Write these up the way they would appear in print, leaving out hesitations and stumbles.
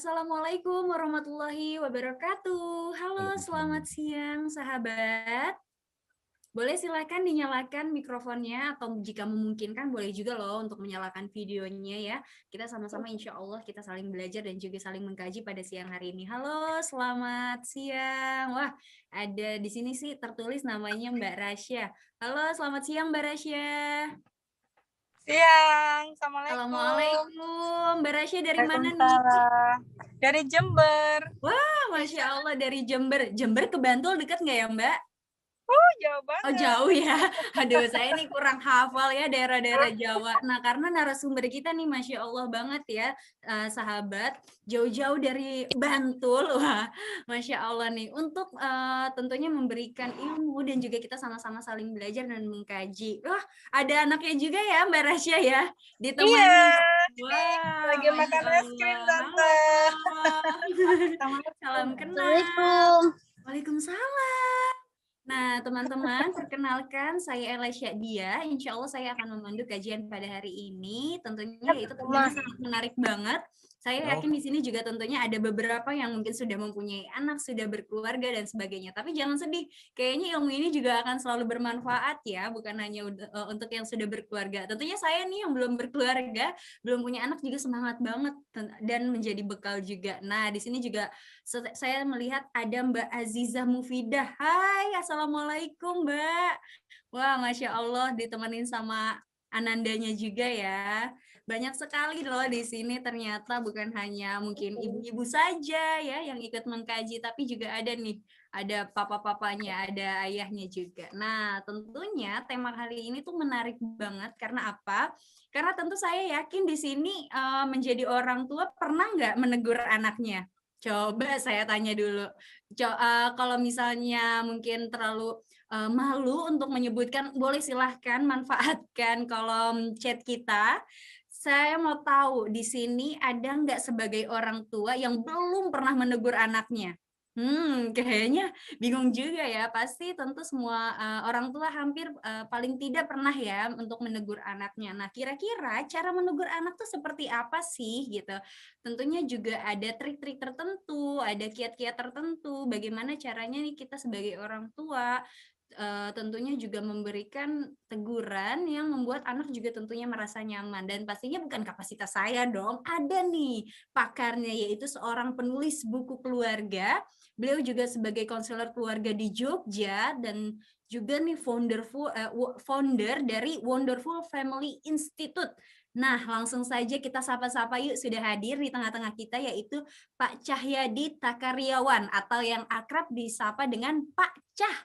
Assalamualaikum warahmatullahi wabarakatuh. Halo, Waalaikumsalam. selamat siang sahabat. Boleh silakan dinyalakan mikrofonnya atau jika memungkinkan boleh juga loh untuk menyalakan videonya ya. Kita sama-sama insya Allah kita saling belajar dan juga saling mengkaji pada siang hari ini. Halo, selamat siang. Wah, ada di sini sih tertulis namanya Mbak Rasya. Halo, selamat siang Mbak Rasya. Siang, Assalamualaikum. Assalamualaikum. Mbak Rasya dari mana nih? Waalaikumsalam. Dari Jember. Wah, Masya Allah dari Jember. Jember ke Bantul dekat nggak ya Mbak? Jauh Oh banget. jauh ya. Aduh saya ini kurang hafal ya daerah-daerah Jawa. Nah karena narasumber kita nih Masya Allah banget ya sahabat. Jauh-jauh dari Bantul. Wah Masya Allah nih. Untuk tentunya memberikan ilmu dan juga kita sama-sama saling belajar dan mengkaji. Wah ada anaknya juga ya Mbak Rasya ya. Iya, Ditemani. ini Wah lagi Masya makan es krim, Allah. Tante. Halo. Assalamualaikum. Salam kenal. Assalamualaikum. Waalaikumsalam. Nah, teman-teman, perkenalkan saya Ella Syadia. Insya Allah saya akan memandu kajian pada hari ini. Tentunya itu temanya sangat menarik banget. Saya yakin di sini juga tentunya ada beberapa yang mungkin sudah mempunyai anak, sudah berkeluarga dan sebagainya. Tapi jangan sedih, kayaknya ilmu ini juga akan selalu bermanfaat ya, bukan hanya untuk yang sudah berkeluarga. Tentunya saya nih yang belum berkeluarga, belum punya anak juga semangat banget dan menjadi bekal juga. Nah, di sini juga saya melihat ada Mbak Azizah Mufidah. Hai, Assalamualaikum Mbak. Wah, Masya Allah ditemenin sama Anandanya juga ya. Banyak sekali loh di sini ternyata bukan hanya mungkin ibu-ibu saja ya yang ikut mengkaji, tapi juga ada nih, ada papa-papanya, ada ayahnya juga. Nah, tentunya tema kali ini tuh menarik banget karena apa? Karena tentu saya yakin di sini menjadi orang tua pernah nggak menegur anaknya? Coba saya tanya dulu. Kalau misalnya mungkin terlalu malu untuk menyebutkan, boleh silahkan manfaatkan kolom chat kita. Saya mau tahu di sini ada nggak sebagai orang tua yang belum pernah menegur anaknya? Kayaknya bingung juga ya. Pasti tentu semua orang tua hampir paling tidak pernah ya untuk menegur anaknya. Nah, kira-kira cara menegur anak tuh seperti apa sih gitu? Tentunya juga ada trik-trik tertentu, ada kiat-kiat tertentu. Bagaimana caranya nih kita sebagai orang tua tentunya juga memberikan teguran yang membuat anak juga tentunya merasa nyaman dan pastinya bukan kapasitas saya dong. Ada nih pakarnya yaitu seorang penulis buku keluarga. Beliau juga sebagai konselor keluarga di Jogja dan juga nih founder dari Wonderful Family Institute. Nah, langsung saja kita sapa-sapa yuk, sudah hadir di tengah-tengah kita yaitu Pak Cahyadi Takaryawan atau yang akrab disapa dengan Pak Cah.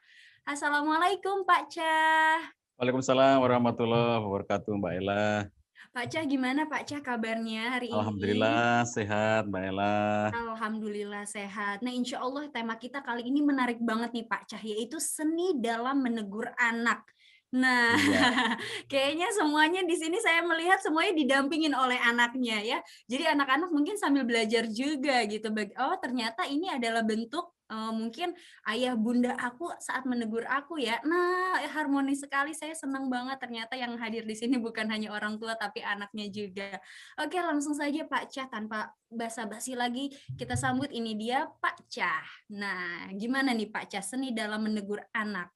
Assalamualaikum Pak Cah. Waalaikumsalam warahmatullahi wabarakatuh, Mbak Ella. Pak Cah gimana Pak Cah kabarnya hari ini? Alhamdulillah sehat, Mbak Ella. Alhamdulillah sehat. Nah, insya Allah tema kita kali ini menarik banget nih Pak Cah, yaitu seni dalam menegur anak. Nah, Iya. kayaknya semuanya di sini saya melihat semuanya didampingin oleh anaknya ya. Jadi anak-anak mungkin sambil belajar juga gitu. Oh, ternyata ini adalah bentuk mungkin ayah bunda aku saat menegur aku ya. Nah, harmonis sekali. Saya senang banget ternyata yang hadir di sini bukan hanya orang tua tapi anaknya juga. Oke, langsung saja Pak Cah tanpa basa-basi lagi kita sambut ini dia Pak Cah. Nah, gimana nih Pak Cah seni dalam menegur anak?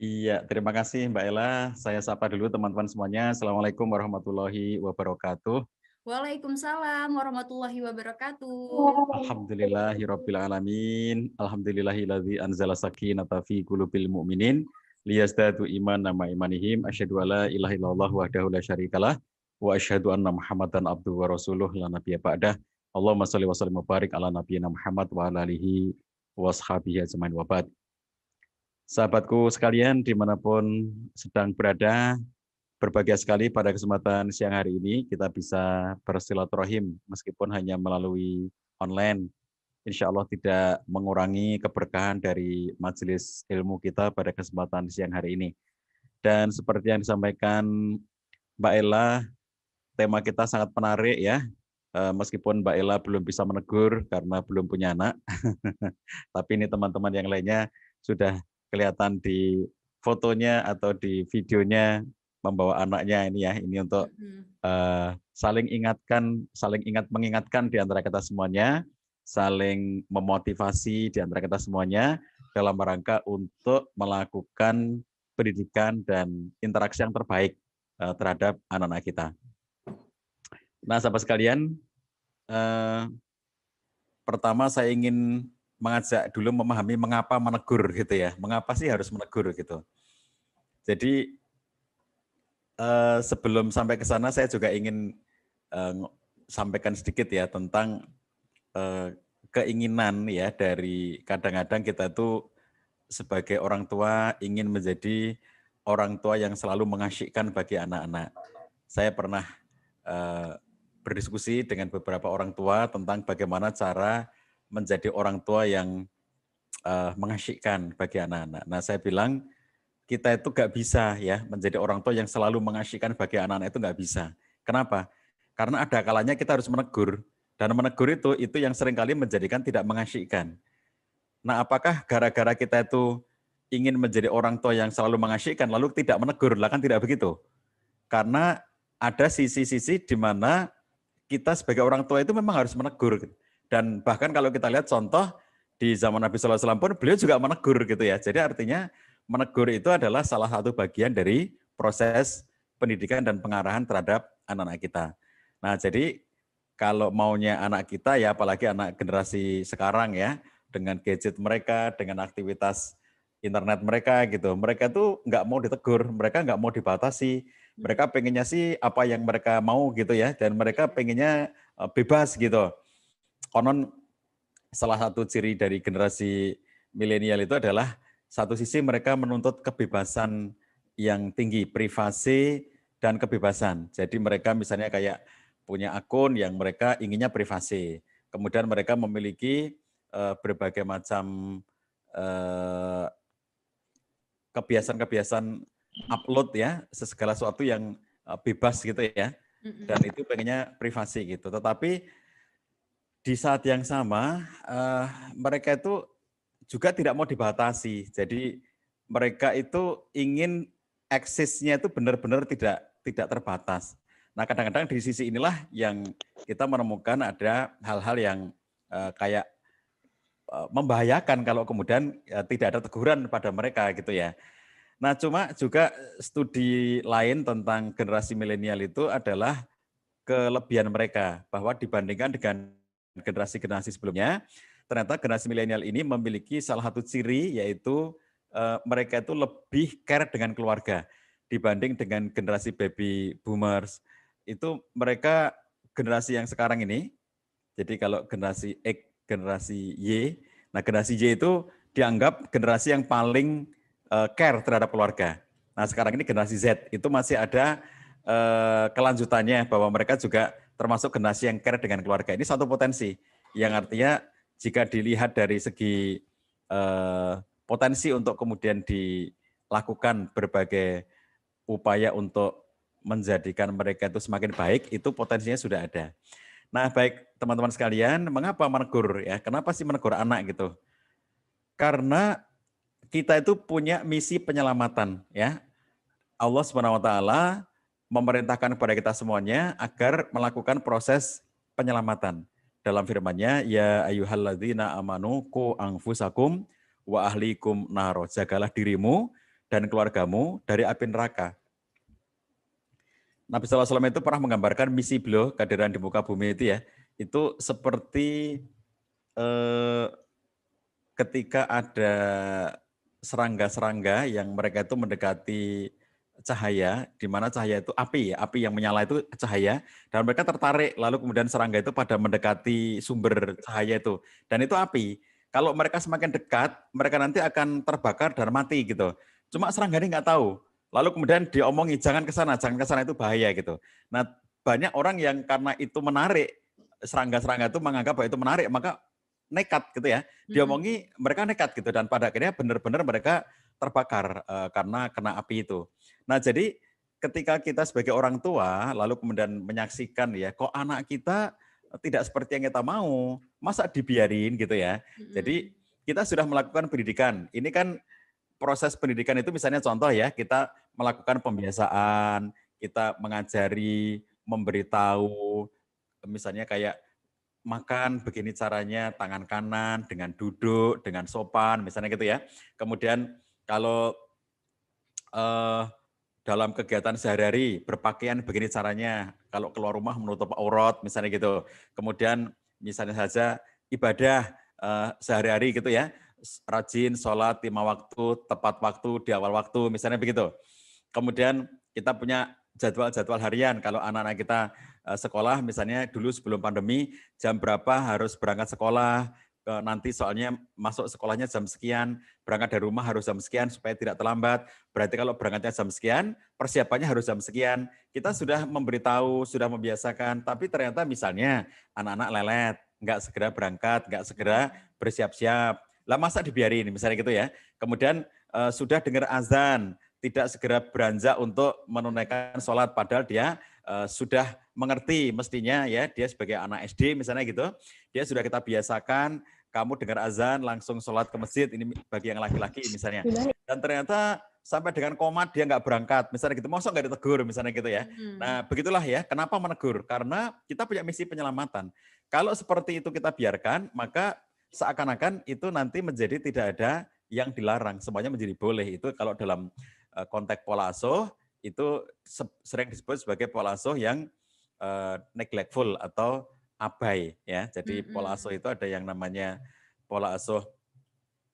Iya, terima kasih Mbak Ella. Saya sapa dulu teman-teman semuanya. Assalamualaikum warahmatullahi wabarakatuh. Waalaikumsalam warahmatullahi wabarakatuh. Alhamdulillahirabbil alamin. Alhamdulillahilladzi anzala sakinata fi qulubil mu'minin liyazdadu imanan ma imanihim. Asyhadu alla ilaha illallah wahdahu la syarikalah wa asyhadu anna Muhammadan abduhu wa rasuluh la nabiyya ba'dah. Allahumma shalli wa sallim wa barik ala nabiyyina Muhammad wa ala alihi wa ashabihi ajmain wa ba'd. Sahabatku sekalian dimanapun sedang berada, berbahagia sekali pada kesempatan siang hari ini kita bisa bersilaturahim meskipun hanya melalui online. Insya Allah tidak mengurangi keberkahan dari majelis ilmu kita pada kesempatan siang hari ini. Dan seperti yang disampaikan Mbak Ella, tema kita sangat menarik ya. Meskipun Mbak Ella belum bisa menegur karena belum punya anak, tapi ini teman-teman yang lainnya sudah kelihatan di fotonya atau di videonya membawa anaknya ini ya, ini untuk saling ingat mengingatkan di antara kita semuanya, saling memotivasi di antara kita semuanya dalam rangka untuk melakukan pendidikan dan interaksi yang terbaik terhadap anak-anak kita. Nah, sahabat sekalian, pertama saya ingin mengajak dulu memahami mengapa menegur gitu ya. Mengapa sih harus menegur gitu. Jadi sebelum sampai ke sana saya juga ingin sampaikan sedikit ya tentang keinginan ya dari kadang-kadang kita tuh sebagai orang tua ingin menjadi orang tua yang selalu mengasyikkan bagi anak-anak. Saya pernah berdiskusi dengan beberapa orang tua tentang bagaimana cara menjadi orang tua yang mengasyikkan bagi anak-anak. Nah, saya bilang kita itu nggak bisa ya menjadi orang tua yang selalu mengasyikkan bagi anak-anak, itu nggak bisa. Kenapa? Karena ada kalanya kita harus menegur, dan menegur itu yang seringkali menjadikan tidak mengasyikkan. Nah, apakah gara-gara kita itu ingin menjadi orang tua yang selalu mengasyikkan lalu tidak menegur? Lah kan tidak begitu. Karena ada sisi-sisi di mana kita sebagai orang tua itu memang harus menegur. Dan bahkan kalau kita lihat contoh di zaman Nabi SAW pun beliau juga menegur gitu ya. Jadi artinya menegur itu adalah salah satu bagian dari proses pendidikan dan pengarahan terhadap anak-anak kita. Nah, jadi kalau maunya anak kita ya apalagi anak generasi sekarang ya, dengan gadget mereka, dengan aktivitas internet mereka gitu. Mereka tuh nggak mau ditegur, mereka nggak mau dibatasi. Mereka pengennya sih apa yang mereka mau gitu ya, dan mereka pengennya bebas gitu. Konon salah satu ciri dari generasi milenial itu adalah satu sisi mereka menuntut kebebasan yang tinggi, privasi dan kebebasan. Jadi mereka misalnya kayak punya akun yang mereka inginnya privasi. Kemudian mereka memiliki berbagai macam kebiasaan-kebiasaan upload ya, segala sesuatu yang bebas gitu ya. Dan itu pengennya privasi gitu. Tetapi di saat yang sama mereka itu juga tidak mau dibatasi. Jadi mereka itu ingin eksisnya itu benar-benar tidak terbatas. Nah, kadang-kadang di sisi inilah yang kita menemukan ada hal-hal yang kayak membahayakan kalau kemudian tidak ada teguran pada mereka gitu ya. Nah, cuma juga studi lain tentang generasi milenial itu adalah kelebihan mereka, bahwa dibandingkan dengan generasi-generasi sebelumnya, ternyata generasi milenial ini memiliki salah satu ciri, yaitu mereka itu lebih care dengan keluarga dibanding dengan generasi baby boomers. Itu mereka generasi yang sekarang ini, jadi kalau generasi X, generasi Y, nah generasi Y itu dianggap generasi yang paling care terhadap keluarga. Nah sekarang ini generasi Z itu masih ada kelanjutannya, bahwa mereka juga termasuk generasi yang care dengan keluarga. Ini satu potensi yang artinya jika dilihat dari segi potensi untuk kemudian dilakukan berbagai upaya untuk menjadikan mereka itu semakin baik, itu potensinya sudah ada. Nah, baik teman-teman sekalian, mengapa menegur ya? Kenapa sih menegur anak gitu? Karena kita itu punya misi penyelamatan ya. Allah Subhanahu wa taala memerintahkan kepada kita semuanya agar melakukan proses penyelamatan. Dalam firman-Nya, ya ayyuhalladzina amanu qu anfusakum wa ahlikum naro. Jagalah dirimu dan keluargamu dari api neraka. Nabi SAW itu pernah menggambarkan misi beliau kehadiran di muka bumi itu ya, itu seperti ketika ada serangga-serangga yang mereka itu mendekati cahaya, di mana cahaya itu api ya, api yang menyala itu cahaya, dan mereka tertarik, lalu kemudian serangga itu pada mendekati sumber cahaya itu, dan itu api. Kalau mereka semakin dekat, mereka nanti akan terbakar dan mati gitu. Cuma serangga ini nggak tahu. Lalu kemudian diomongi jangan ke sana itu bahaya gitu. Nah, banyak orang yang karena itu menarik, serangga-serangga itu menganggap bahwa itu menarik, maka nekat gitu ya. Diomongi mereka nekat gitu, dan pada akhirnya benar-benar mereka terbakar karena kena api itu. Nah, jadi ketika kita sebagai orang tua lalu kemudian menyaksikan ya, kok anak kita tidak seperti yang kita mau, masa dibiarin gitu ya. Jadi kita sudah melakukan pendidikan. Ini kan proses pendidikan itu misalnya contoh ya, kita melakukan pembiasaan, kita mengajari, memberitahu, misalnya kayak makan begini caranya, tangan kanan dengan duduk, dengan sopan, misalnya gitu ya. Kemudian kalau dalam kegiatan sehari-hari berpakaian begini caranya, kalau keluar rumah menutup aurat, misalnya gitu. Kemudian misalnya saja ibadah sehari-hari gitu ya, rajin sholat 5 waktu, tepat waktu, di awal waktu, misalnya begitu. Kemudian kita punya jadwal-jadwal harian. Kalau anak-anak kita sekolah, misalnya dulu sebelum pandemi, jam berapa harus berangkat sekolah, nanti soalnya masuk sekolahnya jam sekian, berangkat dari rumah harus jam sekian supaya tidak terlambat. Berarti kalau berangkatnya jam sekian, persiapannya harus jam sekian. Kita sudah memberitahu, sudah membiasakan, tapi ternyata misalnya anak-anak lelet, nggak segera berangkat, nggak segera bersiap-siap. Lah masa dibiarin, misalnya gitu ya. Kemudian sudah dengar azan, tidak segera beranjak untuk menunaikan sholat, padahal dia sudah mengerti mestinya ya, dia sebagai anak SD misalnya gitu, dia sudah kita biasakan, kamu dengar azan langsung sholat ke masjid, ini bagi yang laki-laki misalnya. Dan ternyata sampai dengan komat dia nggak berangkat, misalnya gitu, masa nggak ditegur misalnya gitu ya. Nah begitulah ya, kenapa menegur? Karena kita punya misi penyelamatan. Kalau seperti itu kita biarkan, maka seakan-akan itu nanti menjadi tidak ada yang dilarang, semuanya menjadi boleh. Itu kalau dalam konteks pola asuh, itu sering disebut sebagai pola asuh yang neglectful atau abai ya. Jadi pola asuh itu ada yang namanya pola asuh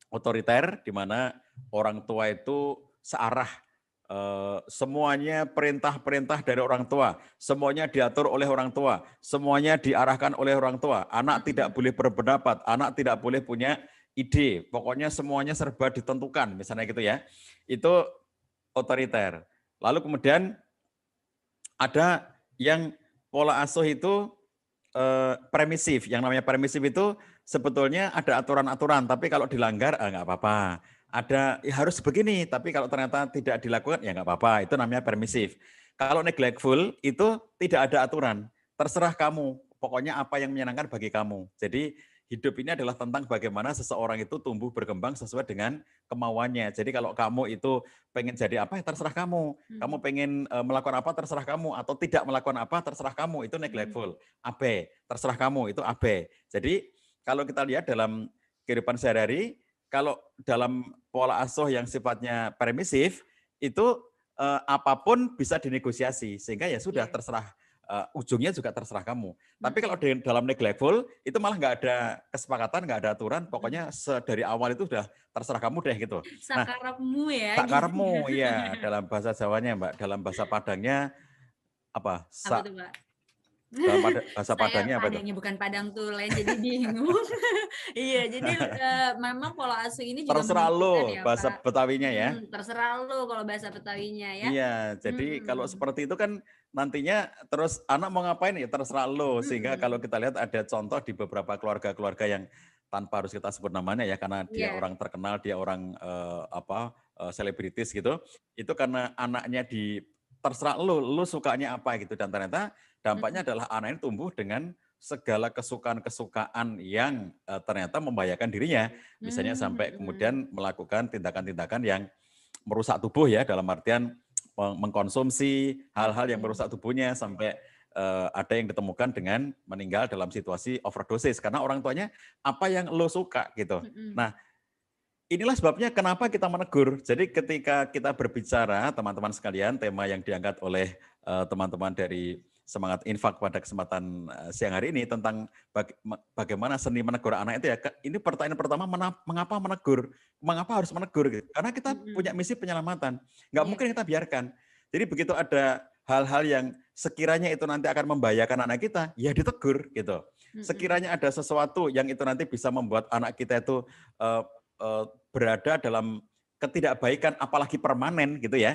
otoriter, di mana orang tua itu searah, semuanya perintah-perintah dari orang tua, semuanya diatur oleh orang tua, semuanya diarahkan oleh orang tua. Anak tidak boleh berpendapat, anak tidak boleh punya ide, pokoknya semuanya serba ditentukan, misalnya gitu ya. Itu otoriter. Lalu kemudian ada yang pola asuh itu permisif. Yang namanya permisif itu sebetulnya ada aturan-aturan, tapi kalau dilanggar nggak apa-apa. Ada ya harus begini, tapi kalau ternyata tidak dilakukan ya nggak apa-apa. Itu namanya permisif. Kalau neglectful itu tidak ada aturan, terserah kamu. Pokoknya apa yang menyenangkan bagi kamu. Jadi hidup ini adalah tentang bagaimana seseorang itu tumbuh berkembang sesuai dengan kemauannya. Jadi kalau kamu itu pengen jadi apa ya terserah kamu. Kamu pengen melakukan apa terserah kamu, atau tidak melakukan apa terserah kamu. Itu neglectful. AB, terserah kamu, itu AB. Jadi kalau kita lihat dalam kehidupan sehari-hari, kalau dalam pola asuh yang sifatnya permisif, itu apapun bisa dinegosiasi, sehingga ya sudah terserah, ujungnya juga terserah kamu. Tapi kalau dalam neglectful, itu malah nggak ada kesepakatan, nggak ada aturan, pokoknya dari awal itu sudah terserah kamu deh gitu. Nah, sakarepmu ya. sakarepmu, ya dalam bahasa Jawanya Mbak, dalam bahasa Padangnya apa? Apa tuh Pak? Dalam bahasa Saya Padangnya apa itu? Padangnya bukan Padang Tulen, jadi bingung. Iya, jadi memang pola asuh ini juga Terserah menunjukkan lo, ya bahasa Pak. Betawinya ya. Terserah lu kalau bahasa Betawinya ya. Iya, jadi kalau seperti itu kan nantinya terus anak mau ngapain ya terserah lo. Sehingga kalau kita lihat ada contoh di beberapa keluarga-keluarga yang tanpa harus kita sebut namanya ya, karena dia orang terkenal, dia orang selebritis gitu. Itu karena anaknya terserah lo sukanya apa gitu. Dan ternyata dampaknya adalah anak ini tumbuh dengan segala kesukaan-kesukaan yang ternyata membahayakan dirinya. Misalnya sampai kemudian melakukan tindakan-tindakan yang merusak tubuh ya, dalam artian mengkonsumsi hal-hal yang merusak tubuhnya sampai ada yang ditemukan dengan meninggal dalam situasi overdosis karena orang tuanya apa yang lo suka gitu. Nah, inilah sebabnya kenapa kita menegur. Jadi ketika kita berbicara, teman-teman sekalian, tema yang diangkat oleh teman-teman dari Semangat Infak pada kesempatan siang hari ini tentang bagaimana seni menegur anak itu ya. Ini pertanyaan pertama, mengapa menegur? Mengapa harus menegur? Gitu. Karena kita punya misi penyelamatan. Nggak mungkin kita biarkan. Jadi begitu ada hal-hal yang sekiranya itu nanti akan membahayakan anak kita, ya ditegur gitu. Sekiranya ada sesuatu yang itu nanti bisa membuat anak kita itu berada dalam ketidakbaikan apalagi permanen gitu ya,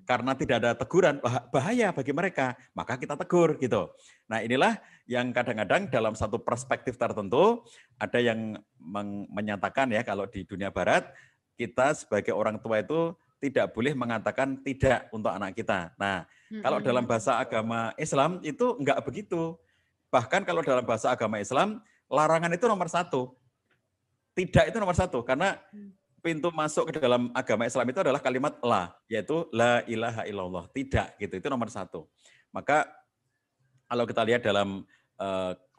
karena tidak ada teguran, bahaya bagi mereka, maka kita tegur gitu. Nah inilah yang kadang-kadang dalam satu perspektif tertentu ada yang menyatakan ya, kalau di dunia barat kita sebagai orang tua itu tidak boleh mengatakan tidak untuk anak kita. Nah kalau dalam bahasa agama Islam itu enggak begitu. Bahkan kalau dalam bahasa agama Islam larangan itu nomor 1. Tidak itu nomor 1, karena pintu masuk ke dalam agama Islam itu adalah kalimat la, yaitu la ilaha illallah, tidak gitu. Itu nomor satu. Maka kalau kita lihat dalam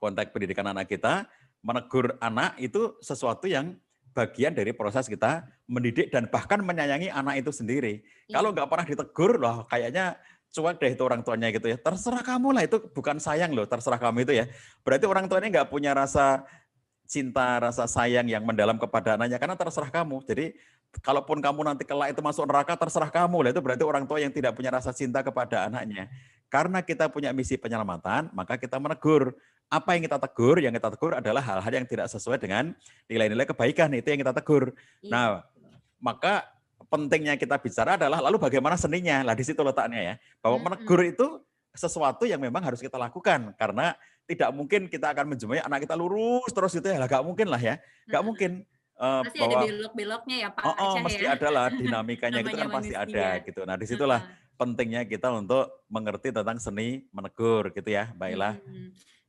konteks pendidikan anak kita, menegur anak itu sesuatu yang bagian dari proses kita mendidik dan bahkan menyayangi anak itu sendiri. Kalau nggak pernah ditegur, loh kayaknya cuek deh itu orang tuanya gitu ya. Terserah kamu lah, itu bukan sayang loh, terserah kamu itu ya. Berarti orang tuanya nggak punya rasa cinta, rasa sayang yang mendalam kepada anaknya karena terserah kamu. Jadi kalaupun kamu nanti kelak itu masuk neraka, terserah kamu lah. Itu berarti orang tua yang tidak punya rasa cinta kepada anaknya. Karena kita punya misi penyelamatan, maka kita menegur. Apa yang kita tegur? Yang kita tegur adalah hal-hal yang tidak sesuai dengan nilai-nilai kebaikan. Itu yang kita tegur. Nah, maka pentingnya kita bicara adalah lalu bagaimana seninya. Lah di situ letaknya ya. Bahwa menegur itu sesuatu yang memang harus kita lakukan. Karena tidak mungkin kita akan menjumpai anak kita lurus terus gitu ya. Lah gak mungkin lah ya. Gak mungkin. Pasti ada Bahwa belok-beloknya ya Pak Cah mesti ya. ada lah dinamikanya gitu Namanya kan pasti manusia. ada gitu. Nah disitulah pentingnya kita untuk mengerti tentang seni menegur gitu ya Mbak Ila.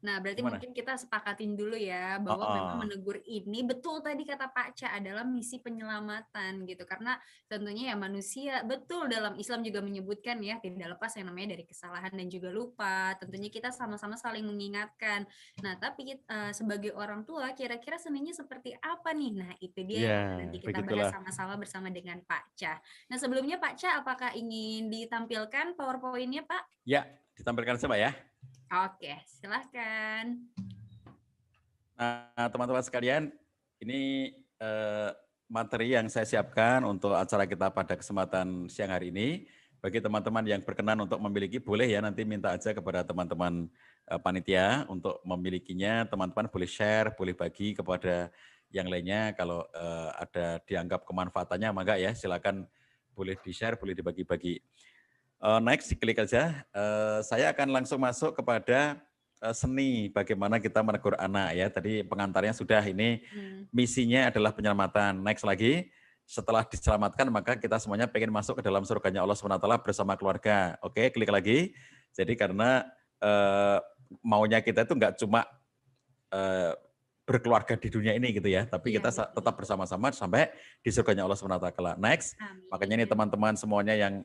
Nah, berarti Gimana? mungkin kita sepakatin dulu ya bahwa memang menegur ini betul tadi kata Pak Ca adalah misi penyelamatan gitu. Karena tentunya ya manusia betul dalam Islam juga menyebutkan ya tidak lepas yang namanya dari kesalahan dan juga lupa. Tentunya kita sama-sama saling mengingatkan. Nah, tapi sebagai orang tua kira-kira seninya seperti apa nih? Nah, itu dia yang akan nanti kita bahas sama-sama bersama dengan Pak Ca. Nah, sebelumnya Pak Ca apakah ingin ditampilkan PowerPoint-nya Pak? Ya, ditampilkan coba ya. Oke, silahkan. Nah, teman-teman sekalian, ini materi yang saya siapkan untuk acara kita pada kesempatan siang hari ini. Bagi teman-teman yang berkenan untuk memiliki, boleh ya nanti minta aja kepada teman-teman panitia untuk memilikinya. Teman-teman boleh share, boleh bagi kepada yang lainnya. Kalau ada dianggap kemanfaatannya, maka ya silakan boleh di-share, boleh dibagi-bagi. Next, klik aja. Saya akan langsung masuk kepada seni bagaimana kita menegur anak ya. Tadi pengantarnya sudah, ini misinya adalah penyelamatan. Next lagi, setelah diselamatkan maka kita semuanya pengen masuk ke dalam surganya Allah SWT bersama keluarga. Oke, klik lagi. Jadi karena maunya kita itu nggak cuma berkeluarga di dunia ini gitu ya, tapi kita tetap bersama-sama sampai di surganya Allah SWT. Next, makanya ini teman-teman semuanya yang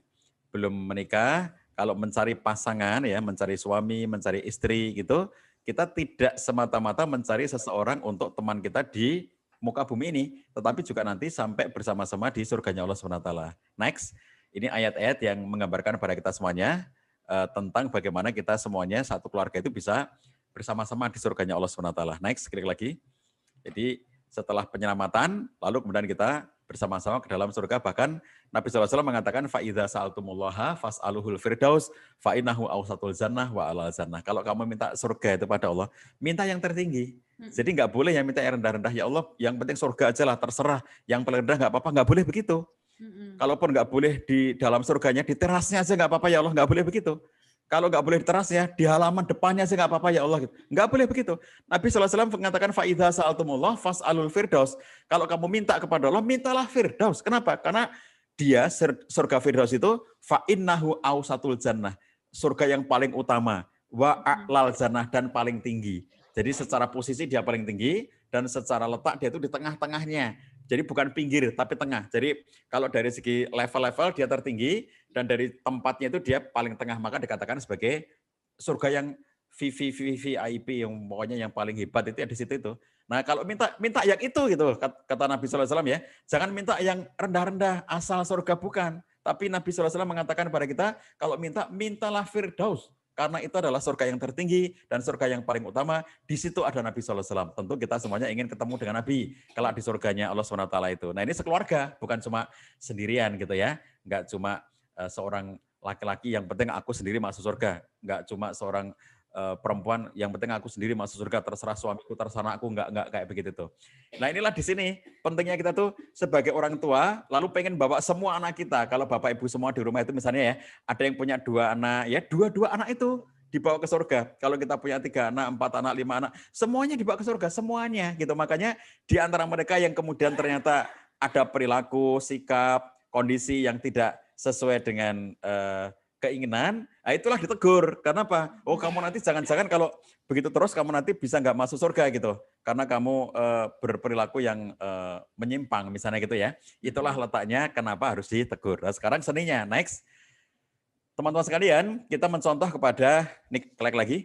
belum menikah, kalau mencari pasangan ya, mencari suami, mencari istri gitu, kita tidak semata-mata mencari seseorang untuk teman kita di muka bumi ini, tetapi juga nanti sampai bersama-sama di surganya Allah SWT. Next, ini ayat-ayat yang menggambarkan pada kita semuanya tentang bagaimana kita semuanya satu keluarga itu bisa bersama-sama di surganya Allah SWT. Next, klik lagi. Jadi setelah penyelamatan, lalu kemudian kita bersama-sama ke dalam surga. Bahkan Nabi SAW mengatakan fa'idha sa'altumullaha fas'aluhul firdaus fa'inahu awsatul jannah wa alal jannah. Kalau kamu minta surga itu pada Allah, minta yang tertinggi. Jadi nggak boleh yang minta yang rendah-rendah. Ya Allah, yang penting surga aja lah, terserah. Yang paling rendah nggak apa-apa, nggak boleh begitu. Kalaupun nggak boleh di dalam surganya, di terasnya aja nggak apa-apa ya Allah, nggak boleh begitu. Kalau nggak boleh di terasnya, di halaman depannya sih nggak apa-apa ya Allah. Nggak boleh begitu. Nabi SAW mengatakan fa'idha sa'altumullah fas'alul firdaus. Kalau kamu minta kepada Allah, mintalah firdaus. Kenapa? Karena dia surga firdaus itu fa'innahu awsatul jannah. Surga yang paling utama. Wa'a'lal jannah, dan paling tinggi. Jadi secara posisi dia paling tinggi, dan secara letak dia itu di tengah-tengahnya. Jadi bukan pinggir, tapi tengah. Jadi kalau dari segi level-level dia tertinggi, dan dari tempatnya itu dia paling tengah, maka dikatakan sebagai surga yang VIP, yang pokoknya yang paling hebat itu ya di situ itu. Nah kalau minta yang itu gitu, kata Nabi SAW ya, jangan minta yang rendah-rendah, asal surga bukan. Tapi Nabi SAW mengatakan kepada kita, kalau mintalah firdaus. Karena itu adalah surga yang tertinggi dan surga yang paling utama. Di situ ada Nabi SAW. Tentu kita semuanya ingin ketemu dengan Nabi kalau di surganya Allah SWT itu. Nah ini sekeluarga, bukan cuma sendirian gitu ya. Enggak cuma seorang laki-laki yang penting aku sendiri masuk surga. Enggak cuma seorang perempuan yang penting aku sendiri masuk surga, terserah suamiku, terserah aku, enggak kayak begitu tuh. Nah inilah di sini pentingnya kita tuh sebagai orang tua, lalu pengen bawa semua anak kita. Kalau bapak ibu semua di rumah itu misalnya ya, ada yang punya 2 anak, ya dua anak itu dibawa ke surga. Kalau kita punya 3 anak, 4 anak, 5 anak, semuanya dibawa ke surga, semuanya gitu. Makanya di antara mereka yang kemudian ternyata ada perilaku, sikap, kondisi yang tidak sesuai dengan keinginan, Nah, itulah ditegur. Karena apa? Oh, kamu nanti jangan-jangan kalau begitu terus kamu nanti bisa nggak masuk surga gitu. Karena kamu berperilaku yang menyimpang misalnya gitu ya. Itulah letaknya kenapa harus ditegur. Nah, sekarang seninya. Next. Teman-teman sekalian, kita mencontoh kepada, ini klik lagi.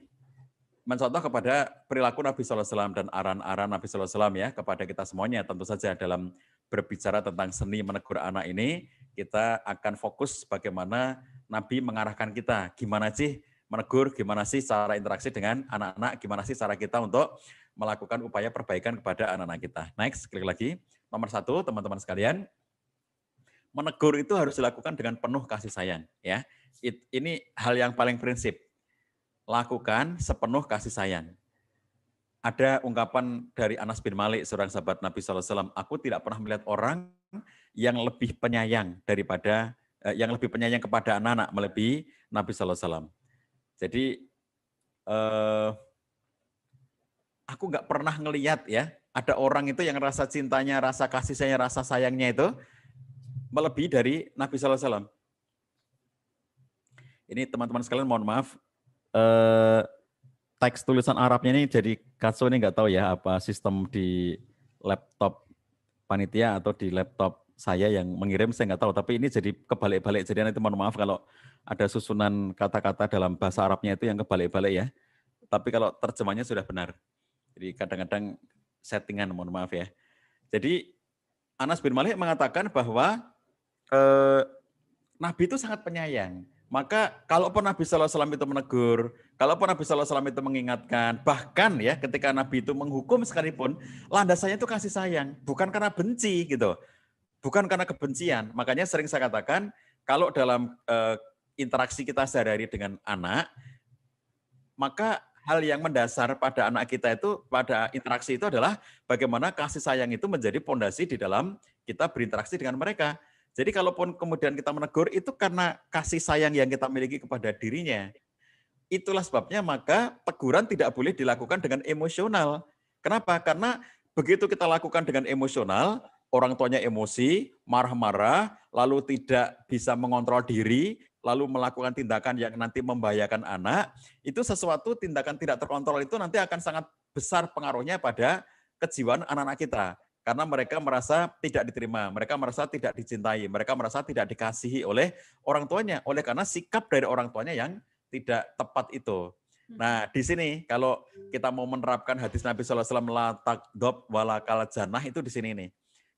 Mencontoh kepada perilaku Nabi SAW dan aran-aran Nabi SAW ya kepada kita semuanya. Tentu saja dalam berbicara tentang seni menegur anak ini, kita akan fokus bagaimana Nabi mengarahkan kita. Gimana sih menegur, gimana sih cara interaksi dengan anak-anak, gimana sih cara kita untuk melakukan upaya perbaikan kepada anak-anak kita. Next, klik lagi. Nomor 1, teman-teman sekalian, menegur itu harus dilakukan dengan penuh kasih sayang. Ya, ini hal yang paling prinsip. Lakukan sepenuh kasih sayang. Ada ungkapan dari Anas bin Malik, seorang sahabat Nabi SAW, aku tidak pernah melihat orang yang lebih penyayang daripada, yang lebih penyayang kepada anak-anak melebihi Nabi SAW. Jadi, aku nggak pernah ngelihat ya, ada orang itu yang rasa cintanya, rasa kasih sayangnya, rasa sayangnya itu melebihi dari Nabi SAW. Ini teman-teman sekalian mohon maaf, teks tulisan Arabnya ini jadi kacau, ini nggak tahu ya apa sistem di laptop panitia atau di laptop saya yang mengirim, saya nggak tahu, tapi ini jadi kebalik-balik. Jadi nanti mohon maaf kalau ada susunan kata-kata dalam bahasa Arabnya itu yang kebalik-balik ya. Tapi kalau terjemahnya sudah benar. Jadi kadang-kadang settingan, mohon maaf ya. Jadi Anas bin Malik mengatakan bahwa Nabi itu sangat penyayang. Maka kalaupun Nabi SAW itu menegur, kalaupun Nabi SAW itu mengingatkan, bahkan ya ketika Nabi itu menghukum sekalipun, landasannya itu kasih sayang, bukan karena benci gitu, bukan karena kebencian. Makanya sering saya katakan, kalau dalam interaksi kita sehari-hari dengan anak, maka hal yang mendasar pada anak kita itu, pada interaksi itu adalah bagaimana kasih sayang itu menjadi pondasi di dalam kita berinteraksi dengan mereka. Jadi kalaupun kemudian kita menegur, itu karena kasih sayang yang kita miliki kepada dirinya. Itulah sebabnya maka teguran tidak boleh dilakukan dengan emosional. Kenapa? Karena begitu kita lakukan dengan emosional, orang tuanya emosi, marah-marah, lalu tidak bisa mengontrol diri, lalu melakukan tindakan yang nanti membahayakan anak, itu sesuatu tindakan tidak terkontrol itu nanti akan sangat besar pengaruhnya pada kejiwaan anak-anak kita. Karena mereka merasa tidak diterima, mereka merasa tidak dicintai, mereka merasa tidak dikasihi oleh orang tuanya, oleh karena sikap dari orang tuanya yang tidak tepat itu. Nah, di sini kalau kita mau menerapkan hadis Nabi SAW, la taqdob walakal jannah, itu di sini nih.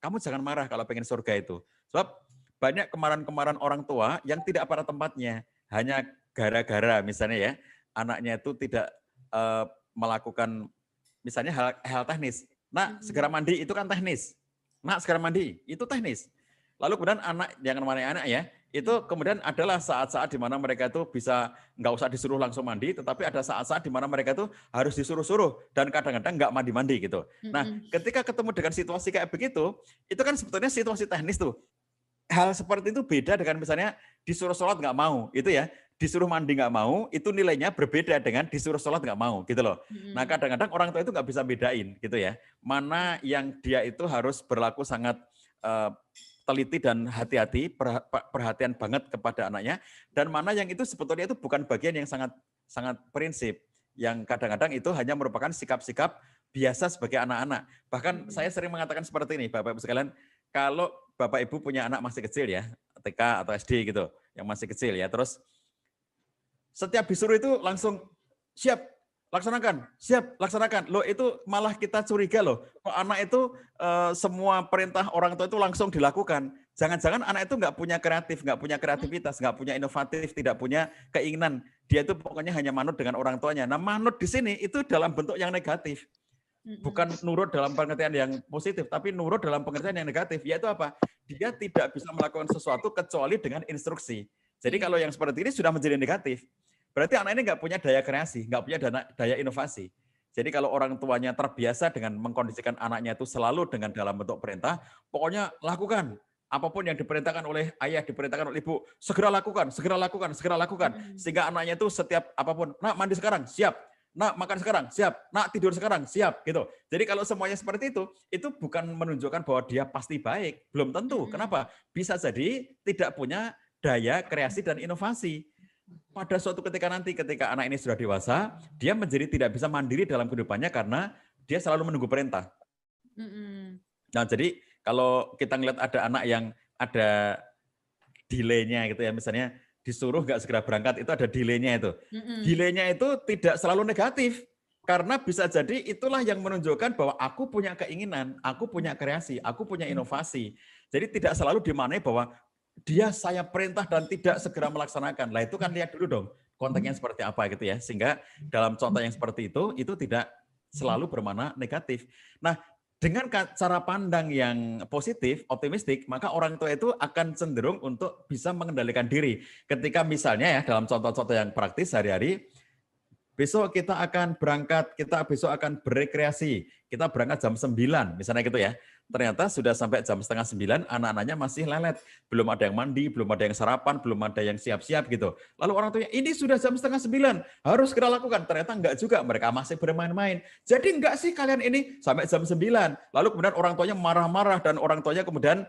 Kamu jangan marah kalau pengen surga itu. Sebab banyak kemarahan-kemarahan orang tua yang tidak pada tempatnya. Hanya gara-gara misalnya ya, anaknya itu tidak melakukan misalnya hal teknis. Nak, segera mandi itu kan teknis. Nak, segera mandi itu teknis. Lalu kemudian anak, jangan marah anak ya, itu kemudian adalah saat-saat di mana mereka itu bisa nggak usah disuruh langsung mandi, tetapi ada saat-saat di mana mereka itu harus disuruh-suruh dan kadang-kadang nggak mandi-mandi gitu. Nah, ketika ketemu dengan situasi kayak begitu, itu kan sebetulnya situasi teknis tuh. Hal seperti itu beda dengan misalnya disuruh sholat nggak mau, itu ya. Disuruh mandi nggak mau, itu nilainya berbeda dengan disuruh sholat nggak mau, gitu loh. Nah, kadang-kadang orang tua itu nggak bisa bedain, gitu ya. Mana yang dia itu harus berlaku sangat teliti dan hati-hati, perhatian banget kepada anaknya, dan mana yang itu sebetulnya itu bukan bagian yang sangat prinsip, yang kadang-kadang itu hanya merupakan sikap-sikap biasa sebagai anak-anak. Bahkan saya sering mengatakan seperti ini, Bapak-Ibu sekalian, kalau Bapak Ibu punya anak masih kecil ya, TK atau SD gitu, yang masih kecil ya, terus setiap disuruh itu langsung siap, laksanakan, siap, laksanakan. Loh itu malah kita curiga loh, kok anak itu semua perintah orang tua itu langsung dilakukan. Jangan-jangan anak itu nggak punya kreatif, nggak punya kreativitas, nggak punya inovatif, tidak punya keinginan. Dia itu pokoknya hanya manut dengan orang tuanya. Nah, manut di sini itu dalam bentuk yang negatif. Bukan nurut dalam pengertian yang positif, tapi nurut dalam pengertian yang negatif. Yaitu apa? Dia tidak bisa melakukan sesuatu kecuali dengan instruksi. Jadi kalau yang seperti ini sudah menjadi negatif. Berarti anak ini nggak punya daya kreasi, nggak punya daya inovasi. Jadi kalau orang tuanya terbiasa dengan mengkondisikan anaknya itu selalu dengan dalam bentuk perintah, pokoknya lakukan. Apapun yang diperintahkan oleh ayah, diperintahkan oleh ibu, segera lakukan, segera lakukan, segera lakukan. Sehingga anaknya itu setiap apapun, nak mandi sekarang, siap. Nak makan sekarang, siap. Nak tidur sekarang, siap. Gitu. Jadi kalau semuanya seperti itu bukan menunjukkan bahwa dia pasti baik. Belum tentu. Kenapa? Bisa jadi tidak punya daya kreasi dan inovasi. pada suatu ketika nanti, ketika anak ini sudah dewasa, dia menjadi tidak bisa mandiri dalam kehidupannya karena dia selalu menunggu perintah. Nah, jadi kalau kita ngeliat ada anak yang ada delay-nya gitu ya, misalnya disuruh nggak segera berangkat, itu ada delay-nya itu. Delay-nya itu tidak selalu negatif, karena bisa jadi itulah yang menunjukkan bahwa aku punya keinginan, aku punya kreasi, aku punya inovasi. Jadi tidak selalu dimaknai bahwa dia saya perintah dan tidak segera melaksanakan. Lah itu kan lihat dulu dong konteksnya seperti apa gitu ya. Sehingga dalam contoh yang seperti itu tidak selalu bermakna negatif. Nah, dengan cara pandang yang positif, optimistik, maka orang tua itu akan cenderung untuk bisa mengendalikan diri. Ketika misalnya ya dalam contoh-contoh yang praktis sehari-hari, besok kita akan berangkat, kita besok akan berekreasi, kita berangkat jam 9, misalnya gitu ya. Ternyata sudah sampai jam setengah 9, anak-anaknya masih lelet. Belum ada yang mandi, belum ada yang sarapan, belum ada yang siap-siap gitu. Lalu orang tuanya, ini sudah jam setengah 9, harus kita lakukan. Ternyata enggak juga, mereka masih bermain-main. Jadi enggak sih kalian ini sampai jam 9. Lalu kemudian orang tuanya marah-marah dan orang tuanya kemudian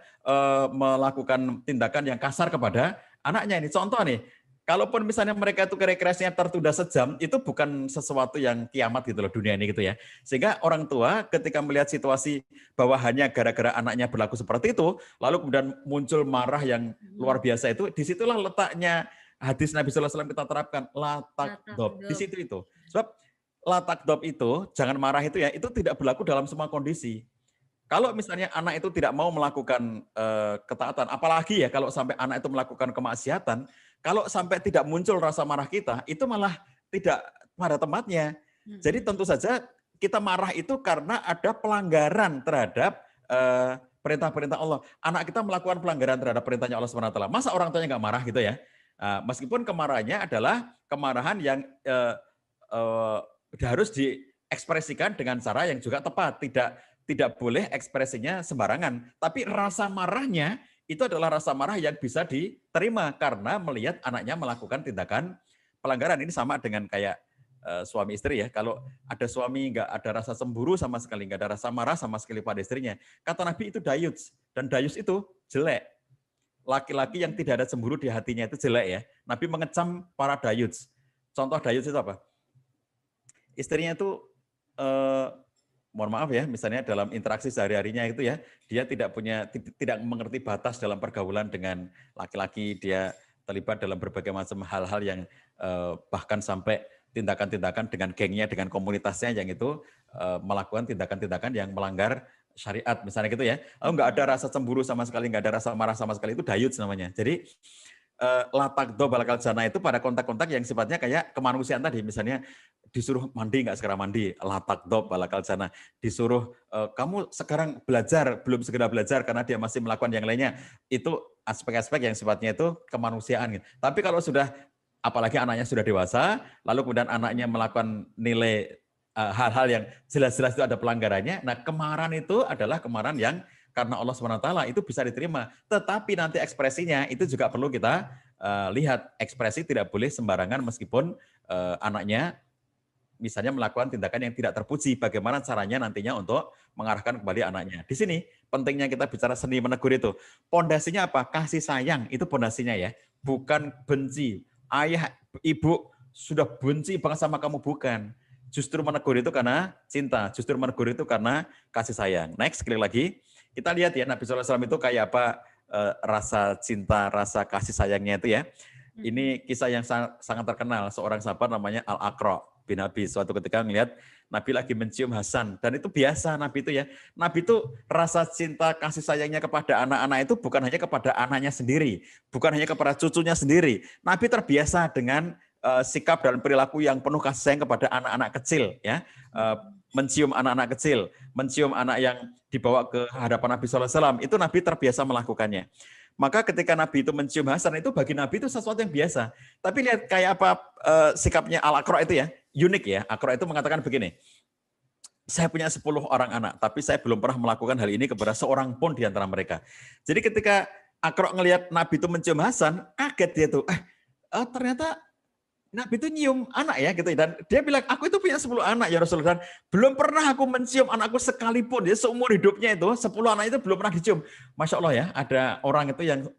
melakukan tindakan yang kasar kepada anaknya ini. Contoh nih, kalaupun misalnya mereka itu rekreasinya tertunda sejam, itu bukan sesuatu yang kiamat gitu loh dunia ini gitu ya. Sehingga orang tua ketika melihat situasi bahwa hanya gara-gara anaknya berlaku seperti itu, lalu kemudian muncul marah yang luar biasa itu, disitulah letaknya hadis Nabi SAW kita terapkan, la takdob, di situ itu. Sebab la takdob itu, jangan marah itu ya, itu tidak berlaku dalam semua kondisi. Kalau misalnya anak itu tidak mau melakukan ketaatan, apalagi ya kalau sampai anak itu melakukan kemaksiatan, kalau sampai tidak muncul rasa marah kita, itu malah tidak pada tempatnya. Jadi tentu saja kita marah itu karena ada pelanggaran terhadap perintah-perintah Allah. Anak kita melakukan pelanggaran terhadap perintahnya Allah SWT. Masa orang tuanya nggak marah gitu ya? Meskipun kemarahannya adalah kemarahan yang harus diekspresikan dengan cara yang juga tepat. Tidak boleh ekspresinya sembarangan. Tapi rasa marahnya itu adalah rasa marah yang bisa diterima karena melihat anaknya melakukan tindakan pelanggaran. Ini sama dengan kayak suami istri ya. Kalau ada suami nggak ada rasa cemburu sama sekali, nggak ada rasa marah sama sekali pada istrinya. Kata Nabi itu dayus. Dan dayus itu jelek. Laki-laki yang tidak ada cemburu di hatinya itu jelek ya. Nabi mengecam para dayus. Contoh dayus itu apa? Istrinya itu mohon maaf ya, misalnya dalam interaksi sehari-harinya itu ya, dia tidak mengerti batas dalam pergaulan dengan laki-laki, dia terlibat dalam berbagai macam hal-hal yang bahkan sampai tindakan-tindakan dengan gengnya, dengan komunitasnya yang itu melakukan tindakan-tindakan yang melanggar syariat, misalnya gitu ya. Nggak ada rasa cemburu sama sekali, nggak ada rasa marah sama sekali, itu dayut namanya. Jadi latakdo balakal jana itu pada kontak-kontak yang sifatnya kayak kemanusiaan tadi, misalnya disuruh mandi nggak segera mandi, latakdo balakal jana, disuruh kamu sekarang belajar belum segera belajar karena dia masih melakukan yang lainnya, itu aspek-aspek yang sifatnya itu kemanusiaan. Tapi kalau sudah, apalagi anaknya sudah dewasa, lalu kemudian anaknya melakukan nilai hal-hal yang jelas-jelas itu ada pelanggarannya, nah kemarahan itu adalah kemarahan yang karena Allah SWT itu bisa diterima. Tetapi nanti ekspresinya itu juga perlu kita lihat. Ekspresi tidak boleh sembarangan meskipun anaknya misalnya melakukan tindakan yang tidak terpuji. Bagaimana caranya nantinya untuk mengarahkan kembali anaknya. Di sini pentingnya kita bicara seni menegur itu. Pondasinya apa? Kasih sayang, itu pondasinya ya. Bukan benci. Ayah, ibu sudah benci banget sama kamu, bukan. Justru menegur itu karena cinta. Justru menegur itu karena kasih sayang. Next, sekali lagi. Kita lihat ya Nabi SAW itu kayak apa rasa cinta, rasa kasih sayangnya itu ya. Ini kisah yang sangat terkenal. Seorang sahabat namanya Al-Aqra bin Abi. Suatu ketika melihat Nabi lagi mencium Hasan. Dan itu biasa Nabi itu ya. Nabi itu rasa cinta kasih sayangnya kepada anak-anak itu bukan hanya kepada anaknya sendiri. Bukan hanya kepada cucunya sendiri. Nabi terbiasa dengan sikap dan perilaku yang penuh kasih sayang kepada anak-anak kecil. Ya. Mencium anak-anak kecil. Mencium anak yang dibawa ke hadapan Nabi SAW, itu Nabi terbiasa melakukannya. Maka ketika Nabi itu mencium Hasan, itu bagi Nabi itu sesuatu yang biasa. Tapi lihat kayak apa sikapnya Al-Aqra itu ya, unik ya. Aqra itu mengatakan begini, saya punya 10 orang anak, tapi saya belum pernah melakukan hal ini kepada seorang pun di antara mereka. Jadi ketika Aqra ngelihat Nabi itu mencium Hasan, kaget dia tuh, ternyata Nabi itu nyium anak ya gitu, dan dia bilang aku itu punya 10 anak ya Rasulullah, dan belum pernah aku mencium anakku sekalipun ya, seumur hidupnya itu 10 anak itu belum pernah dicium. Masya Allah ya, ada orang itu yang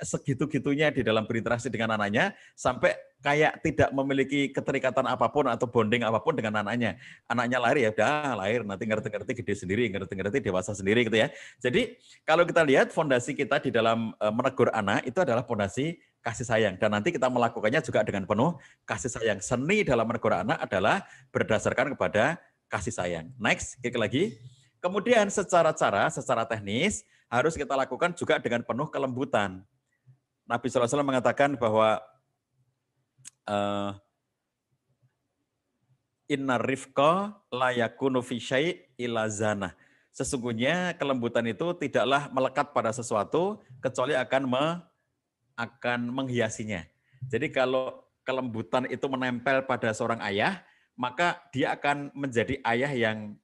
segitu-gitunya di dalam berinteraksi dengan anaknya sampai kayak tidak memiliki keterikatan apapun atau bonding apapun dengan anaknya. Anaknya lahir ya udah lahir, nanti ngerti-ngerti gede sendiri, ngerti-ngerti dewasa sendiri gitu ya. Jadi kalau kita lihat fondasi kita di dalam menegur anak itu adalah fondasi kasih sayang. Dan nanti kita melakukannya juga dengan penuh kasih sayang. Seni dalam menegur anak adalah berdasarkan kepada kasih sayang. Next, klik lagi. Kemudian secara teknis harus kita lakukan juga dengan penuh kelembutan. Nabi SAW mengatakan bahwa inna rifqa la yakunu fi syai' illa zana. Sesungguhnya kelembutan itu tidaklah melekat pada sesuatu kecuali akan menghiasinya. Jadi kalau kelembutan itu menempel pada seorang ayah, maka dia akan menjadi ayah yang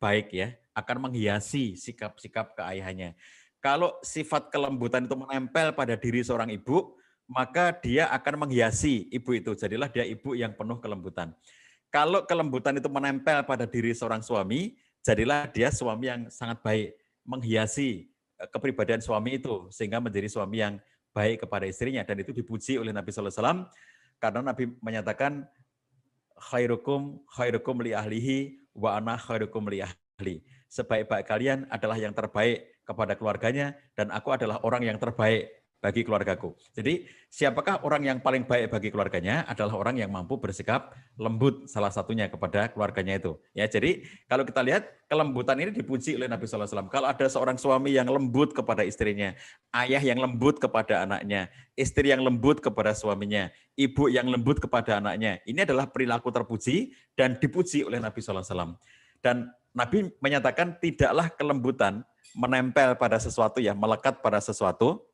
baik ya, akan menghiasi sikap-sikap keayahannya. Kalau sifat kelembutan itu menempel pada diri seorang ibu, maka dia akan menghiasi ibu itu. Jadilah dia ibu yang penuh kelembutan. Kalau kelembutan itu menempel pada diri seorang suami, jadilah dia suami yang sangat baik, menghiasi kepribadian suami itu, sehingga menjadi suami yang baik kepada istrinya. Dan itu dipuji oleh Nabi SAW, karena Nabi menyatakan, khairukum li ahlihi, wa ana khairukum li ahli. Sebaik-baik kalian adalah yang terbaik kepada keluarganya, dan aku adalah orang yang terbaik bagi keluargaku. Jadi siapakah orang yang paling baik bagi keluarganya adalah orang yang mampu bersikap lembut salah satunya kepada keluarganya itu. Ya, jadi kalau kita lihat kelembutan ini dipuji oleh Nabi SAW. Kalau ada seorang suami yang lembut kepada istrinya, ayah yang lembut kepada anaknya, istri yang lembut kepada suaminya, ibu yang lembut kepada anaknya, ini adalah perilaku terpuji dan dipuji oleh Nabi SAW. Dan Nabi menyatakan tidaklah kelembutan menempel pada sesuatu ya, melekat pada sesuatu.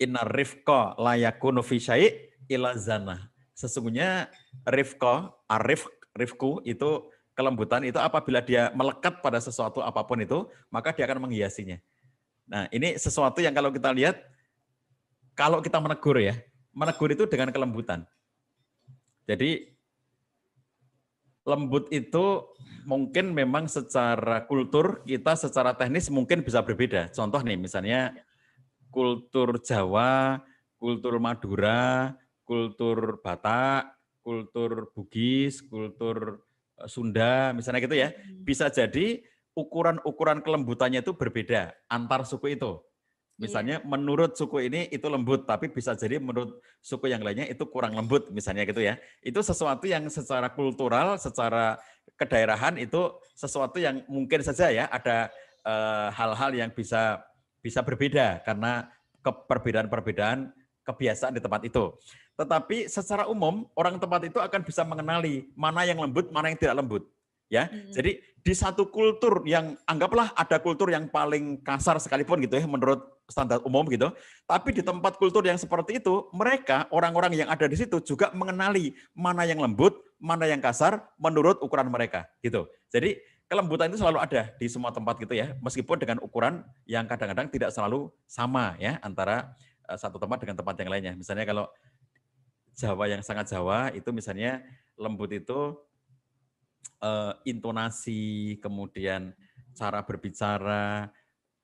Inna rifqa la yakunu fi syai' illa zana. Sesungguhnya rifku itu kelembutan itu apabila dia melekat pada sesuatu apapun itu, maka dia akan menghiasinya. Nah, ini sesuatu yang kalau kita lihat, kalau kita menegur ya, menegur itu dengan kelembutan. Jadi lembut itu mungkin memang secara kultur kita secara teknis mungkin bisa berbeda. Contoh nih misalnya kultur Jawa, kultur Madura, kultur Batak, kultur Bugis, kultur Sunda, misalnya gitu ya. Bisa jadi ukuran-ukuran kelembutannya itu berbeda antar suku itu. Misalnya menurut suku ini itu lembut, tapi bisa jadi menurut suku yang lainnya itu kurang lembut, misalnya gitu ya. Itu sesuatu yang secara kultural, secara kedaerahan itu sesuatu yang mungkin saja ya ada hal-hal yang bisa berbeda karena perbedaan-perbedaan kebiasaan di tempat itu. Tetapi secara umum orang tempat itu akan bisa mengenali mana yang lembut, mana yang tidak lembut. Ya, jadi di satu kultur yang anggaplah ada kultur yang paling kasar sekalipun gitu ya menurut standar umum gitu. Tapi di tempat kultur yang seperti itu, mereka orang-orang yang ada di situ juga mengenali mana yang lembut, mana yang kasar menurut ukuran mereka gitu. Jadi kelembutan itu selalu ada di semua tempat gitu ya, meskipun dengan ukuran yang kadang-kadang tidak selalu sama ya antara satu tempat dengan tempat yang lainnya. Misalnya kalau Jawa yang sangat Jawa itu misalnya lembut itu intonasi, kemudian cara berbicara,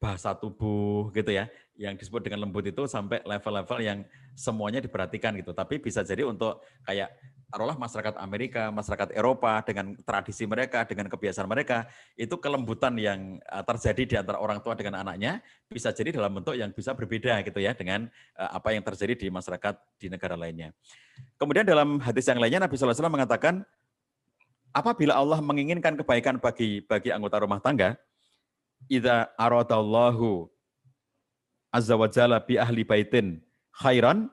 bahasa tubuh gitu ya, yang disebut dengan lembut itu sampai level-level yang semuanya diperhatikan gitu. Tapi bisa jadi untuk kayak taruhlah masyarakat Amerika, masyarakat Eropa dengan tradisi mereka, dengan kebiasaan mereka, itu kelembutan yang terjadi di antara orang tua dengan anaknya bisa jadi dalam bentuk yang bisa berbeda gitu ya dengan apa yang terjadi di masyarakat di negara lainnya. Kemudian dalam hadis yang lainnya Nabi SAW mengatakan apabila Allah menginginkan kebaikan bagi anggota rumah tangga, idza aradallahu azza wa jalla bi ahli baitin khairan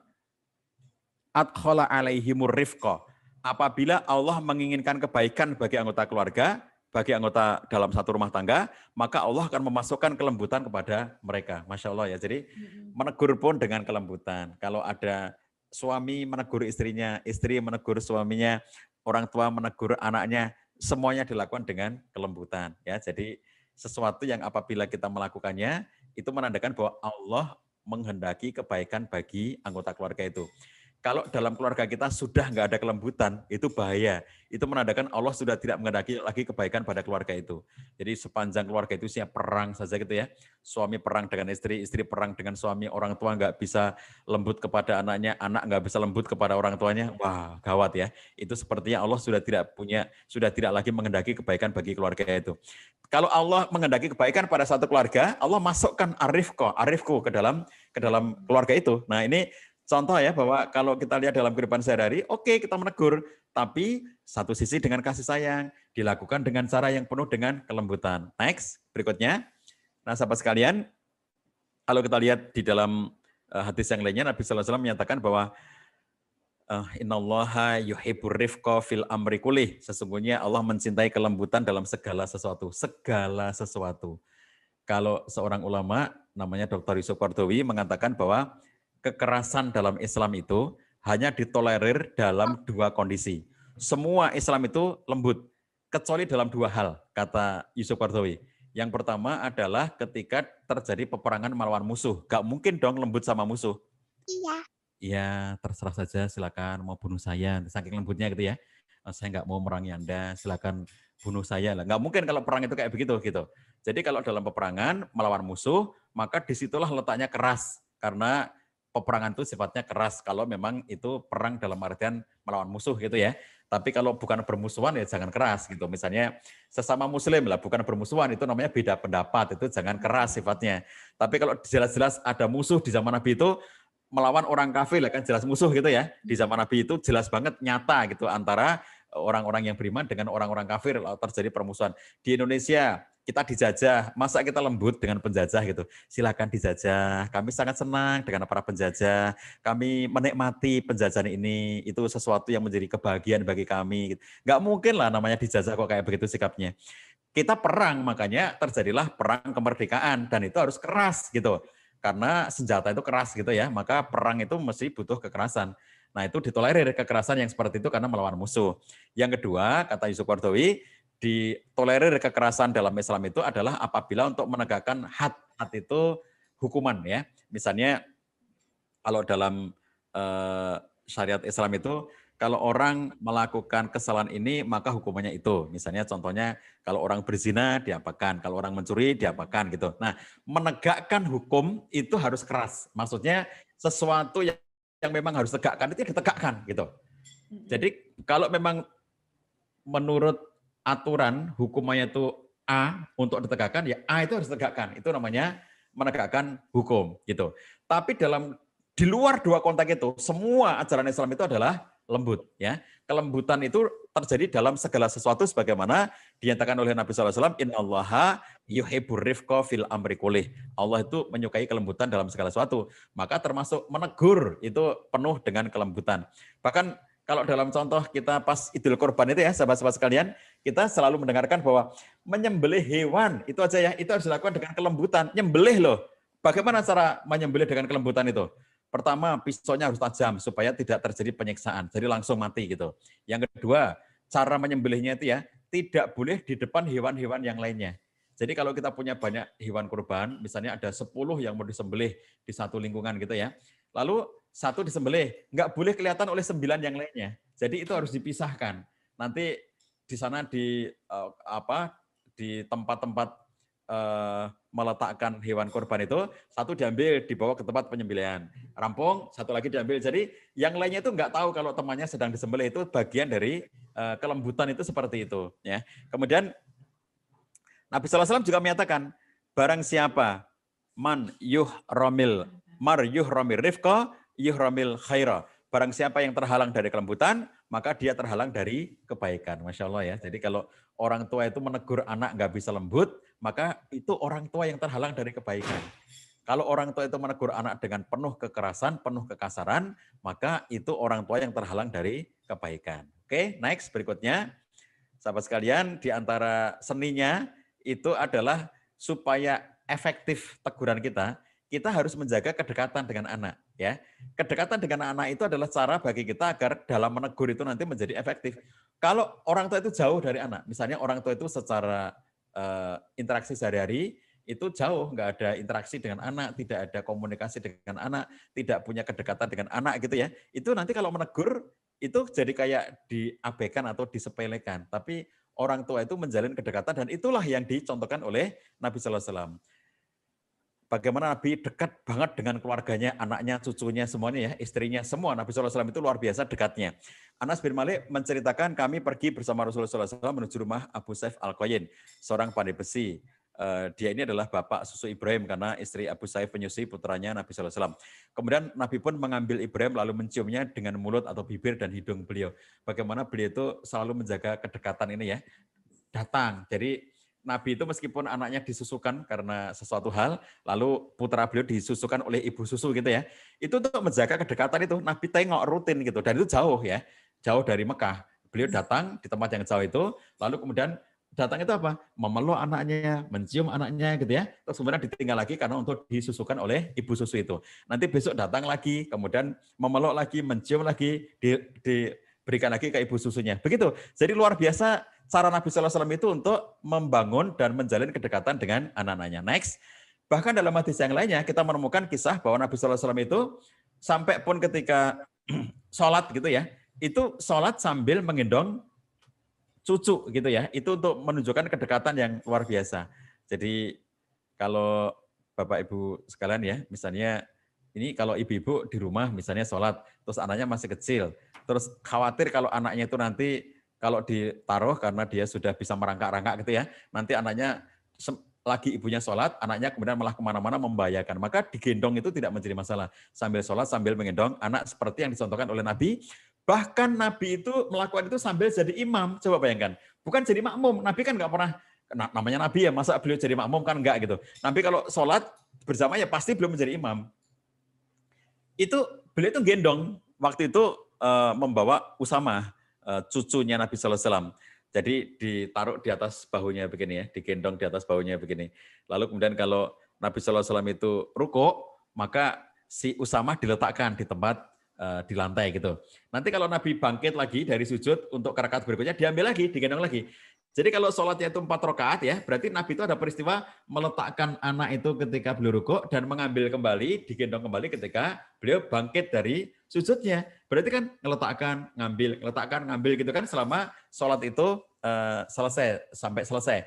adkhala alaihimur rifqa. Apabila Allah menginginkan kebaikan bagi anggota keluarga, bagi anggota dalam satu rumah tangga, maka Allah akan memasukkan kelembutan kepada mereka. Masya Allah ya. Jadi menegur pun dengan kelembutan. Kalau ada suami menegur istrinya, istri menegur suaminya, orang tua menegur anaknya, semuanya dilakukan dengan kelembutan. Ya, jadi sesuatu yang apabila kita melakukannya, itu menandakan bahwa Allah menghendaki kebaikan bagi anggota keluarga itu. kalau dalam keluarga kita sudah nggak ada kelembutan, itu bahaya. Itu menandakan Allah sudah tidak menghendaki lagi kebaikan pada keluarga itu. Jadi sepanjang keluarga itu siap perang saja gitu ya. Suami perang dengan istri perang dengan suami, orang tua nggak bisa lembut kepada anaknya, anak nggak bisa lembut kepada orang tuanya. Wah, gawat ya. Itu sepertinya Allah sudah tidak lagi menghendaki kebaikan bagi keluarga itu. Kalau Allah menghendaki kebaikan pada satu keluarga, Allah masukkan arifku ke dalam keluarga itu. Nah, ini contoh ya, bahwa kalau kita lihat dalam kehidupan sehari-hari, oke, kita menegur, tapi satu sisi dengan kasih sayang, dilakukan dengan cara yang penuh dengan kelembutan. Next, berikutnya. Nah, sahabat sekalian, kalau kita lihat di dalam hadis yang lainnya, Nabi sallallahu alaihi wasallam menyatakan bahwa innallaha yuhibbur rifqa fil amri kullih. Sesungguhnya Allah mencintai kelembutan dalam segala sesuatu. Segala sesuatu. Kalau seorang ulama, namanya Dr. Yusuf Qaradawi, mengatakan bahwa kekerasan dalam Islam itu hanya ditolerir dalam dua kondisi. Semua Islam itu lembut, kecuali dalam dua hal, kata Yusuf Qaradawi. Yang pertama adalah ketika terjadi peperangan melawan musuh. Gak mungkin dong lembut sama musuh. Iya. Ya, terserah saja, silakan mau bunuh saya. Saking lembutnya gitu ya. Saya nggak mau merangi Anda, silakan bunuh saya lah. Nggak mungkin kalau perang itu kayak begitu gitu. Jadi kalau dalam peperangan melawan musuh, maka disitulah letaknya keras. Karena peperangan itu sifatnya keras kalau memang itu perang dalam artian melawan musuh gitu ya. Tapi kalau bukan bermusuhan ya jangan keras gitu. Misalnya sesama muslim lah, bukan bermusuhan, itu namanya beda pendapat, itu jangan keras sifatnya. Tapi kalau jelas-jelas ada musuh di zaman Nabi itu, melawan orang kafir lah, kan jelas musuh gitu ya. Di zaman Nabi itu jelas banget nyata gitu antara orang-orang yang beriman dengan orang-orang kafir, terjadi permusuhan. Di Indonesia kita dijajah, masa kita lembut dengan penjajah gitu? Silakan dijajah. Kami sangat senang dengan para penjajah. Kami menikmati penjajahan ini. Itu sesuatu yang menjadi kebahagiaan bagi kami. Nggak mungkin lah namanya dijajah kok kayak begitu sikapnya. Kita perang, makanya terjadilah perang kemerdekaan dan itu harus keras gitu. Karena senjata itu keras gitu ya, maka perang itu mesti butuh kekerasan. Nah, itu ditolerir kekerasan yang seperti itu karena melawan musuh. Yang kedua, kata Yusuf Qaradawi, ditolerir kekerasan dalam Islam itu adalah apabila untuk menegakkan had itu hukuman ya. Misalnya kalau dalam syariat Islam itu, kalau orang melakukan kesalahan ini maka hukumannya itu. Misalnya contohnya kalau orang berzina diapakan, kalau orang mencuri diapakan gitu. Nah, menegakkan hukum itu harus keras. Maksudnya sesuatu yang memang harus tegakkan itu ditegakkan gitu. Jadi kalau memang menurut aturan hukumannya itu A untuk ditegakkan, ya A itu harus ditegakkan. Itu namanya menegakkan hukum gitu. Tapi di luar dua konteks itu, semua ajaran Islam itu adalah lembut ya. Kelembutan itu terjadi dalam segala sesuatu sebagaimana dinyatakan oleh Nabi SAW, innallaha yuhibbur rifqa fil amri kullih. Allah itu menyukai kelembutan dalam segala sesuatu. Maka termasuk menegur itu penuh dengan kelembutan. Bahkan kalau dalam contoh kita pas Idul Kurban itu ya, sahabat-sahabat sekalian, kita selalu mendengarkan bahwa menyembelih hewan itu aja ya, itu harus dilakukan dengan kelembutan. Nyembelih loh. Bagaimana cara menyembelih dengan kelembutan itu? Pertama, pisaunya harus tajam supaya tidak terjadi penyiksaan, jadi langsung mati gitu. Yang kedua, cara menyembelihnya itu ya, tidak boleh di depan hewan-hewan yang lainnya. Jadi kalau kita punya banyak hewan kurban, misalnya ada 10 yang mau disembelih di satu lingkungan gitu ya, lalu satu disembelih, nggak boleh kelihatan oleh 9 yang lainnya. Jadi itu harus dipisahkan. Nanti di sana di tempat-tempat meletakkan hewan kurban itu, satu diambil dibawa ke tempat penyembelihan, rampung, satu lagi diambil. Jadi yang lainnya itu nggak tahu kalau temannya sedang disembelih. Itu bagian dari kelembutan itu seperti itu. Ya. Kemudian Nabi SAW juga menyatakan, barang siapa man yuhramil rifqa yuhramil khaira. Barang siapa yang terhalang dari kelembutan, maka dia terhalang dari kebaikan. Masya Allah ya. Jadi kalau orang tua itu menegur anak nggak bisa lembut, maka itu orang tua yang terhalang dari kebaikan. Kalau orang tua itu menegur anak dengan penuh kekerasan, penuh kekasaran, maka itu orang tua yang terhalang dari kebaikan. Oke, next berikutnya. Sahabat sekalian, di antara seninya itu adalah supaya efektif teguran kita harus menjaga kedekatan dengan anak. Ya, kedekatan dengan anak itu adalah cara bagi kita agar dalam menegur itu nanti menjadi efektif. Kalau orang tua itu jauh dari anak, misalnya orang tua itu secara interaksi sehari-hari itu jauh, nggak ada interaksi dengan anak, tidak ada komunikasi dengan anak, tidak punya kedekatan dengan anak gitu ya. Itu nanti kalau menegur itu jadi kayak diabaikan atau disepelekan. Tapi orang tua itu menjalin kedekatan dan itulah yang dicontohkan oleh Nabi Sallallahu Alaihi Wasallam. Bagaimana Nabi dekat banget dengan keluarganya, anaknya, cucunya, semuanya ya, istrinya, semua. Nabi SAW itu luar biasa dekatnya. Anas bin Malik menceritakan kami pergi bersama Rasulullah SAW menuju rumah Abu Saif Al-Qayin, seorang pandai besi. Dia ini adalah bapak susu Ibrahim karena istri Abu Saif menyusui putranya Nabi SAW. Kemudian Nabi pun mengambil Ibrahim lalu menciumnya dengan mulut atau bibir dan hidung beliau. Bagaimana beliau itu selalu menjaga kedekatan ini ya. Datang, jadi Nabi itu meskipun anaknya disusukan karena sesuatu hal, lalu putra beliau disusukan oleh ibu susu gitu ya, itu untuk menjaga kedekatan itu, Nabi tengok rutin gitu, dan itu jauh ya, jauh dari Mekah. Beliau datang di tempat yang jauh itu, lalu kemudian datang itu apa? Memeluk anaknya, mencium anaknya gitu ya, terus kemudian ditinggal lagi karena untuk disusukan oleh ibu susu itu. Nanti besok datang lagi, kemudian memeluk lagi, mencium lagi, diberikan lagi ke ibu susunya. Begitu, jadi luar biasa cara Nabi SAW itu untuk membangun dan menjalin kedekatan dengan anak-anaknya. Next, bahkan dalam hadis yang lainnya kita menemukan kisah bahwa Nabi SAW itu sampai pun ketika sholat gitu ya, itu sholat sambil menggendong cucu gitu ya, itu untuk menunjukkan kedekatan yang luar biasa. Jadi kalau Bapak Ibu sekalian ya, misalnya ini kalau ibu-ibu di rumah misalnya sholat, terus anaknya masih kecil, terus khawatir kalau anaknya itu nanti kalau ditaruh karena dia sudah bisa merangkak-rangkak gitu ya, nanti anaknya lagi ibunya sholat, anaknya kemudian malah kemana-mana membahayakan. Maka digendong itu tidak menjadi masalah. Sambil sholat, sambil menggendong anak seperti yang dicontohkan oleh Nabi. Bahkan Nabi itu melakukan itu sambil jadi imam. Coba bayangkan. Bukan jadi makmum. Nabi kan nggak pernah, namanya Nabi ya, masa beliau jadi makmum kan enggak gitu. Nabi kalau sholat bersama ya pasti belum menjadi imam. Itu beliau itu gendong. Waktu itu membawa Usamah, cucunya Nabi Sallallahu Alaihi Wasallam. Jadi ditaruh di atas bahunya begini ya, digendong di atas bahunya begini. Lalu kemudian kalau Nabi Sallallahu Alaihi Wasallam itu rukuk, maka si Usamah diletakkan di tempat di lantai gitu. Nanti kalau Nabi bangkit lagi dari sujud untuk rakaat berikutnya, diambil lagi, digendong lagi. Jadi kalau sholatnya itu 4 rakaat ya, berarti Nabi itu ada peristiwa meletakkan anak itu ketika beliau rukuk dan mengambil kembali, digendong kembali ketika beliau bangkit dari sujudnya. Berarti kan ngeletakkan, ngambil gitu kan selama sholat itu selesai, sampai selesai.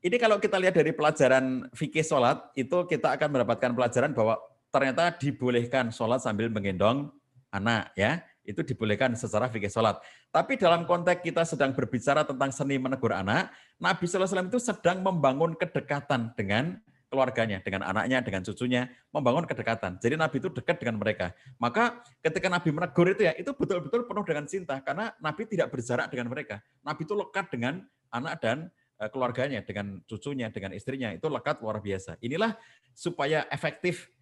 Ini kalau kita lihat dari pelajaran fikih sholat, itu kita akan mendapatkan pelajaran bahwa ternyata dibolehkan sholat sambil menggendong anak ya. Itu dibolehkan secara fikih sholat. Tapi dalam konteks kita sedang berbicara tentang seni menegur anak, Nabi Sallallahu Alaihi Wasallam itu sedang membangun kedekatan dengan keluarganya, dengan anaknya, dengan cucunya, membangun kedekatan. Jadi Nabi itu dekat dengan mereka. Maka ketika Nabi menegur itu ya, itu betul-betul penuh dengan cinta, karena Nabi tidak berjarak dengan mereka. Nabi itu lekat dengan anak dan keluarganya, dengan cucunya, dengan istrinya, itu lekat luar biasa. Inilah supaya efektif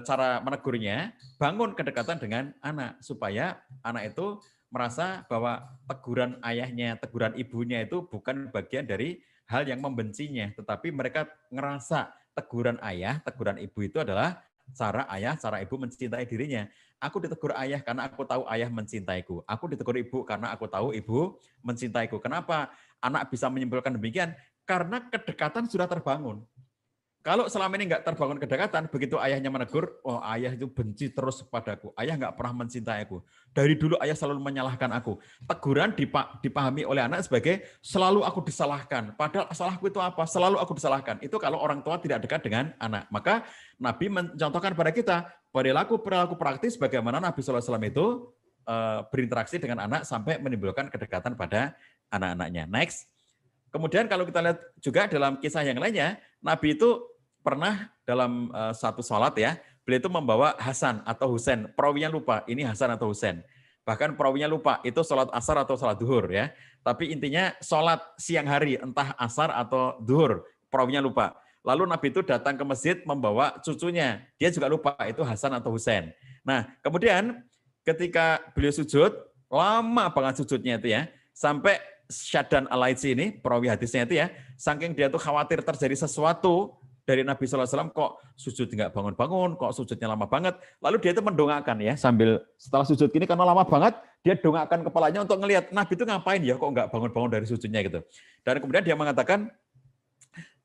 cara menegurnya, bangun kedekatan dengan anak supaya anak itu merasa bahwa teguran ayahnya, teguran ibunya itu bukan bagian dari hal yang membencinya, tetapi mereka ngerasa teguran ayah, teguran ibu itu adalah cara ayah, cara ibu mencintai dirinya. Aku ditegur ayah karena aku tahu ayah mencintaiku. Aku ditegur ibu karena aku tahu ibu mencintaiku. Kenapa anak bisa menyimpulkan demikian? Karena kedekatan sudah terbangun. Kalau selama ini nggak terbangun kedekatan, begitu ayahnya menegur, oh ayah itu benci terus padaku. Ayah nggak pernah mencintai aku. Dari dulu ayah selalu menyalahkan aku. Teguran dipahami oleh anak sebagai selalu aku disalahkan. Padahal salahku itu apa? Selalu aku disalahkan. Itu kalau orang tua tidak dekat dengan anak. Maka Nabi mencontohkan pada kita perilaku praktis bagaimana Nabi SAW itu berinteraksi dengan anak sampai menimbulkan kedekatan pada anak-anaknya. Next. Kemudian kalau kita lihat juga dalam kisah yang lainnya, Nabi itu pernah dalam satu sholat ya, beliau itu membawa Hasan atau Husain, perawinya lupa, ini Hasan atau Husain. Bahkan perawinya lupa, itu sholat asar atau sholat duhur ya. Tapi intinya sholat siang hari, entah asar atau duhur, perawinya lupa. Lalu Nabi itu datang ke masjid membawa cucunya, dia juga lupa, itu Hasan atau Husain. Nah kemudian ketika beliau sujud, lama banget sujudnya itu ya, sampai Syaddan Al-Laitsi ini, perawi hadisnya itu ya, saking dia tuh khawatir terjadi sesuatu dari Nabi SAW, kok sujud nggak bangun-bangun, kok sujudnya lama banget. Lalu dia itu mendongakkan ya, sambil setelah sujud gini karena lama banget, dia dongakkan kepalanya untuk ngelihat Nabi itu ngapain ya, kok nggak bangun-bangun dari sujudnya gitu. Dan kemudian dia mengatakan,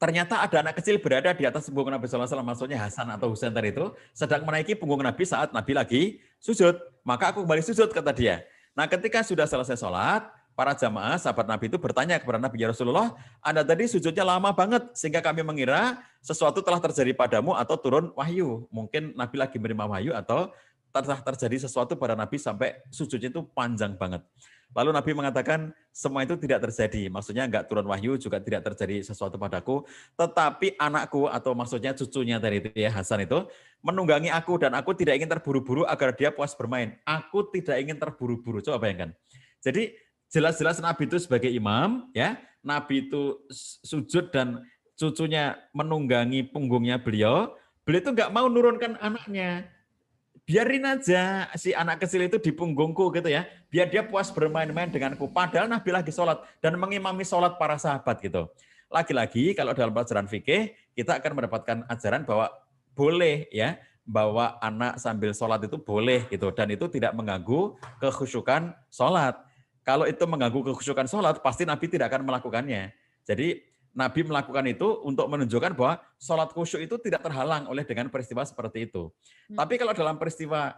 ternyata ada anak kecil berada di atas punggung Nabi SAW, maksudnya Hasan atau Husain tadi itu, sedang menaiki punggung Nabi saat Nabi lagi sujud. Maka aku kembali sujud, kata dia. Nah ketika sudah selesai sholat, para jamaah sahabat Nabi itu bertanya kepada Nabi, ya Rasulullah, Anda tadi sujudnya lama banget, sehingga kami mengira sesuatu telah terjadi padamu atau turun wahyu. Mungkin Nabi lagi menerima wahyu atau telah terjadi sesuatu pada Nabi sampai sujudnya itu panjang banget. Lalu Nabi mengatakan semua itu tidak terjadi. Maksudnya enggak turun wahyu, juga tidak terjadi sesuatu padaku. Tetapi anakku atau maksudnya cucunya tadi itu ya, Hasan itu, menunggangi aku dan aku tidak ingin terburu-buru agar dia puas bermain. Aku tidak ingin terburu-buru. Coba bayangkan. Jadi jelas-jelas Nabi itu sebagai imam, ya, Nabi itu sujud dan cucunya menunggangi punggungnya beliau itu enggak mau nurunkan anaknya. Biarin aja si anak kecil itu di punggungku gitu ya, biar dia puas bermain-main denganku. Padahal Nabi lagi sholat dan mengimami sholat para sahabat gitu. Lagi-lagi kalau dalam pelajaran fikih kita akan mendapatkan ajaran bahwa boleh ya, bawa anak sambil sholat itu boleh gitu, dan itu tidak mengganggu kekhusyukan sholat. Kalau itu mengganggu kekhusyukan sholat, pasti Nabi tidak akan melakukannya. Jadi Nabi melakukan itu untuk menunjukkan bahwa sholat khusyuk itu tidak terhalang oleh dengan peristiwa seperti itu. Tapi kalau dalam peristiwa,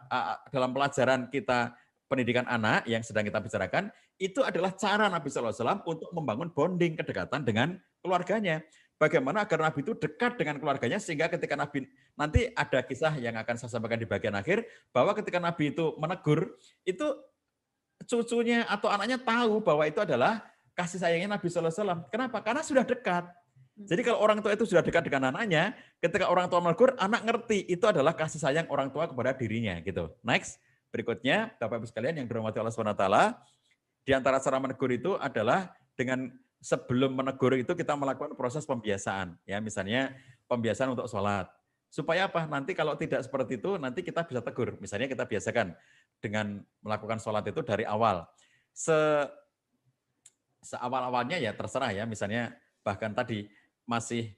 dalam pelajaran kita pendidikan anak yang sedang kita bicarakan, itu adalah cara Nabi SAW untuk membangun bonding, kedekatan dengan keluarganya. Bagaimana agar Nabi itu dekat dengan keluarganya, sehingga ketika Nabi, nanti ada kisah yang akan saya sampaikan di bagian akhir, bahwa ketika Nabi itu menegur, itu cucunya atau anaknya tahu bahwa itu adalah kasih sayangnya Nabi SAW. Kenapa? Karena sudah dekat. Jadi kalau orang tua itu sudah dekat dengan anaknya, ketika orang tua menegur, anak ngerti itu adalah kasih sayang orang tua kepada dirinya gitu. Next, berikutnya Bapak Ibu sekalian yang dirahmati Allah SWT, di antara cara menegur itu adalah dengan sebelum menegur itu kita melakukan proses pembiasaan. Ya, misalnya pembiasaan untuk sholat. Supaya apa? Nanti kalau tidak seperti itu, nanti kita bisa tegur. Misalnya kita biasakan dengan melakukan sholat itu dari awal. Seawal-awalnya ya terserah ya, misalnya bahkan tadi masih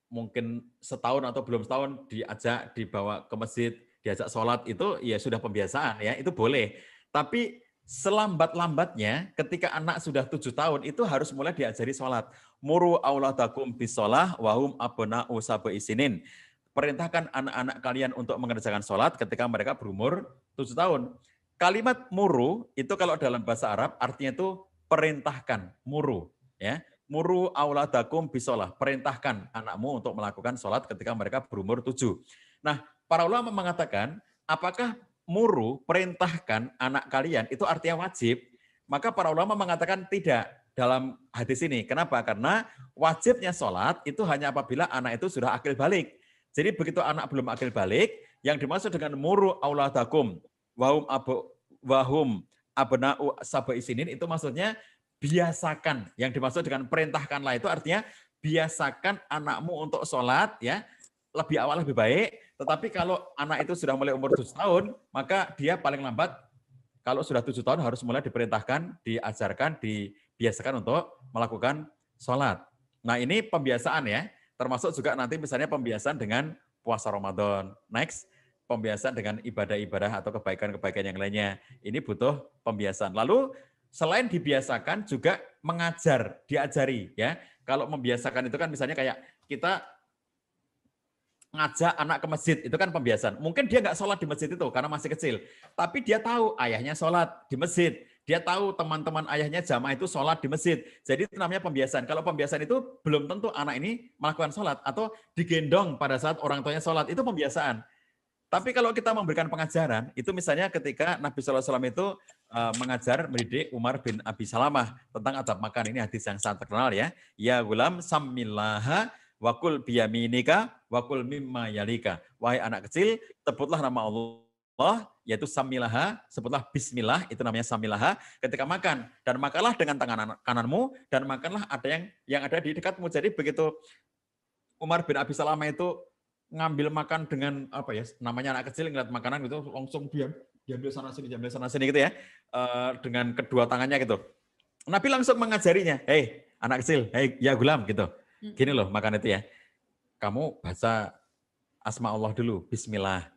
mungkin setahun atau belum setahun diajak, dibawa ke masjid, diajak sholat, itu ya sudah pembiasaan ya, itu boleh. Tapi selambat-lambatnya ketika anak sudah 7 tahun itu harus mulai diajari sholat. Muru auladakum bisolah wahum abna'u sab'i sinin. Perintahkan anak-anak kalian untuk mengerjakan sholat ketika mereka berumur 7 tahun. Kalimat muru itu kalau dalam bahasa Arab artinya itu perintahkan, muru, ya. Muru auladakum bisolah, perintahkan anakmu untuk melakukan sholat ketika mereka berumur 7. Nah, para ulama mengatakan, apakah muru, perintahkan anak kalian, itu artinya wajib? Maka para ulama mengatakan tidak dalam hadis ini. Kenapa? Karena wajibnya sholat itu hanya apabila anak itu sudah akil balik. Jadi begitu anak belum akil balik, yang dimaksud dengan muru auladakum, wahum abna'u sab'i sinin itu maksudnya biasakan. Yang dimaksud dengan perintahkanlah itu artinya biasakan anakmu untuk sholat ya, lebih awal lebih baik. Tetapi kalau anak itu sudah mulai umur 7 tahun, maka dia paling lambat kalau sudah 7 tahun harus mulai diperintahkan, diajarkan, dibiasakan untuk melakukan sholat. Nah ini pembiasaan ya, termasuk juga nanti misalnya pembiasaan dengan puasa Ramadan. Next, pembiasaan dengan ibadah-ibadah atau kebaikan-kebaikan yang lainnya. Ini butuh pembiasaan. Lalu selain dibiasakan juga mengajar, diajari ya. Kalau membiasakan itu kan misalnya kayak kita ngajak anak ke masjid, itu kan pembiasaan. Mungkin dia nggak sholat di masjid itu karena masih kecil. Tapi dia tahu ayahnya sholat di masjid. Dia tahu teman-teman ayahnya jamaah itu sholat di masjid. Jadi itu namanya pembiasaan. Kalau pembiasaan itu belum tentu anak ini melakukan sholat atau digendong pada saat orang tuanya sholat, itu pembiasaan. Tapi kalau kita memberikan pengajaran, itu misalnya ketika Nabi SAW itu mengajar, mendidik Umar bin Abi Salamah tentang adab makan. Ini hadis yang sangat terkenal ya. Ya gulam sammillaha wakul biyaminika wakul mimma yalika. Wahai anak kecil, sebutlah nama Allah, yaitu sammilaha, sebutlah bismillah, itu namanya sammilaha ketika makan. Dan makanlah dengan tangan kananmu, dan makanlah ada yang ada di dekatmu. Jadi begitu Umar bin Abi Salamah itu ngambil makan dengan apa ya, namanya anak kecil ngeliat makanan gitu langsung diambil sana sini gitu ya, dengan kedua tangannya gitu. Nabi langsung mengajarinya, hei anak kecil, hei ya gulam gitu, gini loh makan itu ya, kamu baca asma Allah dulu, bismillah.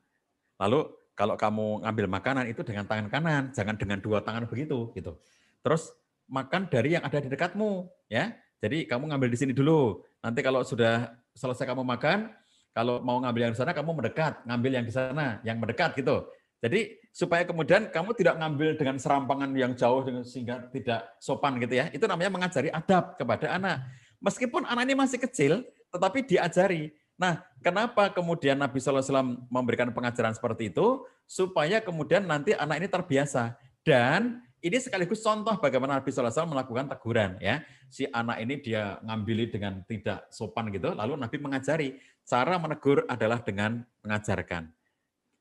Lalu kalau kamu ngambil makanan itu dengan tangan kanan, jangan dengan dua tangan begitu gitu. Terus makan dari yang ada di dekatmu ya. Jadi kamu ngambil di sini dulu. Nanti kalau sudah selesai kamu makan, kalau mau ngambil yang di sana, kamu mendekat, ngambil yang di sana, yang mendekat gitu. Jadi supaya kemudian kamu tidak ngambil dengan serampangan yang jauh sehingga tidak sopan gitu ya. Itu namanya mengajari adab kepada anak. Meskipun anak ini masih kecil, tetapi diajari. Nah, kenapa kemudian Nabi SAW memberikan pengajaran seperti itu? Supaya kemudian nanti anak ini terbiasa. Dan ini sekaligus contoh bagaimana Nabi SAW melakukan teguran. Ya, si anak ini dia ngambili dengan tidak sopan gitu, lalu Nabi mengajari. Cara menegur adalah dengan mengajarkan.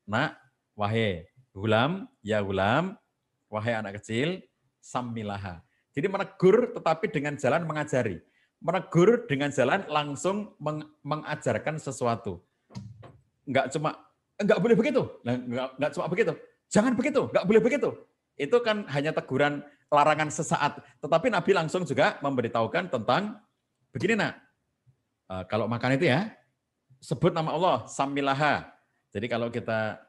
Nak, wahai gulam, ya gulam, wahai anak kecil, sammilaha. Jadi menegur tetapi dengan jalan mengajari. Menegur dengan jalan langsung mengajarkan sesuatu. Enggak boleh begitu. Enggak cuma begitu. Jangan begitu, enggak boleh begitu. Itu kan hanya teguran larangan sesaat. Tetapi Nabi langsung juga memberitahukan tentang, begini nak, kalau makan itu ya, sebut nama Allah, sammilaha. Jadi kalau kita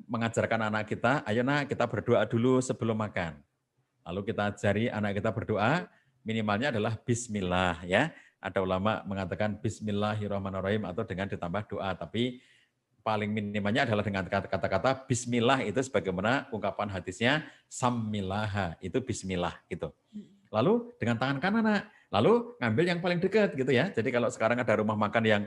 mengajarkan anak kita, ayo nak kita berdoa dulu sebelum makan. Lalu kita ajari anak kita berdoa, minimalnya adalah bismillah ya. Ada ulama mengatakan bismillahirrahmanirrahim atau dengan ditambah doa, tapi paling minimalnya adalah dengan kata-kata bismillah itu sebagaimana ungkapan hadisnya sammilaha, itu bismillah gitu. Lalu dengan tangan kanan nak, lalu ngambil yang paling dekat gitu ya. Jadi kalau sekarang ada rumah makan yang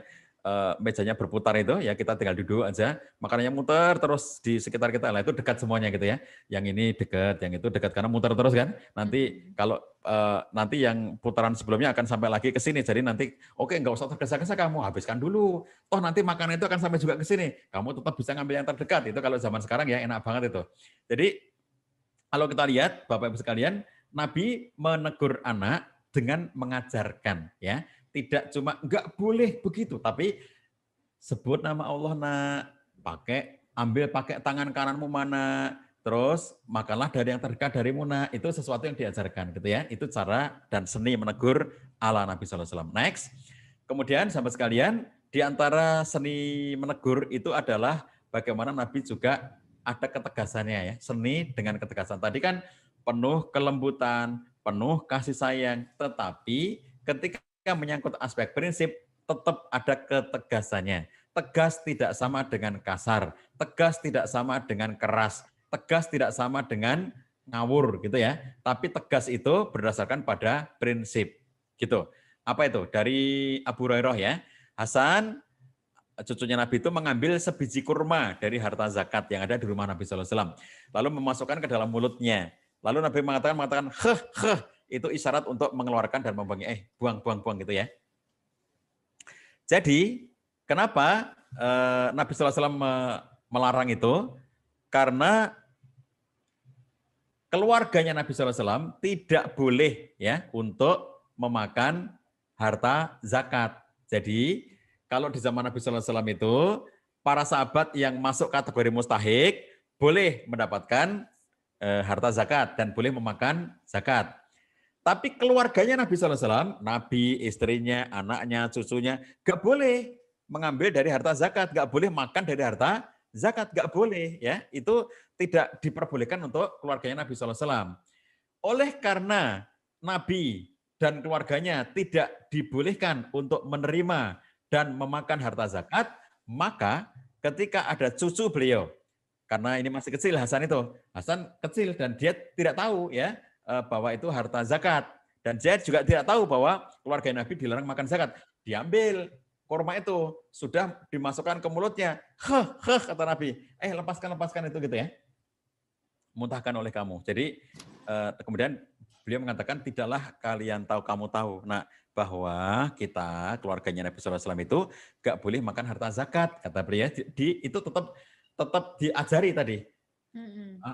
mejanya berputar itu ya, kita tinggal duduk aja, makanannya muter terus di sekitar kita lah, itu dekat semuanya gitu ya. Yang ini dekat, yang itu dekat karena muter terus kan. Nanti kalau nanti yang putaran sebelumnya akan sampai lagi ke sini. Jadi nanti oke, nggak usah tergesa-gesa, kamu habiskan dulu. Toh nanti makanan itu akan sampai juga ke sini. Kamu tetap bisa ngambil yang terdekat. Itu kalau zaman sekarang ya enak banget itu. Jadi kalau kita lihat Bapak Ibu sekalian, Nabi menegur anak dengan mengajarkan ya. Tidak cuma enggak boleh begitu, tapi sebut nama Allah nak, ambil pakai tangan kananmu mana, terus makanlah dari yang terdekat darimu nak. Itu sesuatu yang diajarkan gitu ya. Itu cara dan seni menegur ala Nabi SAW. Next. Kemudian sahabat sekalian, di antara seni menegur itu adalah bagaimana Nabi juga ada ketegasannya ya. Seni dengan ketegasan. Tadi kan penuh kelembutan, penuh kasih sayang, tetapi ketika menyangkut aspek prinsip, tetap ada ketegasannya. Tegas tidak sama dengan kasar, tegas tidak sama dengan keras, tegas tidak sama dengan ngawur gitu ya. Tapi tegas itu berdasarkan pada prinsip gitu. Apa itu? Dari Abu Hurairah ya. Hasan, cucunya Nabi itu mengambil sebiji kurma dari harta zakat yang ada di rumah Nabi SAW. Lalu memasukkan ke dalam mulutnya. Lalu Nabi mengatakan, itu isyarat untuk mengeluarkan dan membuang, buang gitu ya. Jadi, kenapa Nabi SAW melarang itu? Karena keluarganya Nabi SAW tidak boleh ya untuk memakan harta zakat. Jadi, kalau di zaman Nabi SAW itu, para sahabat yang masuk kategori mustahik boleh mendapatkan harta zakat dan boleh memakan zakat. Tapi keluarganya Nabi SAW, Nabi, istrinya, anaknya, cucunya, gak boleh mengambil dari harta zakat, gak boleh makan dari harta zakat, gak boleh. Ya, itu tidak diperbolehkan untuk keluarganya Nabi SAW. Oleh karena Nabi dan keluarganya tidak dibolehkan untuk menerima dan memakan harta zakat, maka ketika ada cucu beliau, karena ini masih kecil Hasan kecil dan dia tidak tahu ya, bahwa itu harta zakat. Dan dia juga tidak tahu bahwa keluarga Nabi dilarang makan zakat. Diambil kurma itu, sudah dimasukkan ke mulutnya. Kata Nabi, lepaskan itu gitu ya. Muntahkan oleh kamu. Jadi kemudian beliau mengatakan, tidaklah kalian tahu, kamu tahu. Nah, bahwa kita, keluarganya Nabi SAW itu gak boleh makan harta zakat. Kata beliau, itu tetap diajari tadi.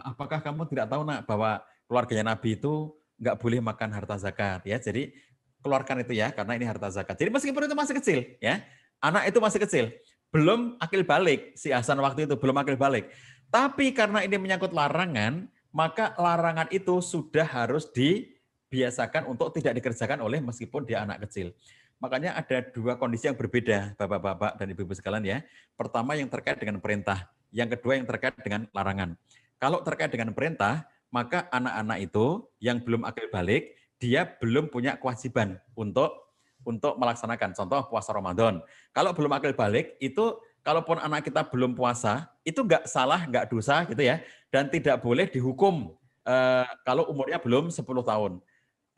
Apakah kamu tidak tahu nak bahwa keluarganya Nabi itu nggak boleh makan harta zakat ya. Jadi keluarkan itu ya karena ini harta zakat. Jadi meskipun itu masih kecil ya, anak itu masih kecil, belum akil balik, si Hasan waktu itu belum akil balik. Tapi karena ini menyangkut larangan, maka larangan itu sudah harus dibiasakan untuk tidak dikerjakan oleh meskipun dia anak kecil. Makanya ada dua kondisi yang berbeda Bapak-bapak dan Ibu-ibu sekalian ya. Pertama yang terkait dengan perintah, yang kedua yang terkait dengan larangan. Kalau terkait dengan perintah, maka anak-anak itu yang belum akil balik dia belum punya kewajiban untuk melaksanakan. Contoh puasa Ramadan. Kalau belum akil balik, itu kalaupun anak kita belum puasa, itu nggak salah, nggak dosa gitu ya. Dan tidak boleh dihukum kalau umurnya belum 10 tahun.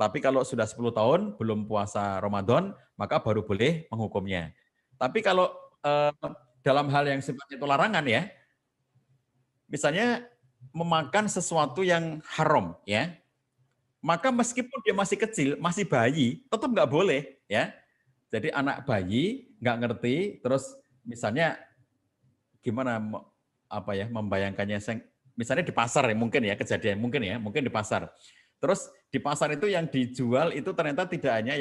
Tapi kalau sudah 10 tahun belum puasa Ramadan, maka baru boleh menghukumnya. Tapi kalau dalam hal yang sifatnya itu larangan ya, misalnya memakan sesuatu yang haram ya, maka meskipun dia masih kecil, masih bayi, tetap nggak boleh ya. Jadi anak bayi nggak ngerti, terus misalnya gimana membayangkannya, misalnya di pasar ya mungkin ya kejadian mungkin di pasar. Terus di pasar itu yang dijual itu ternyata tidak hanya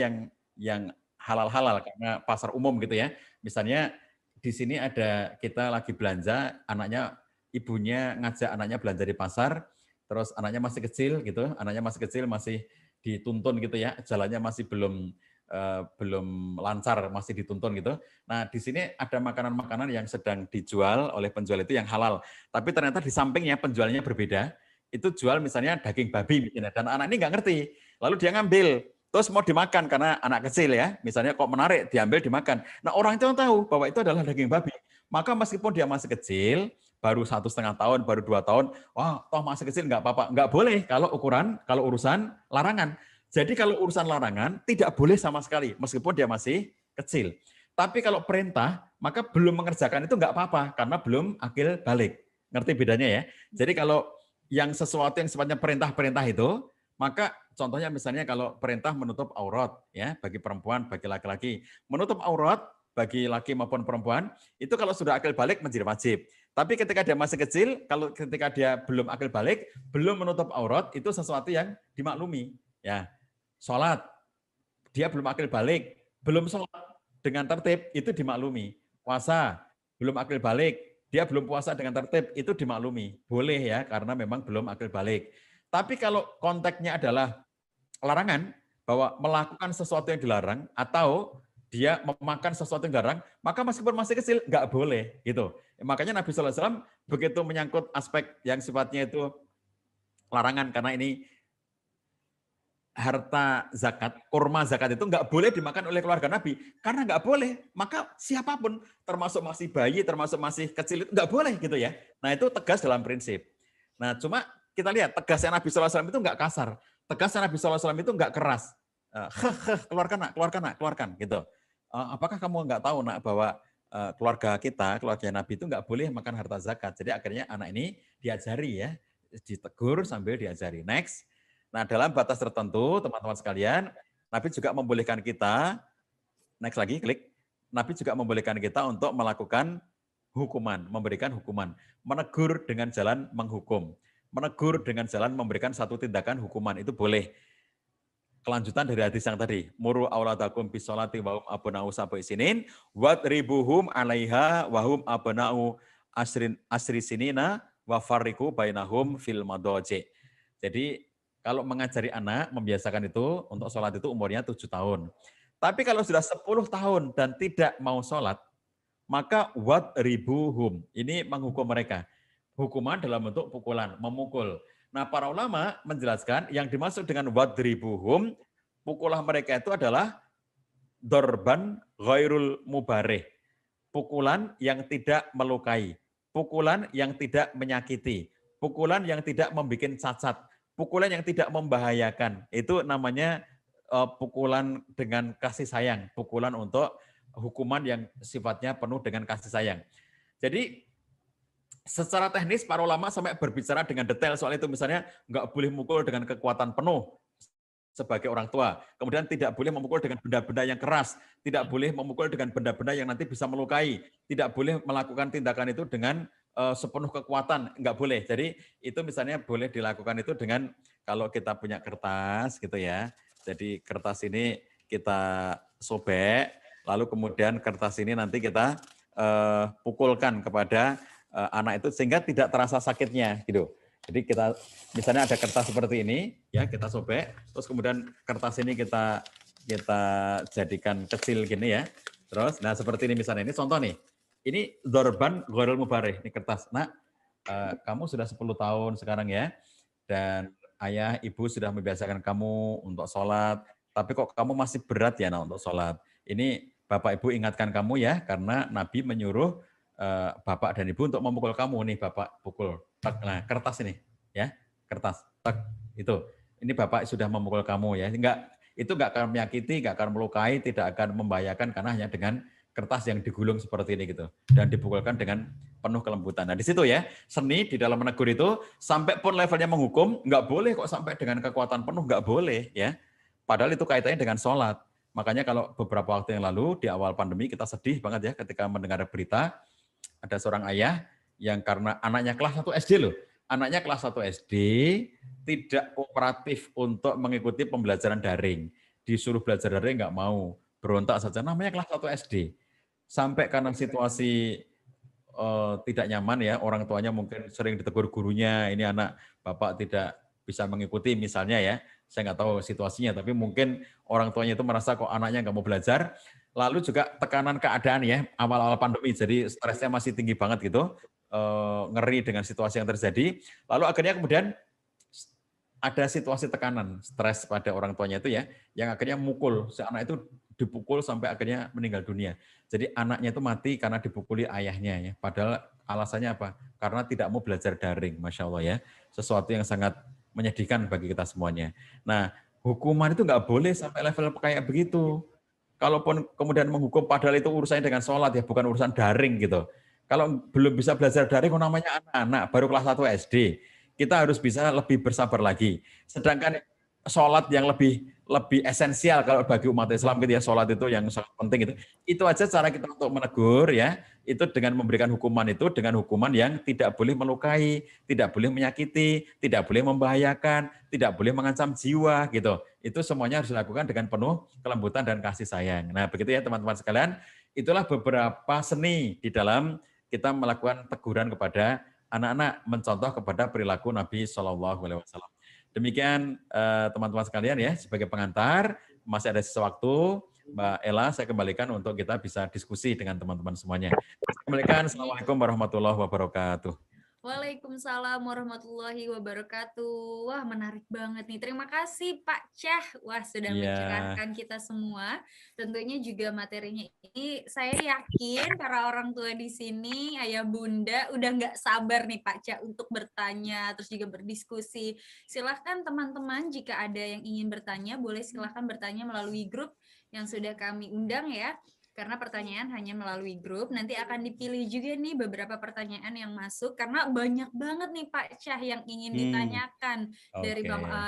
yang halal-halal karena pasar umum gitu ya. Misalnya di sini ada kita lagi belanja, ibunya ngajak anaknya belanja di pasar, terus anaknya masih kecil masih dituntun gitu ya, jalannya masih belum lancar, masih dituntun gitu. Nah, di sini ada makanan-makanan yang sedang dijual oleh penjual itu yang halal. Tapi ternyata di sampingnya penjualnya berbeda, itu jual misalnya daging babi misalnya, dan anak ini nggak ngerti. Lalu dia ngambil, terus mau dimakan karena anak kecil ya, misalnya kok menarik, diambil dimakan. Nah, orang itu tahu bahwa itu adalah daging babi. Maka meskipun dia masih kecil, baru 1,5 tahun, baru 2 tahun, toh masih kecil nggak apa-apa. Nggak boleh kalau urusan larangan. Jadi kalau urusan larangan tidak boleh sama sekali, meskipun dia masih kecil. Tapi kalau perintah, maka belum mengerjakan itu nggak apa-apa, karena belum akil balik. Ngerti bedanya ya? Jadi kalau yang sesuatu yang sifatnya perintah-perintah itu, maka contohnya misalnya kalau perintah menutup aurat ya bagi perempuan, bagi laki-laki, menutup aurat bagi laki maupun perempuan, itu kalau sudah akil balik menjadi wajib. Tapi ketika dia masih kecil, ketika dia belum akil balik, belum menutup aurat, itu sesuatu yang dimaklumi. Ya, sholat, dia belum akil balik, belum sholat dengan tertib, itu dimaklumi. Puasa, belum akil balik, dia belum puasa dengan tertib, itu dimaklumi. Boleh ya, karena memang belum akil balik. Tapi kalau konteksnya adalah larangan, bahwa melakukan sesuatu yang dilarang, atau dia memakan sesuatu yang dilarang, maka meskipun masih kecil, nggak boleh. Gitu. Makanya Nabi SAW begitu menyangkut aspek yang sifatnya itu larangan, karena ini harta zakat, kurma zakat itu nggak boleh dimakan oleh keluarga Nabi. Karena nggak boleh, maka siapapun, termasuk masih bayi, termasuk masih kecil, itu nggak boleh gitu ya. Nah itu tegas dalam prinsip. Nah cuma kita lihat, tegasnya Nabi SAW itu nggak kasar. Tegasnya Nabi SAW itu nggak keras. Keluarkan nak, keluarkan gitu. Apakah kamu nggak tahu nak bahwa keluarga kita, keluarga Nabi itu nggak boleh makan harta zakat. Jadi akhirnya anak ini diajari ya, ditegur sambil diajari. Next. Nah dalam batas tertentu teman-teman sekalian, Nabi juga membolehkan kita, next lagi klik, Nabi juga membolehkan kita untuk melakukan hukuman, memberikan hukuman. Menegur dengan jalan menghukum. Menegur dengan jalan memberikan satu tindakan hukuman, itu boleh. Kelanjutan dari hadis yang tadi, muru auladakum bisolati wahum abna'u sab'i sinin wadribuhum 'alaiha wahum abna'u asri sinina wa farriqu bainahum fil madaji. Jadi kalau mengajari anak, membiasakan itu untuk sholat itu umurnya 7 tahun. Tapi kalau sudah 10 tahun dan tidak mau sholat, maka wadribuhum, ini menghukum mereka. Hukuman dalam bentuk pukulan, memukul. Nah, para ulama menjelaskan yang dimaksud dengan wadribuhum, pukulan mereka itu adalah dorban ghairul mubareh. Pukulan yang tidak melukai, pukulan yang tidak menyakiti, pukulan yang tidak membuat cacat, pukulan yang tidak membahayakan. Itu namanya pukulan dengan kasih sayang, pukulan untuk hukuman yang sifatnya penuh dengan kasih sayang. Jadi secara teknis para ulama sampai berbicara dengan detail soal itu, misalnya nggak boleh mukul dengan kekuatan penuh sebagai orang tua, kemudian tidak boleh memukul dengan benda-benda yang keras, tidak boleh memukul dengan benda-benda yang nanti bisa melukai, tidak boleh melakukan tindakan itu dengan sepenuh kekuatan, nggak boleh. Jadi itu misalnya boleh dilakukan itu dengan, kalau kita punya kertas gitu ya, jadi kertas ini kita sobek, lalu kemudian kertas ini nanti kita pukulkan kepada anak itu sehingga tidak terasa sakitnya gitu. Jadi kita misalnya ada kertas seperti ini ya, kita sobek, terus kemudian kertas ini kita jadikan kecil gini ya. Terus nah seperti ini misalnya, ini contoh nih. Ini dorban ghairul mubareh, ini kertas. Nah, kamu sudah 10 tahun sekarang ya. Dan ayah, ibu sudah membiasakan kamu untuk sholat, tapi kok kamu masih berat ya nak untuk sholat. Ini Bapak Ibu ingatkan kamu ya, karena Nabi menyuruh Bapak dan Ibu untuk memukul kamu. Nih Bapak pukul. Tak. Nah kertas ini ya, kertas. Tak. Itu. Ini Bapak sudah memukul kamu ya. Itu enggak akan menyakiti, enggak akan melukai, tidak akan membahayakan karena hanya dengan kertas yang digulung seperti ini gitu. Dan dipukulkan dengan penuh kelembutan. Nah di situ ya, seni di dalam menegur itu, sampai pun levelnya menghukum, nggak boleh kok sampai dengan kekuatan penuh, nggak boleh ya. Padahal itu kaitannya dengan sholat. Makanya kalau beberapa waktu yang lalu, di awal pandemi, kita sedih banget ya ketika mendengar berita, ada seorang ayah yang karena anaknya kelas 1 SD loh, anaknya kelas 1 SD tidak kooperatif untuk mengikuti pembelajaran daring. Disuruh belajar daring nggak mau, berontak saja, namanya kelas 1 SD. Sampai karena situasi tidak nyaman ya, orang tuanya mungkin sering ditegur gurunya, ini anak Bapak tidak bisa mengikuti misalnya ya, saya nggak tahu situasinya, tapi mungkin orang tuanya itu merasa kok anaknya nggak mau belajar, lalu juga tekanan keadaan ya, awal-awal pandemi, jadi stresnya masih tinggi banget gitu, ngeri dengan situasi yang terjadi, lalu akhirnya kemudian ada situasi tekanan, stres pada orang tuanya itu ya, yang akhirnya mukul, si anak itu dipukul sampai akhirnya meninggal dunia. Jadi anaknya itu mati karena dipukuli ayahnya ya. Padahal alasannya apa? Karena tidak mau belajar daring, Masya Allah ya. Sesuatu yang sangat menyedihkan bagi kita semuanya. Nah, hukuman itu nggak boleh sampai level kayak begitu. Kalaupun kemudian menghukum padahal itu urusannya dengan sholat ya, bukan urusan daring gitu. Kalau belum bisa belajar daring, namanya anak-anak, baru kelas 1 SD. Kita harus bisa lebih bersabar lagi. Sedangkan sholat yang lebih esensial kalau bagi umat Islam gitu ya, sholat itu yang sangat penting itu. Itu aja cara kita untuk menegur ya, itu dengan memberikan hukuman itu dengan hukuman yang tidak boleh melukai, tidak boleh menyakiti, tidak boleh membahayakan, tidak boleh mengancam jiwa gitu. Itu semuanya harus dilakukan dengan penuh kelembutan dan kasih sayang. Nah, begitu ya teman-teman sekalian, itulah beberapa seni di dalam kita melakukan teguran kepada anak-anak, mencontoh kepada perilaku Nabi SAW. Demikian teman-teman sekalian ya, sebagai pengantar, masih ada sisa waktu, Mbak Ella, saya kembalikan untuk kita bisa diskusi dengan teman-teman semuanya. Saya kembalikan, Assalamualaikum warahmatullahi wabarakatuh. Waalaikumsalam warahmatullahi wabarakatuh. Wah, menarik banget nih. Terima kasih Pak Cah. Wah, sudah mencerahkan kita semua. Tentunya juga materinya ini saya yakin para orang tua di sini, ayah bunda, udah nggak sabar nih Pak Cah untuk bertanya, terus juga berdiskusi. Silahkan teman-teman jika ada yang ingin bertanya, boleh silahkan bertanya melalui grup yang sudah kami undang ya. Karena pertanyaan hanya melalui grup, nanti akan dipilih juga nih beberapa pertanyaan yang masuk, karena banyak banget nih Pak Cah yang ingin ditanyakan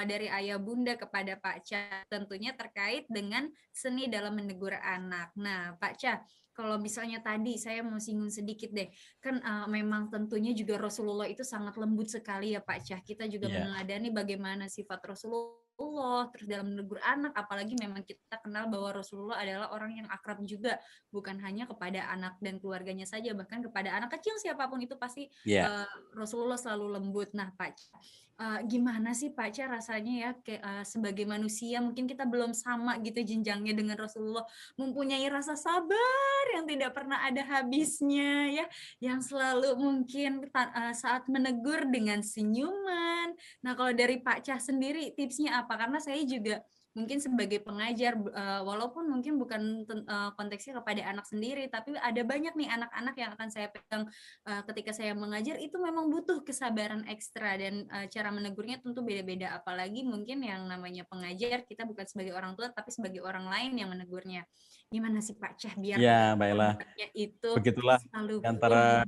dari ayah bunda kepada Pak Cah, tentunya terkait dengan seni dalam menegur anak. Nah Pak Cah, kalau misalnya tadi saya mau singgung sedikit deh, kan memang tentunya juga Rasulullah itu sangat lembut sekali ya Pak Cah, kita juga meneladani bagaimana sifat Rasulullah, terus dalam menegur anak, apalagi memang kita kenal bahwa Rasulullah adalah orang yang akrab juga, bukan hanya kepada anak dan keluarganya saja, bahkan kepada anak kecil siapapun itu pasti Rasulullah selalu lembut. Nah Pak, gimana sih Pak Cah rasanya ya sebagai manusia, mungkin kita belum sama gitu jenjangnya dengan Rasulullah, mempunyai rasa sabar yang tidak pernah ada habisnya ya, yang selalu mungkin saat menegur dengan senyuman. Nah kalau dari Pak Cah sendiri tipsnya apa? Karena saya juga mungkin sebagai pengajar, walaupun mungkin bukan konteksnya kepada anak sendiri, tapi ada banyak nih anak-anak yang akan saya pegang ketika saya mengajar, itu memang butuh kesabaran ekstra, dan cara menegurnya tentu beda-beda, apalagi mungkin yang namanya pengajar, kita bukan sebagai orang tua, tapi sebagai orang lain yang menegurnya. Gimana sih Pak Cah biar Mbak Ella, itu begitulah antara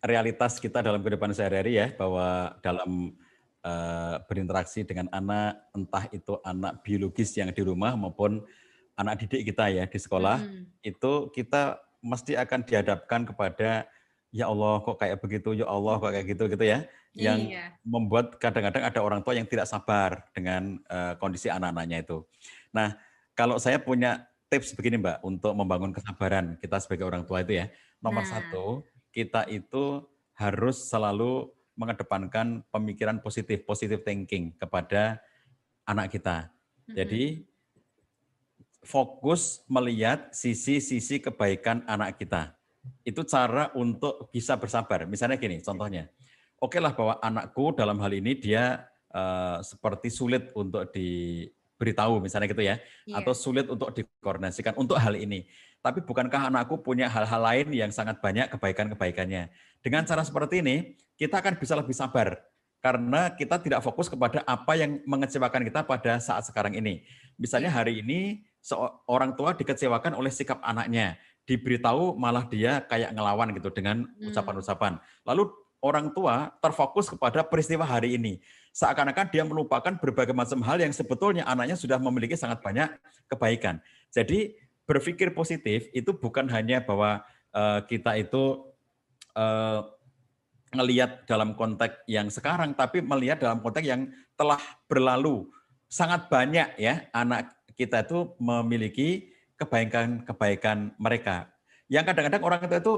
realitas kita dalam kehidupan sehari-hari ya, bahwa dalam berinteraksi dengan anak, entah itu anak biologis yang di rumah maupun anak didik kita ya di sekolah, itu kita mesti akan dihadapkan kepada ya Allah kok kayak begitu, ya Allah kok kayak gitu ya, yang membuat kadang-kadang ada orang tua yang tidak sabar dengan kondisi anak-anaknya itu. Nah, kalau saya punya tips begini Mbak, untuk membangun kesabaran kita sebagai orang tua itu ya, nomor satu, kita itu harus selalu mengedepankan pemikiran positive thinking kepada anak kita. Jadi fokus melihat sisi-sisi kebaikan anak kita. Itu cara untuk bisa bersabar. Misalnya gini, contohnya, oke lah bahwa anakku dalam hal ini dia seperti sulit untuk diberitahu misalnya gitu ya, atau sulit untuk dikoordinasikan untuk hal ini. Tapi bukankah anakku punya hal-hal lain yang sangat banyak kebaikan-kebaikannya? Dengan cara seperti ini, kita akan bisa lebih sabar. Karena kita tidak fokus kepada apa yang mengecewakan kita pada saat sekarang ini. Misalnya hari ini orang tua dikecewakan oleh sikap anaknya. Diberitahu malah dia kayak ngelawan gitu dengan ucapan-ucapan. Lalu orang tua terfokus kepada peristiwa hari ini. Seakan-akan dia melupakan berbagai macam hal yang sebetulnya anaknya sudah memiliki sangat banyak kebaikan. Jadi berpikir positif itu bukan hanya bahwa kita itu ngelihat dalam konteks yang sekarang, tapi melihat dalam konteks yang telah berlalu. Sangat banyak ya anak kita itu memiliki kebaikan-kebaikan mereka. Yang kadang-kadang orang tua itu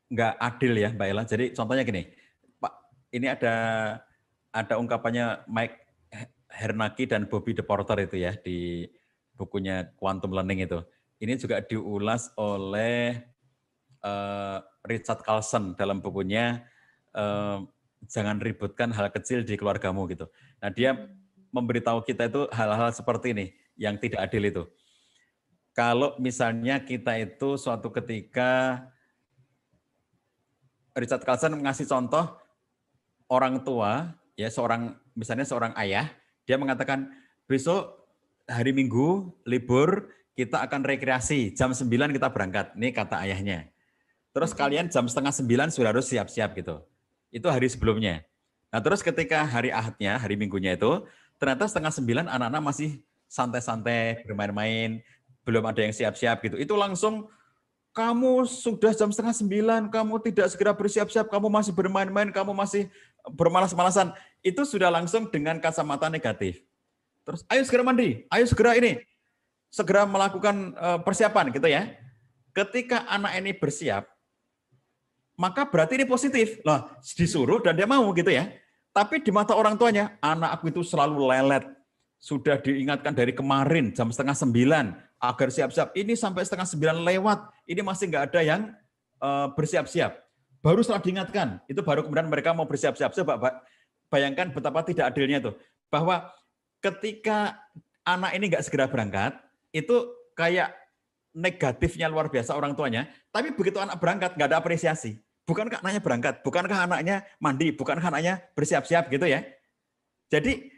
nggak adil ya Mbak Ella. Jadi contohnya gini, Pak, ini ada ungkapannya Mike Hernaki dan Bobby DePorter itu ya di bukunya Quantum Learning itu. Ini juga diulas oleh Richard Carlson dalam bukunya Jangan Ributkan Hal Kecil di Keluargamu gitu. Nah dia memberitahu kita itu hal-hal seperti ini yang tidak adil itu. Kalau misalnya kita itu suatu ketika Richard Carlson mengasih contoh orang tua, ya misalnya seorang ayah, dia mengatakan besok hari Minggu libur kita akan rekreasi, jam 9 kita berangkat. Ini kata ayahnya. Terus kalian jam 8:30 sudah harus siap-siap gitu. Itu hari sebelumnya. Nah terus ketika hari Ahadnya, hari Minggunya itu, ternyata 8:30 anak-anak masih santai-santai, bermain-main, belum ada yang siap-siap gitu. Itu langsung kamu sudah jam 8:30, kamu tidak segera bersiap-siap, kamu masih bermain-main, kamu masih bermalas-malasan. Itu sudah langsung dengan kacamata negatif. Terus ayo segera mandi, ayo segera melakukan persiapan gitu ya. Ketika anak ini bersiap, maka berarti ini positif. Lah, disuruh dan dia mau gitu ya. Tapi di mata orang tuanya, anak aku itu selalu lelet. Sudah diingatkan dari kemarin jam 8:30 agar siap-siap. Ini sampai 8:30 lewat, ini masih nggak ada yang bersiap-siap. Baru setelah diingatkan, itu baru kemudian mereka mau bersiap-siap. Coba bayangkan betapa tidak adilnya itu. Bahwa ketika anak ini nggak segera berangkat, itu kayak negatifnya luar biasa orang tuanya. Tapi begitu anak berangkat, nggak ada apresiasi. Bukankah anaknya berangkat? Bukankah anaknya mandi? Bukankah anaknya bersiap-siap gitu ya? Jadi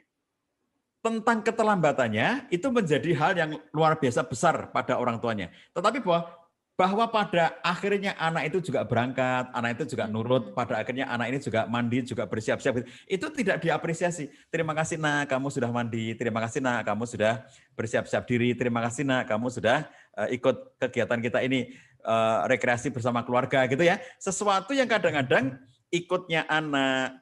tentang keterlambatannya itu menjadi hal yang luar biasa besar pada orang tuanya. Tetapi bahwa pada akhirnya anak itu juga berangkat, anak itu juga nurut, pada akhirnya anak ini juga mandi, juga bersiap-siap. Itu tidak diapresiasi. Terima kasih nak, kamu sudah mandi. Terima kasih nak, kamu sudah bersiap-siap diri. Terima kasih nak, kamu sudah ikut kegiatan kita ini, rekreasi bersama keluarga gitu ya. Sesuatu yang kadang-kadang ikutnya anak,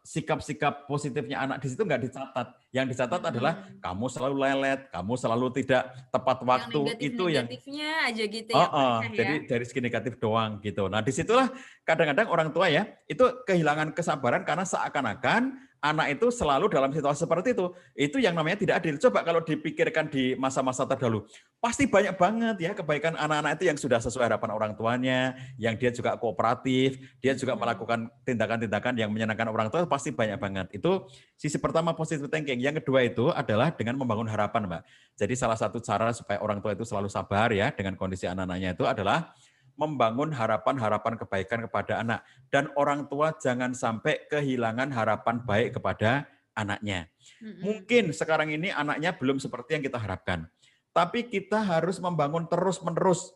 sikap-sikap positifnya anak di situ nggak dicatat. Yang dicatat adalah kamu selalu lelet, kamu selalu tidak tepat waktu. Itu yang negatifnya aja gitu ya, Pak. Jadi dari segi negatif doang gitu. Nah disitulah kadang-kadang orang tua ya itu kehilangan kesabaran karena seakan-akan anak itu selalu dalam situasi seperti itu. Itu yang namanya tidak adil. Coba kalau dipikirkan di masa-masa terdahulu, pasti banyak banget ya kebaikan anak-anak itu yang sudah sesuai harapan orang tuanya, yang dia juga kooperatif, dia juga melakukan tindakan-tindakan yang menyenangkan orang tua, pasti banyak banget. Itu sisi pertama positive thinking. Yang kedua itu adalah dengan membangun harapan, Mbak. Jadi salah satu cara supaya orang tua itu selalu sabar ya dengan kondisi anak-anaknya itu adalah membangun harapan-harapan kebaikan kepada anak. Dan orang tua jangan sampai kehilangan harapan baik kepada anaknya. Mungkin sekarang ini anaknya belum seperti yang kita harapkan. Tapi kita harus membangun terus-menerus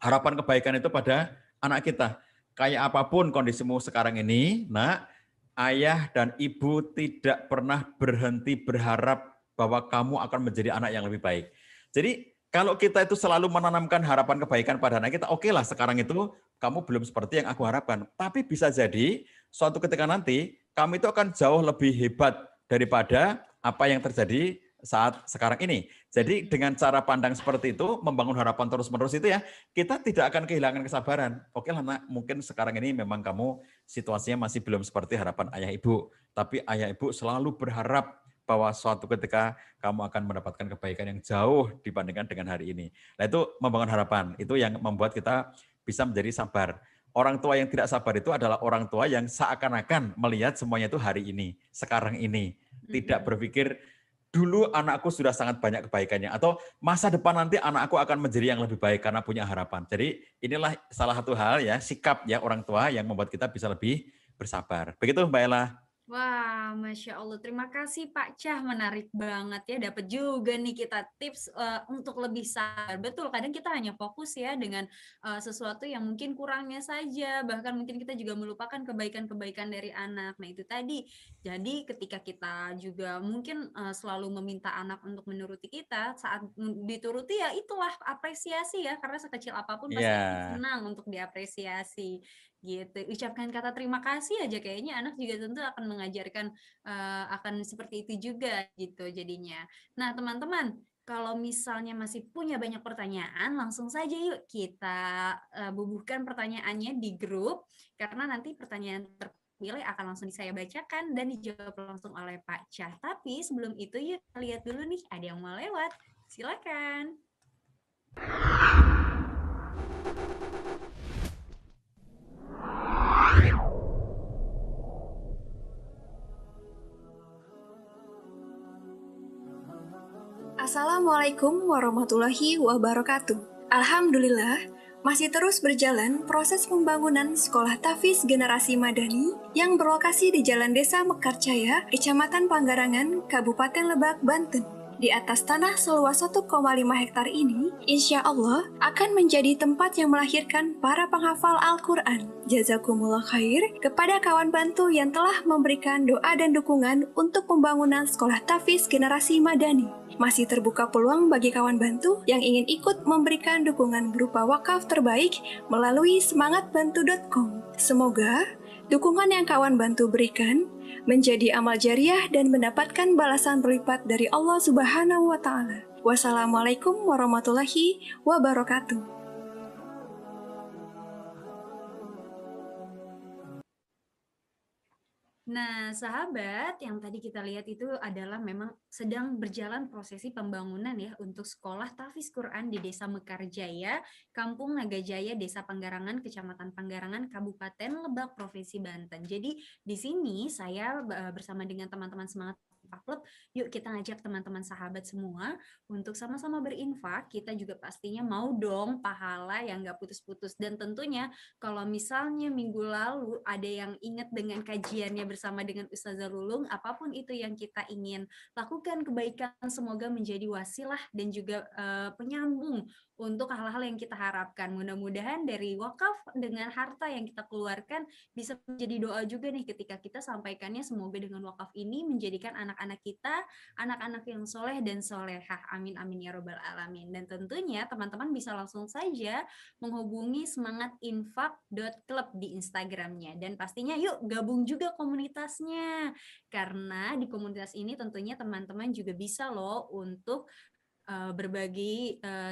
harapan kebaikan itu pada anak kita. Kayak apapun kondisimu sekarang ini, nak, ayah dan ibu tidak pernah berhenti berharap bahwa kamu akan menjadi anak yang lebih baik. Jadi kalau kita itu selalu menanamkan harapan kebaikan pada anak kita, oke lah sekarang itu kamu belum seperti yang aku harapkan. Tapi bisa jadi suatu ketika nanti kamu itu akan jauh lebih hebat daripada apa yang terjadi saat sekarang ini. Jadi dengan cara pandang seperti itu, membangun harapan terus-menerus itu ya, kita tidak akan kehilangan kesabaran. Oke lah nak, mungkin sekarang ini memang kamu situasinya masih belum seperti harapan ayah ibu. Tapi ayah ibu selalu berharap bahwa suatu ketika kamu akan mendapatkan kebaikan yang jauh dibandingkan dengan hari ini. Nah itu membangun harapan, itu yang membuat kita bisa menjadi sabar. Orang tua yang tidak sabar itu adalah orang tua yang seakan-akan melihat semuanya itu hari ini, sekarang ini. Tidak berpikir, dulu anakku sudah sangat banyak kebaikannya, atau masa depan nanti anakku akan menjadi yang lebih baik karena punya harapan. Jadi inilah salah satu hal ya, sikap ya orang tua yang membuat kita bisa lebih bersabar. Begitu Mbak Ella. Wah, Masya Allah. Terima kasih Pak Cah, menarik banget ya. Dapat juga nih kita tips untuk lebih sabar. Betul, kadang kita hanya fokus ya dengan sesuatu yang mungkin kurangnya saja. Bahkan mungkin kita juga melupakan kebaikan-kebaikan dari anak. Nah itu tadi. Jadi ketika kita juga mungkin selalu meminta anak untuk menuruti kita, saat dituruti ya itulah apresiasi ya. Karena sekecil apapun pasti anak Iya. senang untuk diapresiasi. Gitu, ucapkan kata terima kasih aja kayaknya anak juga tentu akan mengajarkan akan seperti itu juga gitu jadinya. Nah teman-teman, kalau misalnya masih punya banyak pertanyaan, langsung saja yuk kita bubuhkan pertanyaannya di grup, karena nanti pertanyaan terpilih akan langsung saya bacakan dan dijawab langsung oleh Pak Cah. Tapi sebelum itu yuk kita lihat dulu nih, ada yang mau lewat. Silakan. Assalamualaikum warahmatullahi wabarakatuh. Alhamdulillah, masih terus berjalan proses pembangunan Sekolah Tahfiz Generasi Madani yang berlokasi di Jalan Desa Mekarjaya, Kecamatan Panggarangan, Kabupaten Lebak, Banten. Di atas tanah seluas 1,5 hektar ini, insya Allah akan menjadi tempat yang melahirkan para penghafal Al-Quran. Jazakumullah khair kepada kawan bantu yang telah memberikan doa dan dukungan untuk pembangunan Sekolah Tahfiz Generasi Madani. Masih terbuka peluang bagi kawan bantu yang ingin ikut memberikan dukungan berupa wakaf terbaik melalui semangatbantu.com. Semoga dukungan yang kawan bantu berikan menjadi amal jariah dan mendapatkan balasan berlipat dari Allah Subhanahu wa Ta'ala. Wassalamualaikum warahmatullahi wabarakatuh. Nah, sahabat, yang tadi kita lihat itu adalah memang sedang berjalan prosesi pembangunan ya untuk Sekolah Tahfiz Quran di Desa Mekarjaya, Kampung Nagajaya, Desa Panggarangan, Kecamatan Panggarangan, Kabupaten Lebak, Provinsi Banten. Jadi di sini saya bersama dengan teman-teman Semangat Klub, yuk kita ngajak teman-teman sahabat semua untuk sama-sama berinfak. Kita juga pastinya mau dong pahala yang nggak putus-putus. Dan tentunya kalau misalnya minggu lalu ada yang ingat dengan kajiannya bersama dengan Ustazah Lulung, apapun itu yang kita ingin lakukan kebaikan, semoga menjadi wasilah dan juga penyambung untuk hal-hal yang kita harapkan. Mudah-mudahan dari wakaf dengan harta yang kita keluarkan bisa menjadi doa juga nih ketika kita sampaikannya, semoga dengan wakaf ini menjadikan anak-anak kita anak-anak yang soleh dan solehah. Amin amin ya robbal alamin. Dan tentunya teman-teman bisa langsung saja menghubungi semangatinfak.club di Instagramnya. Dan pastinya yuk gabung juga komunitasnya. Karena di komunitas ini tentunya teman-teman juga bisa loh untuk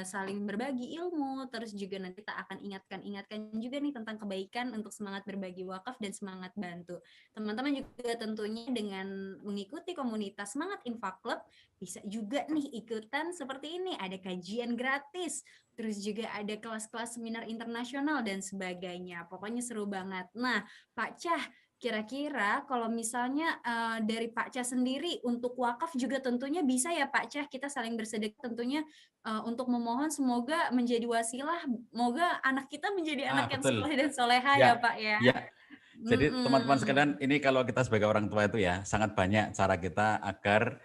saling berbagi ilmu, terus juga nanti kita akan ingatkan juga nih tentang kebaikan untuk semangat berbagi wakaf dan semangat bantu. Teman-teman juga tentunya dengan mengikuti komunitas Semangat Infak Club bisa juga nih ikutan seperti ini, ada kajian gratis, terus juga ada kelas-kelas seminar internasional dan sebagainya. Pokoknya seru banget. Nah, Pak Cah, kira-kira kalau misalnya dari Pak Cah sendiri untuk wakaf juga tentunya bisa ya Pak Cah, kita saling bersedekah tentunya untuk memohon semoga menjadi wasilah, semoga anak kita menjadi anak yang Betul. soleh dan soleha ya Pak ya. Ya. Jadi teman-teman sekalian, ini kalau kita sebagai orang tua itu ya sangat banyak cara kita agar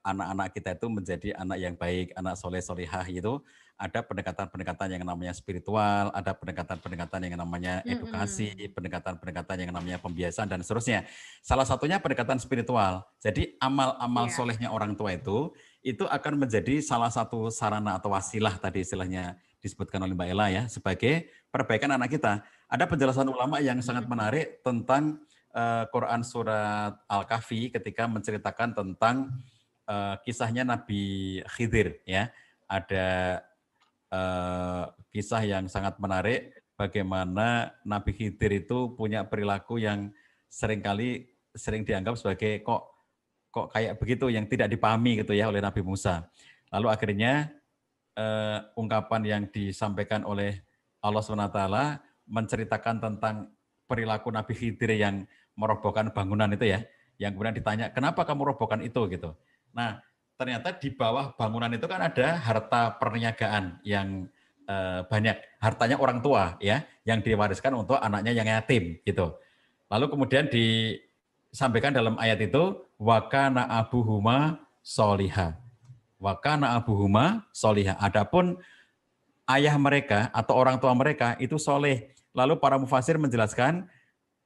anak-anak kita itu menjadi anak yang baik, anak soleh solehah itu. Ada pendekatan-pendekatan yang namanya spiritual, ada pendekatan-pendekatan yang namanya edukasi, pendekatan-pendekatan yang namanya pembiasaan dan seterusnya. Salah satunya pendekatan spiritual. Jadi amal-amal solehnya orang tua itu akan menjadi salah satu sarana atau wasilah tadi istilahnya disebutkan oleh Mbak Ella ya, sebagai perbaikan anak kita. Ada penjelasan ulama yang sangat menarik tentang Quran surat Al-Kahfi ketika menceritakan tentang kisahnya Nabi Khidir ya. Ada kisah yang sangat menarik bagaimana Nabi Khidir itu punya perilaku yang sering dianggap sebagai kok kayak begitu yang tidak dipahami gitu ya oleh Nabi Musa. Lalu akhirnya ungkapan yang disampaikan oleh Allah SWT menceritakan tentang perilaku Nabi Khidir yang merobohkan bangunan itu ya, yang kemudian ditanya, kenapa kamu robohkan itu gitu. Nah, ternyata di bawah bangunan itu kan ada harta perniagaan yang banyak, hartanya orang tua ya, yang diwariskan untuk anaknya yang yatim gitu. Lalu kemudian disampaikan dalam ayat itu, wa kana abuhuma soliha. Wa kana abuhuma soliha. Adapun ayah mereka atau orang tua mereka itu soleh. Lalu para mufasir menjelaskan,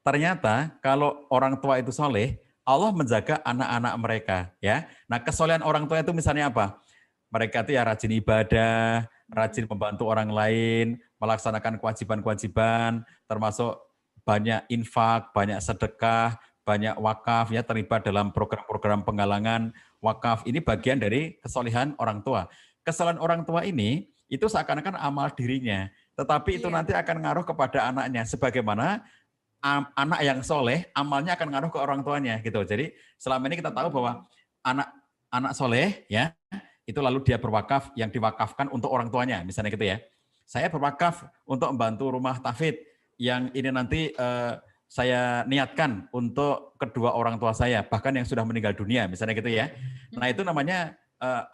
ternyata kalau orang tua itu soleh, Allah menjaga anak-anak mereka. Ya. Nah, kesolehan orang tua itu misalnya apa? Mereka itu ya rajin ibadah, rajin membantu orang lain, melaksanakan kewajiban-kewajiban, termasuk banyak infak, banyak sedekah, banyak wakaf, ya terlibat dalam program-program penggalangan wakaf. Ini bagian dari kesolehan orang tua. Kesolehan orang tua ini itu seakan-akan amal dirinya, tetapi itu nanti akan ngaruh kepada anaknya. Sebagaimana anak yang soleh, amalnya akan ngaruh ke orang tuanya gitu. Jadi selama ini kita tahu bahwa anak soleh ya, itu lalu dia berwakaf, yang diwakafkan untuk orang tuanya, misalnya gitu ya. Saya berwakaf untuk membantu rumah tahfidz yang ini nanti saya niatkan untuk kedua orang tua saya, bahkan yang sudah meninggal dunia, misalnya gitu ya. Nah itu namanya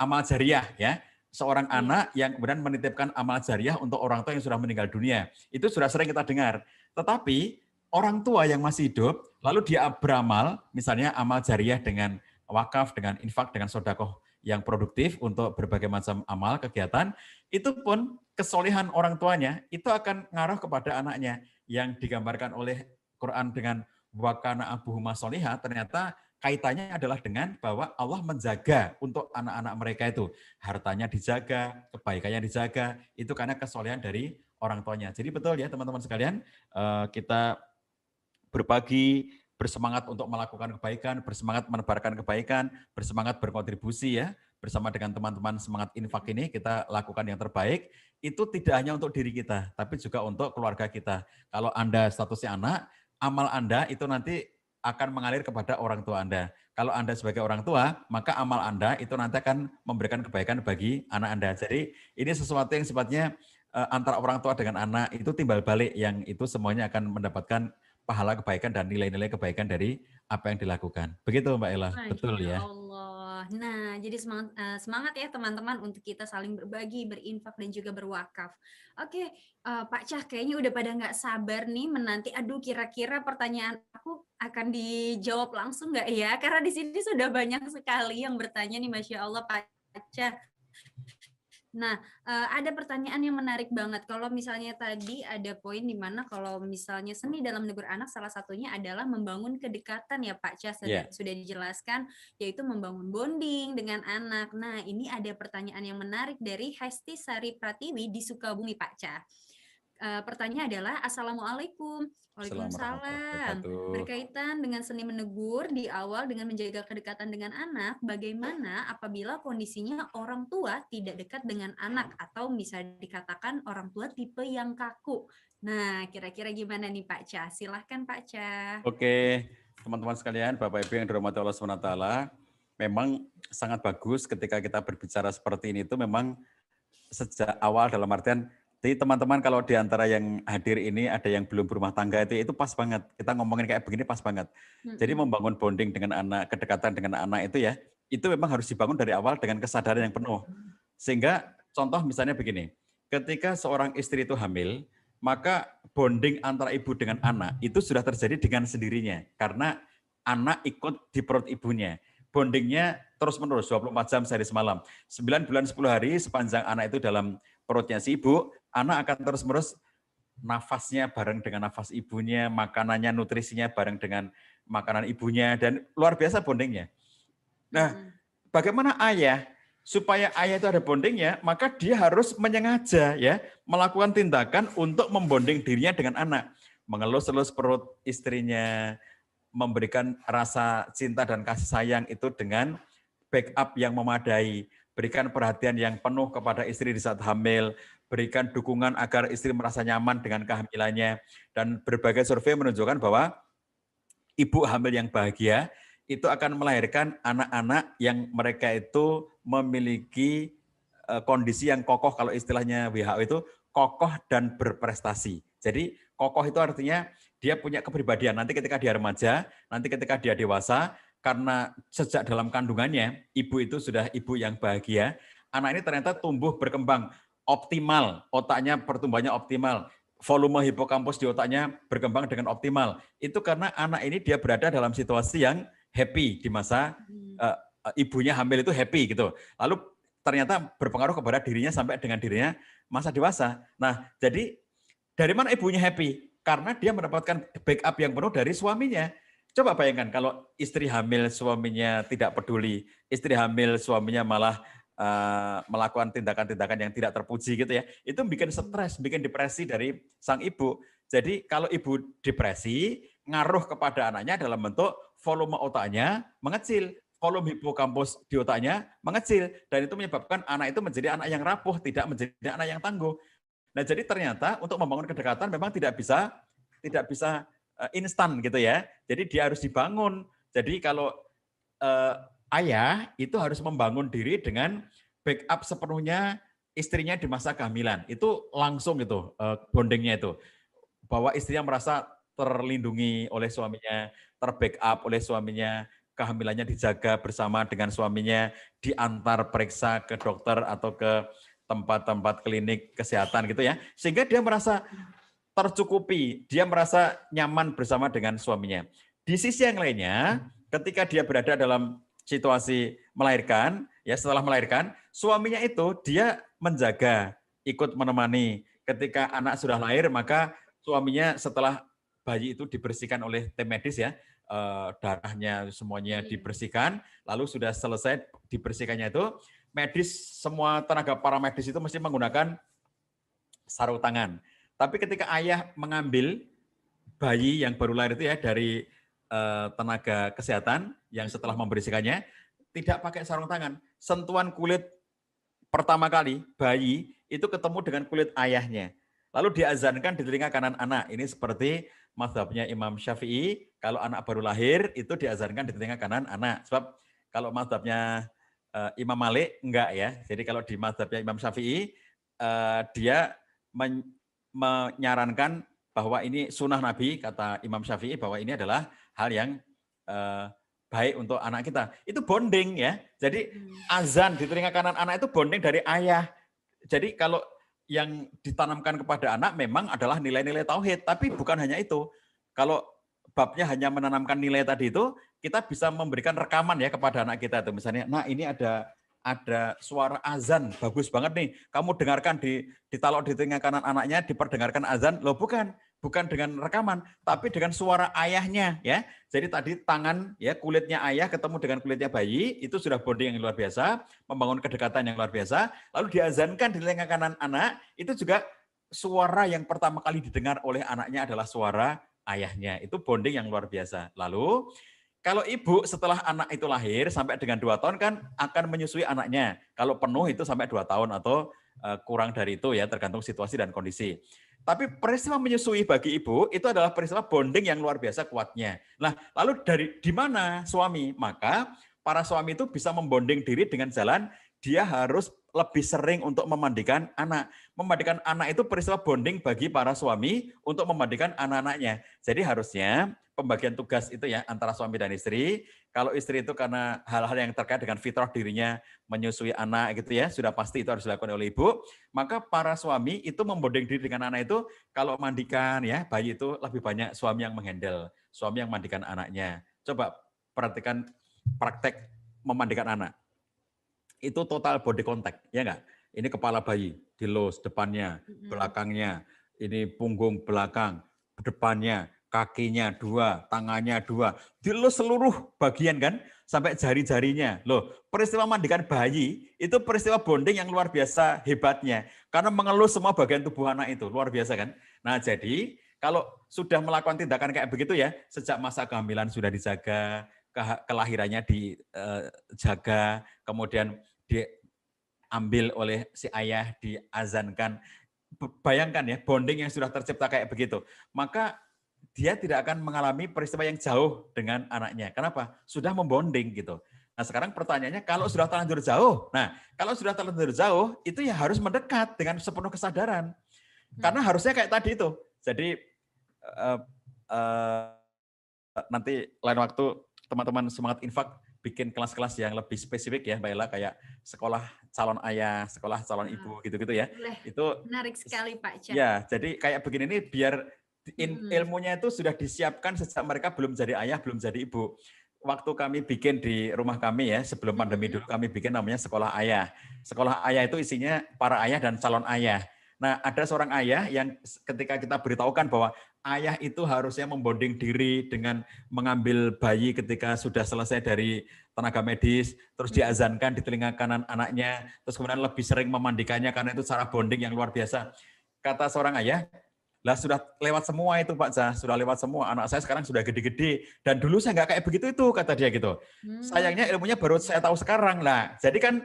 amal jariah ya. Seorang anak yang kemudian menitipkan amal jariah untuk orang tua yang sudah meninggal dunia. Itu sudah sering kita dengar. Tetapi orang tua yang masih hidup, lalu dia beramal, misalnya amal jariah dengan wakaf, dengan infak, dengan sodakoh yang produktif untuk berbagai macam amal, kegiatan, itu pun kesolehan orang tuanya, itu akan ngaruh kepada anaknya yang digambarkan oleh Quran dengan wakana abuhuma soliha, ternyata kaitannya adalah dengan bahwa Allah menjaga untuk anak-anak mereka itu. Hartanya dijaga, kebaikannya dijaga, itu karena kesolehan dari orang tuanya. Jadi betul ya teman-teman sekalian, kita berbagi, bersemangat untuk melakukan kebaikan, bersemangat menebarkan kebaikan, bersemangat berkontribusi ya, bersama dengan teman-teman semangat infak ini kita lakukan yang terbaik, itu tidak hanya untuk diri kita, tapi juga untuk keluarga kita. Kalau Anda statusnya anak, amal Anda itu nanti akan mengalir kepada orang tua Anda. Kalau Anda sebagai orang tua, maka amal Anda itu nanti akan memberikan kebaikan bagi anak Anda. Jadi ini sesuatu yang sifatnya antara orang tua dengan anak itu timbal balik, yang itu semuanya akan mendapatkan pahala kebaikan dan nilai-nilai kebaikan dari apa yang dilakukan. Begitu Mbak Ella, betul ya? Allah. Nah, jadi semangat ya teman-teman untuk kita saling berbagi, berinfak dan juga berwakaf. Oke, Pak Cah kayaknya udah pada nggak sabar nih menanti. Aduh, kira-kira pertanyaan aku akan dijawab langsung nggak ya? Karena di sini sudah banyak sekali yang bertanya nih, Masya Allah Pak Cah. Nah, ada pertanyaan yang menarik banget. Kalau misalnya tadi ada poin di mana kalau misalnya seni dalam menegur anak salah satunya adalah membangun kedekatan ya Pak Cas, sudah dijelaskan, yaitu membangun bonding dengan anak. Nah, ini ada pertanyaan yang menarik dari Hesti Sari Pratiwi di Sukabumi Pak Cas. Pertanyaan adalah, Assalamualaikum. Waalaikumsalam. Berkaitan dengan seni menegur di awal dengan menjaga kedekatan dengan anak, bagaimana apabila kondisinya orang tua tidak dekat dengan anak atau bisa dikatakan orang tua tipe yang kaku? Nah, kira-kira gimana nih Pak Cah? Silahkan Pak Cah. Oke, teman-teman sekalian, Bapak Ibu yang dirahmati Allah SWT, memang sangat bagus ketika kita berbicara seperti ini itu memang sejak awal dalam artian, jadi teman-teman kalau di antara yang hadir ini ada yang belum berumah tangga itu pas banget. Kita ngomongin kayak begini pas banget. Jadi membangun bonding dengan anak, kedekatan dengan anak itu ya, itu memang harus dibangun dari awal dengan kesadaran yang penuh. Sehingga contoh misalnya begini, ketika seorang istri itu hamil, maka bonding antara ibu dengan anak itu sudah terjadi dengan sendirinya. Karena anak ikut di perut ibunya. Bondingnya terus-menerus 24 jam sehari semalam. 9 bulan 10 hari sepanjang anak itu dalam perutnya si ibu, anak akan terus-menerus nafasnya bareng dengan nafas ibunya, makanannya, nutrisinya bareng dengan makanan ibunya, dan luar biasa bondingnya. Nah, bagaimana ayah? Supaya ayah itu ada bondingnya, maka dia harus menyengaja ya melakukan tindakan untuk membonding dirinya dengan anak. Mengelus-elus perut istrinya, memberikan rasa cinta dan kasih sayang itu dengan backup yang memadai, berikan perhatian yang penuh kepada istri di saat hamil, berikan dukungan agar istri merasa nyaman dengan kehamilannya, dan berbagai survei menunjukkan bahwa ibu hamil yang bahagia itu akan melahirkan anak-anak yang mereka itu memiliki kondisi yang kokoh, kalau istilahnya WHO itu kokoh dan berprestasi. Jadi kokoh itu artinya dia punya kepribadian. Nanti ketika dia remaja, nanti ketika dia dewasa, karena sejak dalam kandungannya, ibu itu sudah ibu yang bahagia, anak ini ternyata tumbuh berkembang optimal, otaknya pertumbuhannya optimal, volume hipokampus di otaknya berkembang dengan optimal. Itu karena anak ini dia berada dalam situasi yang happy di masa ibunya hamil itu happy gitu. Lalu ternyata berpengaruh kepada dirinya sampai dengan dirinya masa dewasa. Nah, jadi dari mana ibunya happy? Karena dia mendapatkan backup yang penuh dari suaminya. Coba bayangkan kalau istri hamil suaminya tidak peduli, istri hamil suaminya malah melakukan tindakan-tindakan yang tidak terpuji gitu ya. Itu bikin stres, bikin depresi dari sang ibu. Jadi kalau ibu depresi, ngaruh kepada anaknya dalam bentuk volume otaknya mengecil, volume hipokampus di otaknya mengecil, dan itu menyebabkan anak itu menjadi anak yang rapuh, tidak menjadi anak yang tangguh. Nah, jadi ternyata untuk membangun kedekatan memang tidak bisa instan gitu ya. Jadi dia harus dibangun. Jadi kalau ayah itu harus membangun diri dengan backup sepenuhnya istrinya di masa kehamilan. Itu langsung gitu bondingnya itu. Bahwa istrinya merasa terlindungi oleh suaminya, terbackup oleh suaminya, kehamilannya dijaga bersama dengan suaminya, diantar periksa ke dokter atau ke tempat-tempat klinik kesehatan gitu ya. Sehingga dia merasa tercukupi, dia merasa nyaman bersama dengan suaminya. Di sisi yang lainnya, ketika dia berada dalam situasi melahirkan, ya setelah melahirkan, suaminya itu dia menjaga, ikut menemani. Ketika anak sudah lahir, maka suaminya setelah bayi itu dibersihkan oleh tim medis ya, darahnya semuanya dibersihkan, lalu sudah selesai dibersihkannya itu, medis, semua tenaga paramedis itu mesti menggunakan sarung tangan. Tapi ketika ayah mengambil bayi yang baru lahir itu ya dari tenaga kesehatan yang setelah membersihkannya, tidak pakai sarung tangan. Sentuhan kulit pertama kali bayi itu ketemu dengan kulit ayahnya. Lalu diazankan di telinga kanan anak. Ini seperti mazhabnya Imam Syafi'i, kalau anak baru lahir itu diazankan di telinga kanan anak. Sebab kalau mazhabnya Imam Malik enggak ya. Jadi kalau di mazhabnya Imam Syafi'i dia menyarankan bahwa ini sunnah Nabi, kata Imam Syafi'i, bahwa ini adalah hal yang baik untuk anak kita. Itu bonding ya. Jadi azan di telinga kanan anak itu bonding dari ayah. Jadi kalau yang ditanamkan kepada anak memang adalah nilai-nilai tauhid, tapi bukan hanya itu. Kalau babnya hanya menanamkan nilai tadi itu, kita bisa memberikan rekaman ya kepada anak kita itu. Misalnya, nah ini ada suara azan, bagus banget nih. Kamu dengarkan ditaruh di telinga kanan anaknya, diperdengarkan azan. Loh bukan dengan rekaman, tapi dengan suara ayahnya ya. Jadi tadi tangan ya, kulitnya ayah ketemu dengan kulitnya bayi, itu sudah bonding yang luar biasa, membangun kedekatan yang luar biasa. Lalu diazankan di telinga kanan anak, itu juga suara yang pertama kali didengar oleh anaknya adalah suara ayahnya. Itu bonding yang luar biasa. Lalu kalau ibu setelah anak itu lahir sampai dengan 2 tahun kan akan menyusui anaknya. Kalau penuh itu sampai 2 tahun atau kurang dari itu ya, tergantung situasi dan kondisi. Tapi peristiwa menyusui bagi ibu itu adalah peristiwa bonding yang luar biasa kuatnya. Nah, lalu di mana suami? Maka para suami itu bisa membonding diri dengan jalan dia harus lebih sering untuk memandikan anak. Memandikan anak itu peristiwa bonding bagi para suami untuk memandikan anak-anaknya. Jadi harusnya pembagian tugas itu ya antara suami dan istri. Kalau istri itu karena hal-hal yang terkait dengan fitrah dirinya menyusui anak gitu ya, sudah pasti itu harus dilakukan oleh ibu. Maka para suami itu membonding diri dengan anak itu, kalau mandikan ya bayi itu lebih banyak suami yang menghandle, suami yang mandikan anaknya. Coba perhatikan praktek memandikan anak. Itu total body contact, ya enggak? Ini kepala bayi, dilus depannya, belakangnya, ini punggung belakang, depannya, kakinya 2, tangannya 2, dilus seluruh bagian kan, sampai jari-jarinya. Loh, peristiwa mandikan bayi itu peristiwa bonding yang luar biasa hebatnya, karena mengelus semua bagian tubuh anak itu, luar biasa kan. Nah jadi kalau sudah melakukan tindakan kayak begitu ya, sejak masa kehamilan sudah dijaga, kelahirannya dijaga, kemudian diambil oleh si ayah, diazankan. Bayangkan ya, bonding yang sudah tercipta kayak begitu. Maka dia tidak akan mengalami peristiwa yang jauh dengan anaknya. Kenapa? Sudah membonding gitu. Nah sekarang pertanyaannya, kalau sudah terlanjur jauh, kalau sudah terlanjur jauh, itu ya harus mendekat dengan sepenuh kesadaran. Karena harusnya kayak tadi itu, Jadi nanti lain waktu teman-teman semangat infak bikin kelas-kelas yang lebih spesifik ya Mbak Ella, kayak sekolah calon ayah, sekolah calon ibu gitu-gitu ya. Boleh. Itu Menarik sekali Pak Cah. ya, jadi kayak begini nih biar ilmunya itu sudah disiapkan sejak mereka belum jadi ayah, belum jadi ibu. Waktu kami bikin di rumah kami ya, sebelum pandemi dulu kami bikin namanya sekolah ayah. Sekolah ayah itu isinya para ayah dan calon ayah. Nah, ada seorang ayah yang ketika kita beritahukan bahwa ayah itu harusnya membonding diri dengan mengambil bayi ketika sudah selesai dari tenaga medis, terus diazankan di telinga kanan anaknya, terus kemudian lebih sering memandikannya karena itu cara bonding yang luar biasa. Kata seorang ayah, lah sudah lewat semua itu Pak Zah, sudah lewat semua. Anak saya sekarang sudah gede-gede dan dulu saya nggak kayak begitu itu, kata dia gitu. Sayangnya ilmunya baru saya tahu sekarang lah. Jadi kan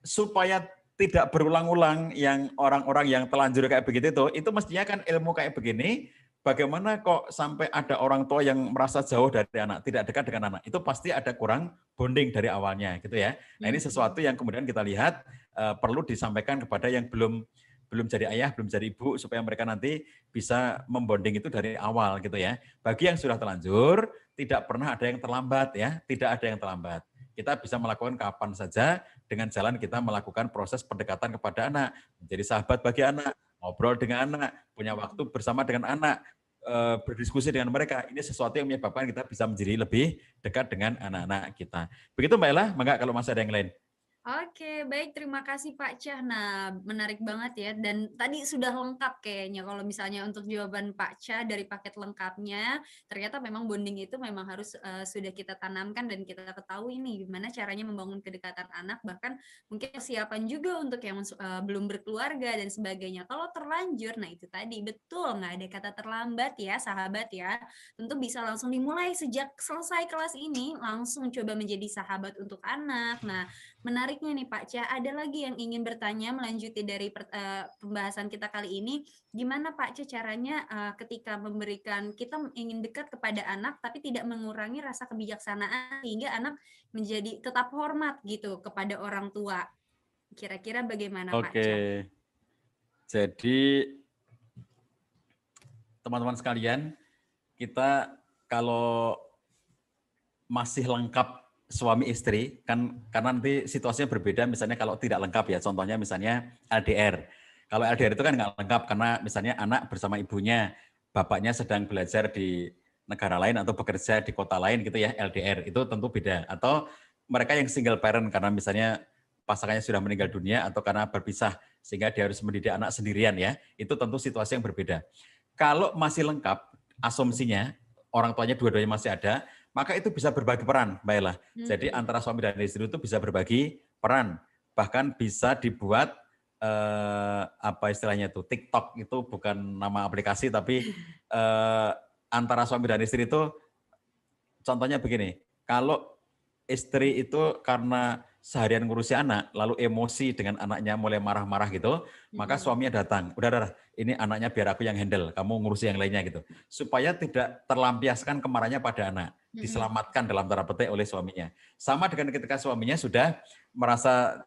supaya tidak berulang-ulang yang orang-orang yang telanjur kayak begitu itu mestinya kan ilmu kayak begini. Bagaimana kok sampai ada orang tua yang merasa jauh dari anak, tidak dekat dengan anak? Itu pasti ada kurang bonding dari awalnya, gitu ya. Nah ini sesuatu yang kemudian kita lihat perlu disampaikan kepada yang belum jadi ayah, belum jadi ibu, supaya mereka nanti bisa membonding itu dari awal gitu ya. Bagi yang sudah terlanjur, tidak pernah ada yang terlambat ya, tidak ada yang terlambat. Kita bisa melakukan kapan saja dengan jalan kita melakukan proses pendekatan kepada anak, menjadi sahabat bagi anak, ngobrol dengan anak, punya waktu bersama dengan anak, berdiskusi dengan mereka. Ini sesuatu yang menyebabkan kita bisa menjadi lebih dekat dengan anak-anak kita. Begitu Mbak Ella, maka kalau masih ada yang lain. Oke, baik. Terima kasih Pak Cah. Nah, menarik banget ya. Dan tadi sudah lengkap kayaknya kalau misalnya untuk jawaban Pak Cah dari paket lengkapnya, ternyata memang bonding itu memang harus sudah kita tanamkan dan kita ketahui nih gimana caranya membangun kedekatan anak, bahkan mungkin persiapan juga untuk yang belum berkeluarga dan sebagainya. Kalau terlanjur, nah itu tadi betul nggak ada kata terlambat ya, sahabat ya. Tentu bisa langsung dimulai sejak selesai kelas ini, langsung coba menjadi sahabat untuk anak. Nah, menariknya nih Pak Cah, ada lagi yang ingin bertanya melanjuti dari pembahasan kita kali ini, gimana Pak Cah caranya ketika memberikan, kita ingin dekat kepada anak tapi tidak mengurangi rasa kebijaksanaan sehingga anak menjadi tetap hormat gitu kepada orang tua. Kira-kira bagaimana Pak Cah? Oke, jadi teman-teman sekalian, kita kalau masih lengkap suami istri, kan karena nanti situasinya berbeda, misalnya kalau tidak lengkap ya, contohnya misalnya LDR. Kalau LDR itu kan nggak lengkap karena misalnya anak bersama ibunya, bapaknya sedang belajar di negara lain atau bekerja di kota lain gitu ya, LDR, itu tentu beda. Atau mereka yang single parent karena misalnya pasangannya sudah meninggal dunia atau karena berpisah, sehingga dia harus mendidik anak sendirian ya, itu tentu situasi yang berbeda. Kalau masih lengkap, asumsinya orang tuanya dua-duanya masih ada, maka itu bisa berbagi peran, Mbak Ella. Jadi antara suami dan istri itu bisa berbagi peran. Bahkan bisa dibuat, apa istilahnya itu, TikTok itu bukan nama aplikasi, tapi antara suami dan istri itu, contohnya begini, kalau istri itu karena seharian ngurusi anak, lalu emosi dengan anaknya mulai marah-marah gitu, maka suaminya datang, udah, ini anaknya biar aku yang handle, kamu ngurusi yang lainnya gitu. Supaya tidak terlampiaskan kemarahannya pada anak, diselamatkan dalam tanda petik oleh suaminya. Sama dengan ketika suaminya sudah merasa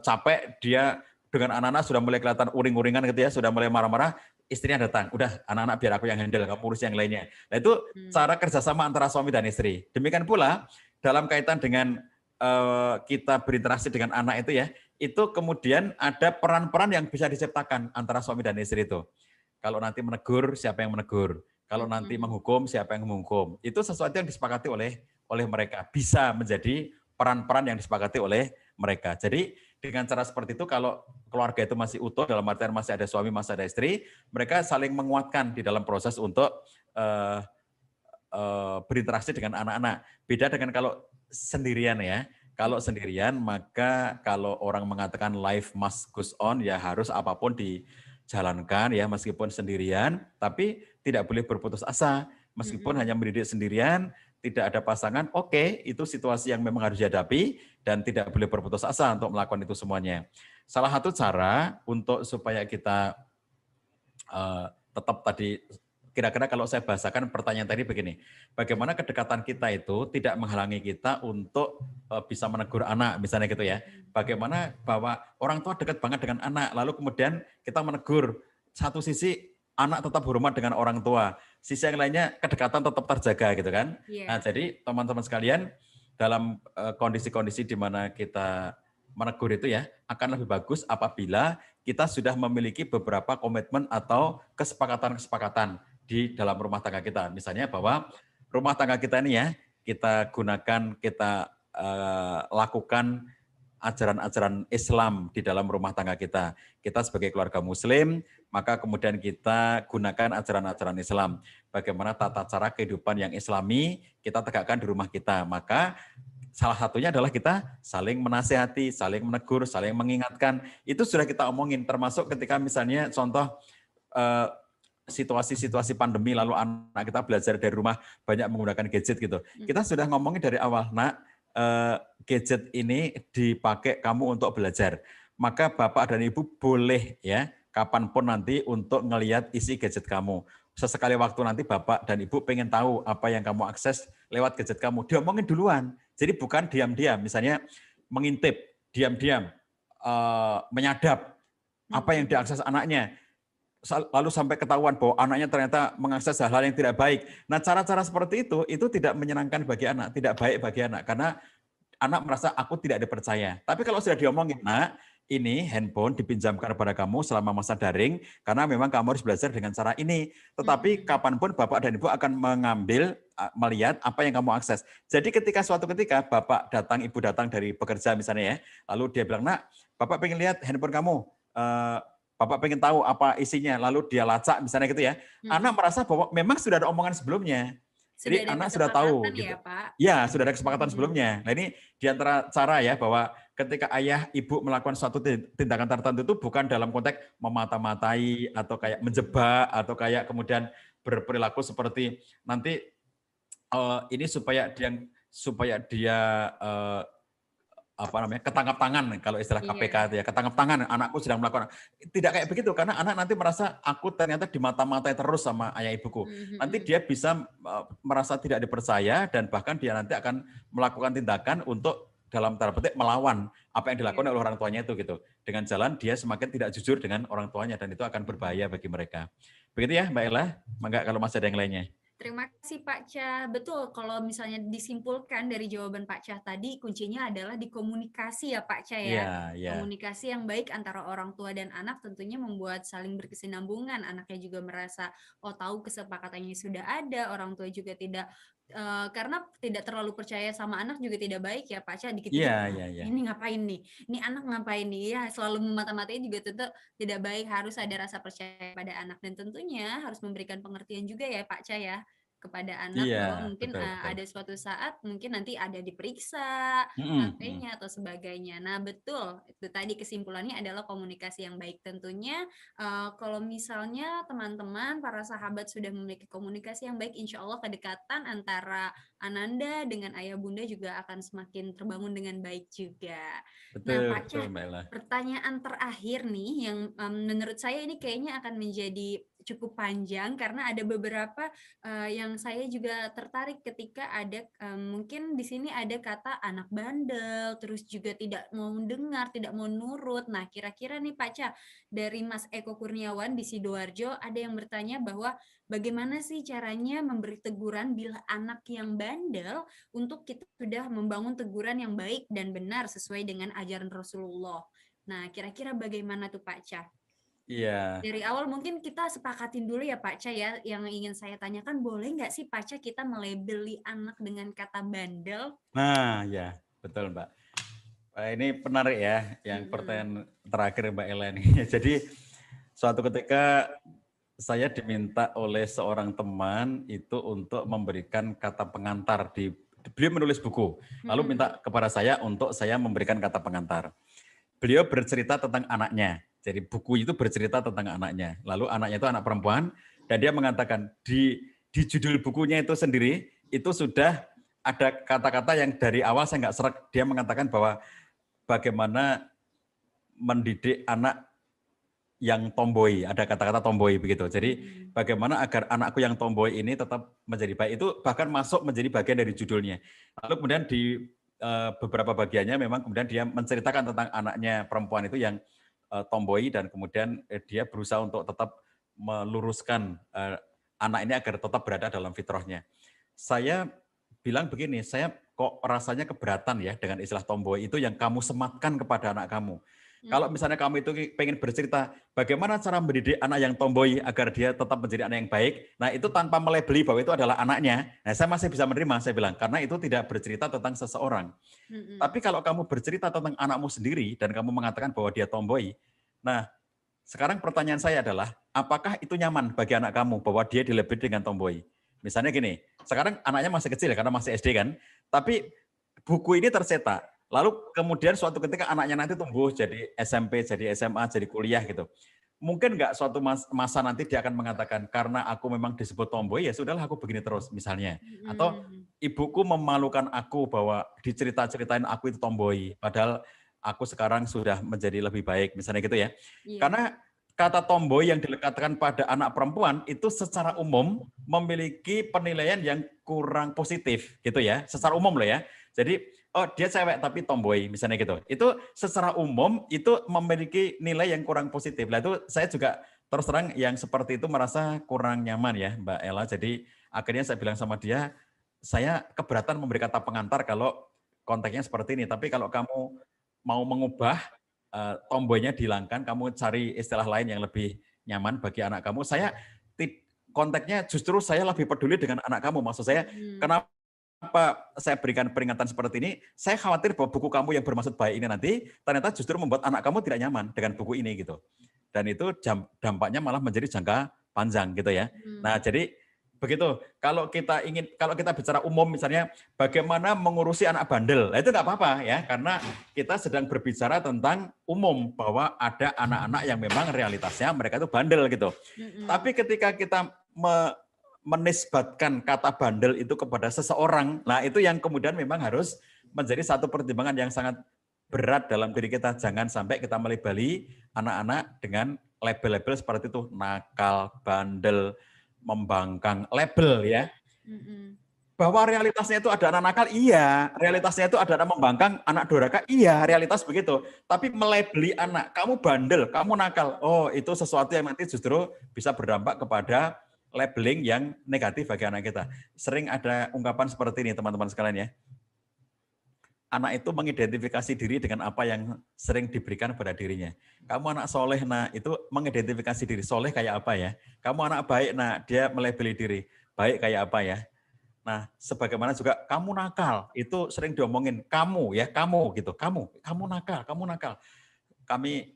capek, dia dengan anak-anak sudah mulai kelihatan uring-uringan gitu ya, sudah mulai marah-marah, istrinya datang, udah anak-anak biar aku yang handle, kamu urus yang lainnya. Nah itu cara kerjasama antara suami dan istri. Demikian pula dalam kaitan dengan kita berinteraksi dengan anak itu ya, itu kemudian ada peran-peran yang bisa diciptakan antara suami dan istri itu. Kalau nanti menegur, siapa yang menegur? Kalau nanti menghukum, siapa yang menghukum? Itu sesuatu yang disepakati oleh mereka. Bisa menjadi peran-peran yang disepakati oleh mereka. Jadi dengan cara seperti itu, kalau keluarga itu masih utuh, dalam artian masih ada suami, masih ada istri, mereka saling menguatkan di dalam proses untuk berinteraksi dengan anak-anak. Beda dengan kalau sendirian ya. Kalau sendirian, maka kalau orang mengatakan life must goes on, ya harus apapun dijalankan ya, meskipun sendirian, tapi tidak boleh berputus asa. Meskipun hanya mendidik sendirian, tidak ada pasangan, oke, itu situasi yang memang harus dihadapi, dan tidak boleh berputus asa untuk melakukan itu semuanya. Salah satu cara untuk supaya kita tetap tadi, kira-kira kalau saya bahasakan pertanyaan tadi begini, bagaimana kedekatan kita itu tidak menghalangi kita untuk bisa menegur anak, misalnya gitu ya. Bagaimana bahwa orang tua dekat banget dengan anak, lalu kemudian kita menegur, satu sisi anak tetap hormat dengan orang tua. Sisi yang lainnya kedekatan tetap terjaga gitu kan. Nah, jadi teman-teman sekalian, dalam kondisi-kondisi di mana kita menegur itu ya, akan lebih bagus apabila kita sudah memiliki beberapa komitmen atau kesepakatan-kesepakatan di dalam rumah tangga kita. Misalnya bahwa rumah tangga kita ini ya, kita gunakan, kita lakukan ajaran-ajaran Islam di dalam rumah tangga kita. Kita sebagai keluarga Muslim, maka kemudian kita gunakan ajaran-ajaran Islam. Bagaimana tata cara kehidupan yang Islami kita tegakkan di rumah kita. Maka salah satunya adalah kita saling menasehati, saling menegur, saling mengingatkan. Itu sudah kita omongin, termasuk ketika misalnya contoh situasi-situasi pandemi lalu anak kita belajar dari rumah banyak menggunakan gadget gitu. Kita sudah ngomongin dari awal, nak, gadget ini dipakai kamu untuk belajar. Maka bapak dan ibu boleh ya kapanpun nanti untuk ngelihat isi gadget kamu. Sesekali waktu nanti bapak dan ibu pengen tahu apa yang kamu akses lewat gadget kamu. Diomongin duluan. Jadi bukan diam-diam. Misalnya mengintip, diam-diam, menyadap apa yang diakses anaknya. Lalu sampai ketahuan bahwa anaknya ternyata mengakses hal-hal yang tidak baik. Nah, cara-cara seperti itu tidak menyenangkan bagi anak, tidak baik bagi anak, karena anak merasa aku tidak dipercaya. Tapi kalau sudah diomongin, nak, ini handphone dipinjamkan kepada kamu selama masa daring, karena memang kamu harus belajar dengan cara ini. Tetapi kapanpun bapak dan ibu akan mengambil, melihat apa yang kamu akses. Jadi ketika suatu ketika bapak datang, ibu datang dari bekerja misalnya ya, lalu dia bilang, nak, bapak pengen lihat handphone kamu, bapak pengen tahu apa isinya, lalu dia lacak misalnya gitu ya. Anak merasa bahwa memang sudah ada omongan sebelumnya. Jadi anak sudah tahu gitu. Ya, Pak? Ya, sudah ada kesepakatan sebelumnya. Nah, ini diantara cara ya bahwa ketika ayah ibu melakukan suatu tindakan tertentu itu bukan dalam konteks memata-matai atau kayak menjebak atau kayak kemudian berperilaku seperti nanti ini supaya dia ketangkap tangan kalau istilah KPK itu ya, ketangkap tangan, anakku sedang melakukan. Tidak kayak begitu, karena anak nanti merasa aku ternyata dimata-matai terus sama ayah ibuku. Nanti dia bisa merasa tidak dipercaya dan bahkan dia nanti akan melakukan tindakan untuk dalam tanda petik melawan apa yang dilakukan oleh orang tuanya itu gitu. Dengan jalan dia semakin tidak jujur dengan orang tuanya dan itu akan berbahaya bagi mereka. Begitu ya Mbak Ella, mangga kalau masih ada yang lainnya. Terima kasih Pak Cah. Betul, kalau misalnya disimpulkan dari jawaban Pak Cah tadi, kuncinya adalah di komunikasi ya Pak Cah ya. Komunikasi yang baik antara orang tua dan anak tentunya membuat saling berkesinambungan. Anaknya juga merasa, tahu kesepakatannya sudah ada, orang tua juga tidak, karena tidak terlalu percaya sama anak juga tidak baik ya Pak Cah. Dikit-dikit, ini ngapain nih? Ini anak ngapain nih? Ya, selalu memata-matai juga tentu tidak baik, harus ada rasa percaya pada anak. Dan tentunya harus memberikan pengertian juga ya Pak Cah ya, kepada anak bahwa mungkin betul. ada suatu saat mungkin nanti ada diperiksa HP-nya atau sebagainya. Nah betul, itu tadi kesimpulannya adalah komunikasi yang baik. Tentunya kalau misalnya teman-teman, para sahabat sudah memiliki komunikasi yang baik, insya Allah kedekatan antara Ananda dengan ayah bunda juga akan semakin terbangun dengan baik juga. Nah Pak Cah, pertanyaan terakhir nih yang menurut saya ini kayaknya akan menjadi cukup panjang karena ada beberapa yang saya juga tertarik ketika ada mungkin di sini ada kata anak bandel, terus juga tidak mau mendengar, tidak mau nurut. Nah, kira-kira nih Pak Cah, dari Mas Eko Kurniawan di Sidoarjo ada yang bertanya bahwa bagaimana sih caranya memberi teguran bila anak yang bandel untuk kita sudah membangun teguran yang baik dan benar sesuai dengan ajaran Rasulullah. Nah, kira-kira bagaimana tuh Pak Cah? Iya. Dari awal mungkin kita sepakatin dulu ya Pak Cah ya, yang ingin saya tanyakan, boleh nggak sih Pak Cah kita melabeli anak dengan kata bandel? Nah ya, betul Mbak. Ini menarik ya, yang pertanyaan terakhir Mbak Ella ini. Jadi suatu ketika saya diminta oleh seorang teman itu untuk memberikan kata pengantar, beliau menulis buku, lalu minta kepada saya untuk saya memberikan kata pengantar. Beliau bercerita tentang anaknya. Jadi buku itu bercerita tentang anaknya. Lalu anaknya itu anak perempuan dan dia mengatakan di judul bukunya itu sendiri itu sudah ada kata-kata yang dari awal saya nggak serak. Dia mengatakan bahwa bagaimana mendidik anak yang tomboy, ada kata-kata tomboy begitu. Jadi bagaimana agar anakku yang tomboy ini tetap menjadi baik, itu bahkan masuk menjadi bagian dari judulnya. Lalu kemudian di beberapa bagiannya memang kemudian dia menceritakan tentang anaknya perempuan itu yang tomboy dan kemudian dia berusaha untuk tetap meluruskan anak ini agar tetap berada dalam fitrahnya. Saya bilang begini, saya kok rasanya keberatan ya dengan istilah tomboy itu yang kamu sematkan kepada anak kamu. Kalau misalnya kamu itu pengen bercerita bagaimana cara mendidik anak yang tomboy agar dia tetap menjadi anak yang baik, nah itu tanpa melebeli bahwa itu adalah anaknya, nah saya masih bisa menerima, saya bilang, karena itu tidak bercerita tentang seseorang. Tapi kalau kamu bercerita tentang anakmu sendiri dan kamu mengatakan bahwa dia tomboy, nah sekarang pertanyaan saya adalah, apakah itu nyaman bagi anak kamu bahwa dia dilebeli dengan tomboy? Misalnya gini, sekarang anaknya masih kecil ya, karena masih SD kan, tapi buku ini tercetak. Lalu kemudian suatu ketika anaknya nanti tumbuh jadi SMP, jadi SMA, jadi kuliah gitu. Mungkin nggak suatu masa nanti dia akan mengatakan, karena aku memang disebut tomboy, ya sudahlah aku begini terus misalnya. Atau ibuku memalukan aku bahwa dicerita-ceritain aku itu tomboy, padahal aku sekarang sudah menjadi lebih baik, misalnya gitu ya. Karena kata tomboy yang dilekatkan pada anak perempuan itu secara umum memiliki penilaian yang kurang positif gitu ya, secara umum loh ya. Jadi oh dia cewek tapi tomboy misalnya gitu. Itu secara umum itu memiliki nilai yang kurang positif. Nah itu saya juga terus terang yang seperti itu merasa kurang nyaman ya Mbak Ella. Jadi akhirnya saya bilang sama dia, saya keberatan memberi kata pengantar kalau konteksnya seperti ini. Tapi kalau kamu mau mengubah tomboynya dihilangkan, kamu cari istilah lain yang lebih nyaman bagi anak kamu. Saya konteksnya justru saya lebih peduli dengan anak kamu. Maksud saya kenapa saya berikan peringatan seperti ini, saya khawatir bahwa buku kamu yang bermaksud baik ini nanti ternyata justru membuat anak kamu tidak nyaman dengan buku ini gitu. Dan itu dampaknya malah menjadi jangka panjang gitu ya. Nah, jadi begitu. Kalau kita bicara umum misalnya bagaimana mengurusi anak bandel, nah itu nggak apa-apa ya, karena kita sedang berbicara tentang umum bahwa ada anak-anak yang memang realitasnya mereka itu bandel gitu. Tapi ketika kita menisbatkan kata bandel itu kepada seseorang, nah itu yang kemudian memang harus menjadi satu pertimbangan yang sangat berat dalam diri kita. Jangan sampai kita melabeli anak-anak dengan label-label seperti itu, nakal, bandel, membangkang, label ya. Bahwa realitasnya itu ada anak nakal, iya. Realitasnya itu ada anak membangkang, anak durhaka, iya. Realitas begitu. Tapi melabeli anak, kamu bandel, kamu nakal, oh itu sesuatu yang nanti justru bisa berdampak kepada labeling yang negatif bagi anak kita. Sering ada ungkapan seperti ini teman-teman sekalian ya. Anak itu mengidentifikasi diri dengan apa yang sering diberikan pada dirinya. Kamu anak soleh, nah itu mengidentifikasi diri. Soleh kayak apa ya? Kamu anak baik, nah dia melabeli diri. Baik kayak apa ya? Nah, sebagaimana juga kamu nakal, itu sering diomongin. Kamu ya, kamu gitu. Kamu nakal, kamu nakal. Kami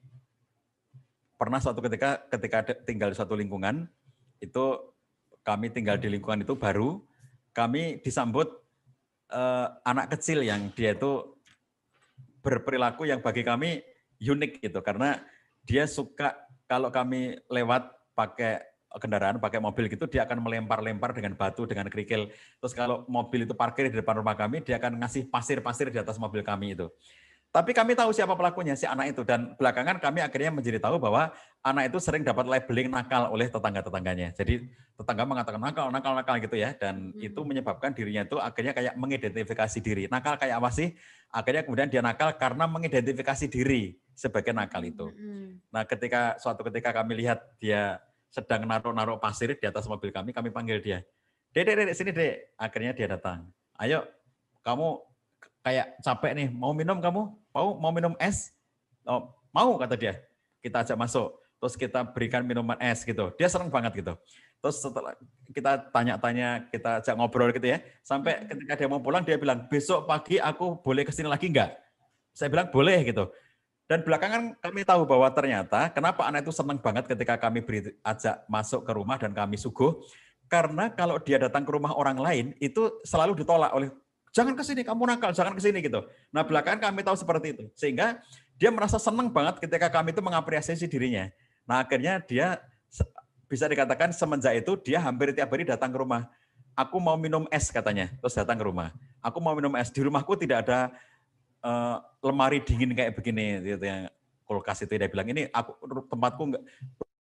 pernah suatu ketika tinggal di suatu lingkungan, itu kami tinggal di lingkungan itu baru, kami disambut anak kecil yang dia itu berperilaku yang bagi kami unik gitu, karena dia suka kalau kami lewat pakai kendaraan, pakai mobil gitu, dia akan melempar-lempar dengan batu, dengan kerikil. Terus kalau mobil itu parkir di depan rumah kami, dia akan ngasih pasir-pasir di atas mobil kami itu. Tapi kami tahu siapa pelakunya, si anak itu. Dan belakangan kami akhirnya menjadi tahu bahwa anak itu sering dapat labeling nakal oleh tetangga-tetangganya. Jadi tetangga mengatakan nakal gitu ya. Dan itu menyebabkan dirinya itu akhirnya kayak mengidentifikasi diri. Nakal kayak apa sih? Akhirnya kemudian dia nakal karena mengidentifikasi diri sebagai nakal itu. Nah suatu ketika kami lihat dia sedang naruh pasir di atas mobil kami panggil dia. Dek, sini dek. Akhirnya dia datang. Ayo, kamu kayak capek nih, mau minum kamu? Mau minum es? Oh, mau kata dia. Kita ajak masuk. Terus kita berikan minuman es gitu. Dia senang banget gitu. Terus setelah kita tanya-tanya, kita ajak ngobrol gitu ya. Sampai ketika dia mau pulang, dia bilang, besok pagi aku boleh kesini lagi enggak? Saya bilang boleh gitu. Dan belakangan kami tahu bahwa ternyata kenapa anak itu senang banget ketika kami ajak masuk ke rumah dan kami suguh. Karena kalau dia datang ke rumah orang lain, itu selalu ditolak oleh jangan ke sini, kamu nakal, jangan ke sini gitu. Nah, belakangan kami tahu seperti itu. Sehingga dia merasa senang banget ketika kami itu mengapresiasi dirinya. Nah, akhirnya dia bisa dikatakan semenjak itu dia hampir tiap hari datang ke rumah. Aku mau minum es katanya, terus datang ke rumah. Aku mau minum es. Di rumahku tidak ada lemari dingin kayak begini gitu yang kulkas itu dia bilang. Ini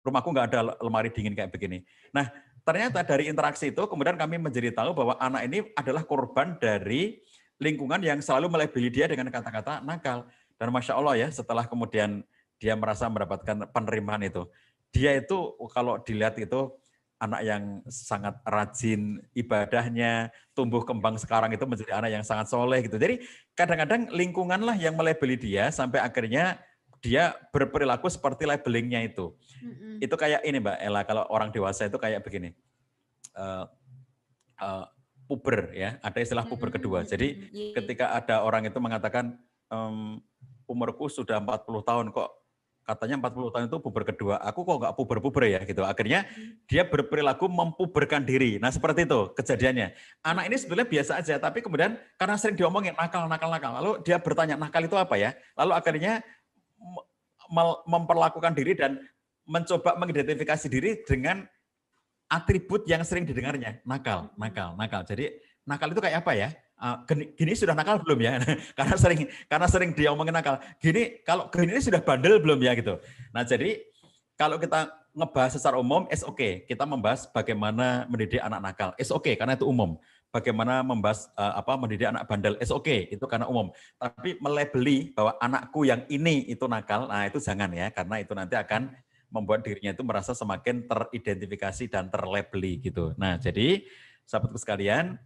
rumahku nggak ada lemari dingin kayak begini. Nah, ternyata dari interaksi itu kemudian kami menjadi tahu bahwa anak ini adalah korban dari lingkungan yang selalu melabeli dia dengan kata-kata nakal. Dan Masya Allah ya, setelah kemudian dia merasa mendapatkan penerimaan itu, dia itu kalau dilihat itu anak yang sangat rajin ibadahnya, tumbuh kembang sekarang itu menjadi anak yang sangat soleh gitu. Jadi kadang-kadang lingkunganlah yang melabeli dia sampai akhirnya dia berperilaku seperti labelingnya itu. Itu kayak ini Mbak Ella, kalau orang dewasa itu kayak begini, puber ya, ada istilah puber kedua. Jadi ketika ada orang itu mengatakan umurku sudah 40 tahun kok katanya 40 tahun itu puber kedua, aku kok nggak puber-puber ya gitu. Akhirnya dia berperilaku mempuberkan diri. Nah seperti itu kejadiannya. Anak ini sebenarnya biasa aja, tapi kemudian karena sering diomongin nakal. Lalu dia bertanya nakal itu apa ya? Lalu akhirnya memperlakukan diri dan mencoba mengidentifikasi diri dengan atribut yang sering didengarnya. Nakal. Jadi nakal itu kayak apa ya? Gini sudah nakal belum ya? karena sering dia omongin nakal. Kalau gini sudah bandel belum ya gitu. Nah jadi kalau kita ngebahas secara umum, it's okay. Kita membahas bagaimana mendidik anak nakal, it's okay karena itu umum. Bagaimana membahas mendidik anak bandel, it's okay itu karena umum. Tapi melabeli bahwa anakku yang ini itu nakal, nah itu jangan ya, karena itu nanti akan membuat dirinya itu merasa semakin teridentifikasi dan terlabeli gitu. Nah jadi sahabatku sekalian,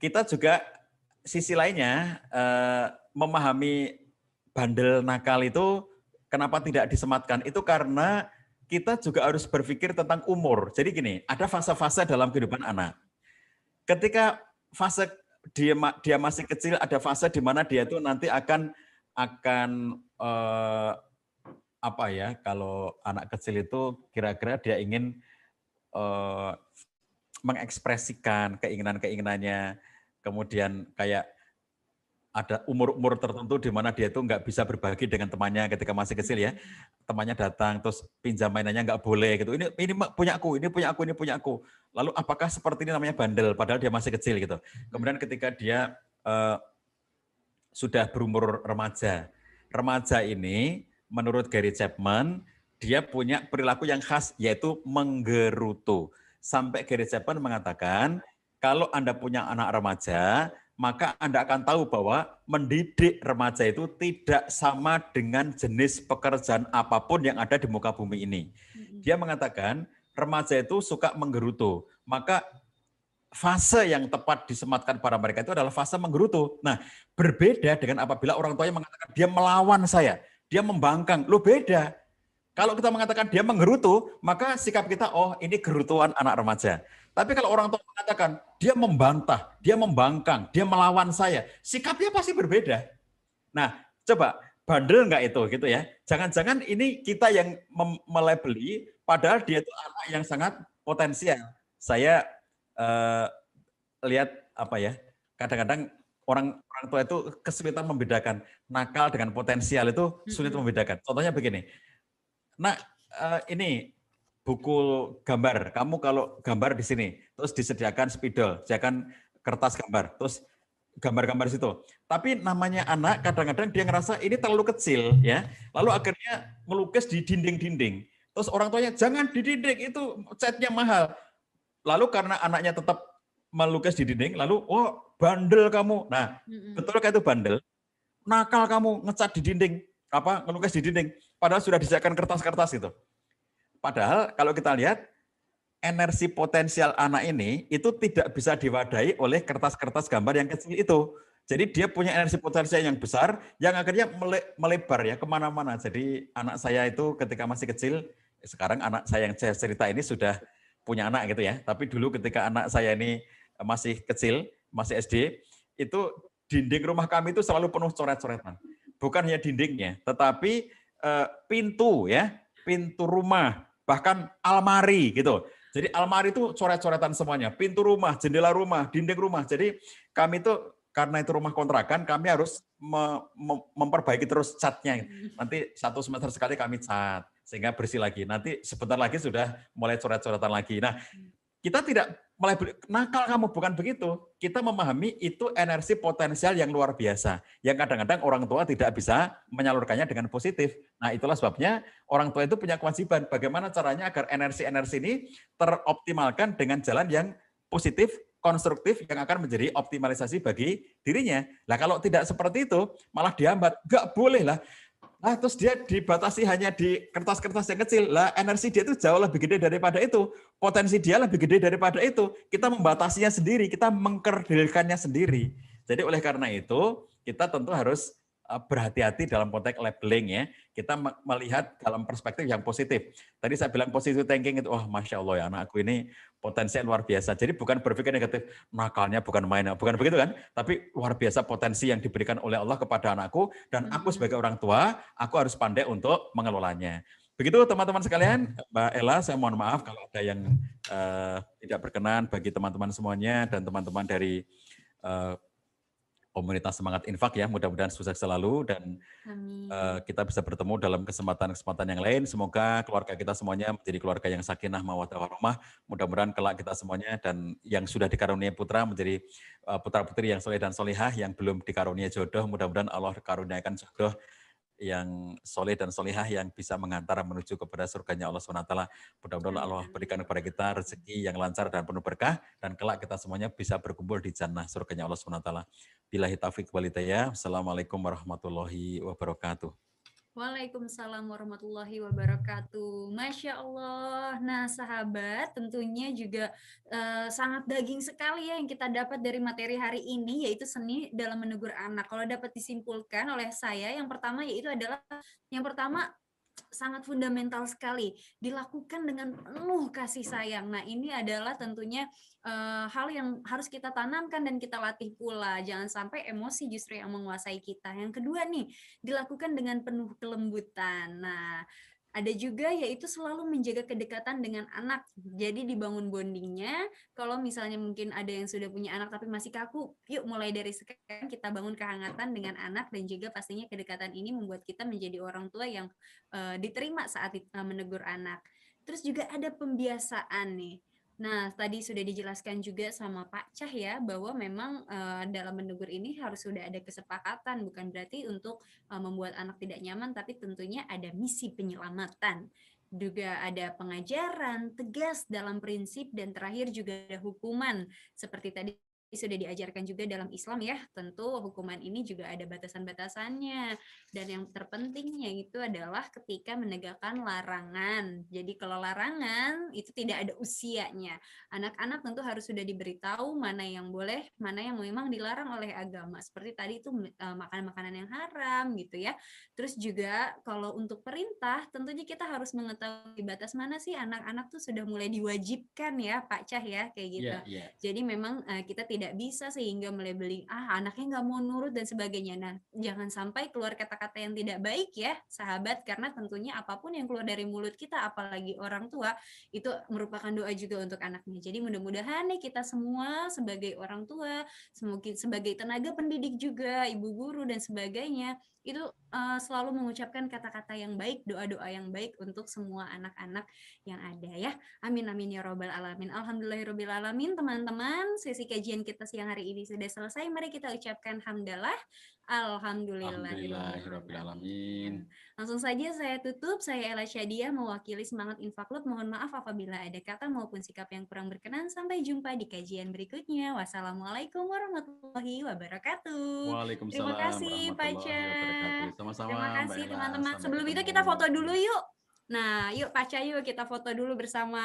kita juga sisi lainnya memahami bandel nakal itu kenapa tidak disematkan, itu karena kita juga harus berpikir tentang umur. Jadi gini, ada fase-fase dalam kehidupan anak. Ketika fase dia masih kecil, ada fase di mana dia itu nanti akan kalau anak kecil itu kira-kira dia ingin mengekspresikan keinginan-keinginannya, kemudian kayak ada umur-umur tertentu di mana dia itu nggak bisa berbagi dengan temannya ketika masih kecil ya. Temannya datang terus pinjam mainannya nggak boleh gitu. Ini punya aku. Lalu apakah seperti ini namanya bandel padahal dia masih kecil gitu. Kemudian ketika dia sudah berumur remaja. Remaja ini menurut Gary Chapman dia punya perilaku yang khas yaitu menggerutu. Sampai Gary Chapman mengatakan kalau Anda punya anak remaja, maka Anda akan tahu bahwa mendidik remaja itu tidak sama dengan jenis pekerjaan apapun yang ada di muka bumi ini. Dia mengatakan remaja itu suka menggerutu. Maka fase yang tepat disematkan pada mereka itu adalah fase menggerutu. Nah, berbeda dengan apabila orang tuanya mengatakan dia melawan saya, dia membangkang. Loh beda. Kalau kita mengatakan dia menggerutu, maka sikap kita, oh ini gerutuan anak remaja. Tapi kalau orang tua mengatakan dia membantah, dia membangkang, dia melawan saya, sikapnya pasti berbeda. Nah, coba bandel nggak itu gitu ya? Jangan-jangan ini kita yang melabeli, padahal dia itu anak yang sangat potensial. Saya lihat kadang-kadang orang tua itu kesulitan membedakan nakal dengan potensial itu sulit membedakan. Contohnya begini, ini buku gambar, kamu kalau gambar di sini, terus disediakan spidol, disediakan kertas gambar, terus gambar-gambar situ. Tapi namanya anak kadang-kadang dia ngerasa ini terlalu kecil ya, lalu akhirnya melukis di dinding-dinding. Terus orang tuanya jangan di dinding, itu catnya mahal. Lalu karena anaknya tetap melukis di dinding, lalu bandel kamu. Nah, betul kayak itu bandel? Nakal kamu ngecat di dinding, ngelukis di dinding. Padahal sudah disediakan kertas-kertas itu. Padahal kalau kita lihat energi potensial anak ini itu tidak bisa diwadahi oleh kertas-kertas gambar yang kecil itu. Jadi dia punya energi potensial yang besar yang akhirnya melebar ya kemana-mana. Jadi anak saya itu ketika masih kecil, sekarang anak saya yang saya cerita ini sudah punya anak gitu ya. Tapi dulu ketika anak saya ini masih kecil, masih SD, itu dinding rumah kami itu selalu penuh coret-coretan. Bukan hanya dindingnya, tetapi pintu rumah, bahkan almari gitu. Jadi almari itu coret-coretan semuanya, pintu rumah, jendela rumah, dinding rumah. Jadi kami itu karena itu rumah kontrakan, kami harus memperbaiki terus catnya. Nanti 1 semester sekali kami cat, sehingga bersih lagi. Nanti sebentar lagi sudah mulai coret-coretan lagi. Nah, kita tidak mulai nakal kamu, bukan begitu. Kita memahami itu energi potensial yang luar biasa, yang kadang-kadang orang tua tidak bisa menyalurkannya dengan positif. Nah, itulah sebabnya orang tua itu punya kewajiban bagaimana caranya agar energi-energi ini teroptimalkan dengan jalan yang positif, konstruktif, yang akan menjadi optimalisasi bagi dirinya. Nah, kalau tidak seperti itu, malah dihambat. Enggak boleh lah. Terus dia dibatasi hanya di kertas-kertas yang kecil. Lah, energi dia itu jauh lebih gede daripada itu. Potensi dia lebih gede daripada itu. Kita membatasinya sendiri, kita mengkerdilkannya sendiri. Jadi oleh karena itu, kita tentu harus berhati-hati dalam konteks labeling ya. Kita melihat dalam perspektif yang positif. Tadi saya bilang positive thinking itu, Masya Allah ya anakku ini potensinya luar biasa. Jadi bukan berpikir negatif, nakalnya bukan main, bukan begitu kan? Tapi luar biasa potensi yang diberikan oleh Allah kepada anakku, dan aku sebagai orang tua, aku harus pandai untuk mengelolanya. Begitu teman-teman sekalian, Mbak Ella, saya mohon maaf kalau ada yang tidak berkenan bagi teman-teman semuanya dan teman-teman dari komunitas Semangat Infak ya, mudah-mudahan sukses selalu dan kita bisa bertemu dalam kesempatan-kesempatan yang lain. Semoga keluarga kita semuanya menjadi keluarga yang sakinah, mawaddah warahmah. Mudah-mudahan kelak kita semuanya dan yang sudah dikaruniai putra menjadi putra-putri yang soleh dan solihah, yang belum dikaruniai jodoh, mudah-mudahan Allah karuniakan jodoh yang soleh dan solihah yang bisa mengantar menuju kepada surganya Allah SWT. Mudah-mudahan Allah berikan kepada kita rezeki yang lancar dan penuh berkah, dan kelak kita semuanya bisa berkumpul di jannah surganya Allah SWT. Billahi taufiq wal hidayah. Assalamualaikum warahmatullahi wabarakatuh. Waalaikumsalam warahmatullahi wabarakatuh. Masya Allah. Nah, sahabat, tentunya juga sangat daging sekali ya yang kita dapat dari materi hari ini, yaitu seni dalam menegur anak. Kalau dapat disimpulkan oleh saya, yang pertama sangat fundamental sekali, dilakukan dengan penuh kasih sayang. Nah, ini adalah tentunya hal yang harus kita tanamkan dan kita latih pula. Jangan sampai emosi justru yang menguasai kita. Yang kedua nih, dilakukan dengan penuh kelembutan. Nah, ada juga yaitu selalu menjaga kedekatan dengan anak. Jadi dibangun bondingnya. Kalau misalnya mungkin ada yang sudah punya anak tapi masih kaku, yuk mulai dari sekarang kita bangun kehangatan dengan anak, dan juga pastinya kedekatan ini membuat kita menjadi orang tua yang diterima saat menegur anak. Terus juga ada pembiasaan nih. Nah, tadi sudah dijelaskan juga sama Pak Cah ya, bahwa memang dalam menegur ini harus sudah ada kesepakatan, bukan berarti untuk membuat anak tidak nyaman, tapi tentunya ada misi penyelamatan. Juga ada pengajaran tegas dalam prinsip, dan terakhir juga ada hukuman. Seperti tadi sudah diajarkan juga dalam Islam ya, tentu hukuman ini juga ada batasan-batasannya, dan yang terpentingnya itu adalah ketika menegakkan larangan. Jadi kalau larangan itu tidak ada usianya, anak-anak tentu harus sudah diberitahu mana yang boleh, mana yang memang dilarang oleh agama, seperti tadi itu makanan-makanan yang haram gitu ya. Terus juga kalau untuk perintah, tentunya kita harus mengetahui batas mana sih anak-anak tuh sudah mulai diwajibkan ya Pak Cah ya, kayak gitu. Jadi memang kita tidak bisa sehingga melabeling anaknya nggak mau nurut dan sebagainya. Nah, jangan sampai keluar kata-kata yang tidak baik ya sahabat, karena tentunya apapun yang keluar dari mulut kita, apalagi orang tua, itu merupakan doa juga untuk anaknya. Jadi mudah-mudahan nih kita semua sebagai orang tua, sebagai tenaga pendidik juga, ibu guru dan sebagainya, itu selalu mengucapkan kata-kata yang baik, doa-doa yang baik untuk semua anak-anak yang ada ya. Amin amin ya robbal alamin. Alhamdulillahirabbil alamin. Teman-teman, sesi kajian kita siang hari ini sudah selesai. Mari kita ucapkan hamdalah. Alhamdulillahirabbil alamin. Langsung saja saya tutup. Saya Ella Syadiah mewakili Semangat Infak Club. Mohon maaf apabila ada kata maupun sikap yang kurang berkenan. Sampai jumpa di kajian berikutnya. Wassalamualaikum warahmatullahi wabarakatuh. Waalaikumsalam. Terima kasih Pak Cah. Sama-sama. Terima kasih Mbak Ella. teman-teman. Sampai Sebelum itu ketemu. kita foto dulu yuk. Nah, yuk Pak Cah, yuk kita foto dulu bersama.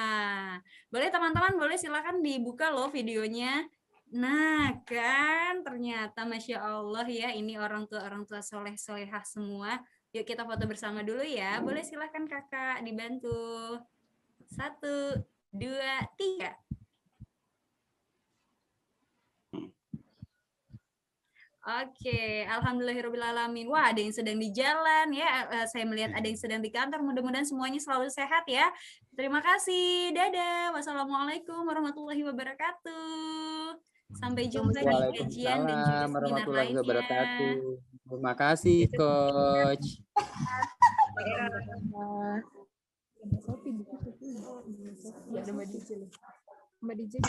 Boleh teman-teman, boleh silakan dibuka loh videonya. Nah, kan ternyata Masya Allah ya, ini orang tua soleh-solehah semua. Yuk kita foto bersama dulu ya. Boleh silakan kakak dibantu. 1, 2, 3. Oke, alhamdulillahirobbilalamin. Wah, ada yang sedang di jalan ya. Saya melihat ada yang sedang di kantor. Mudah-mudahan semuanya selalu sehat ya. Terima kasih. Dadah. Wassalamualaikum warahmatullahi wabarakatuh. Sampai jumpa di kajian dan juga seminar lainnya. Terima kasih, Coach. Mbak DJ.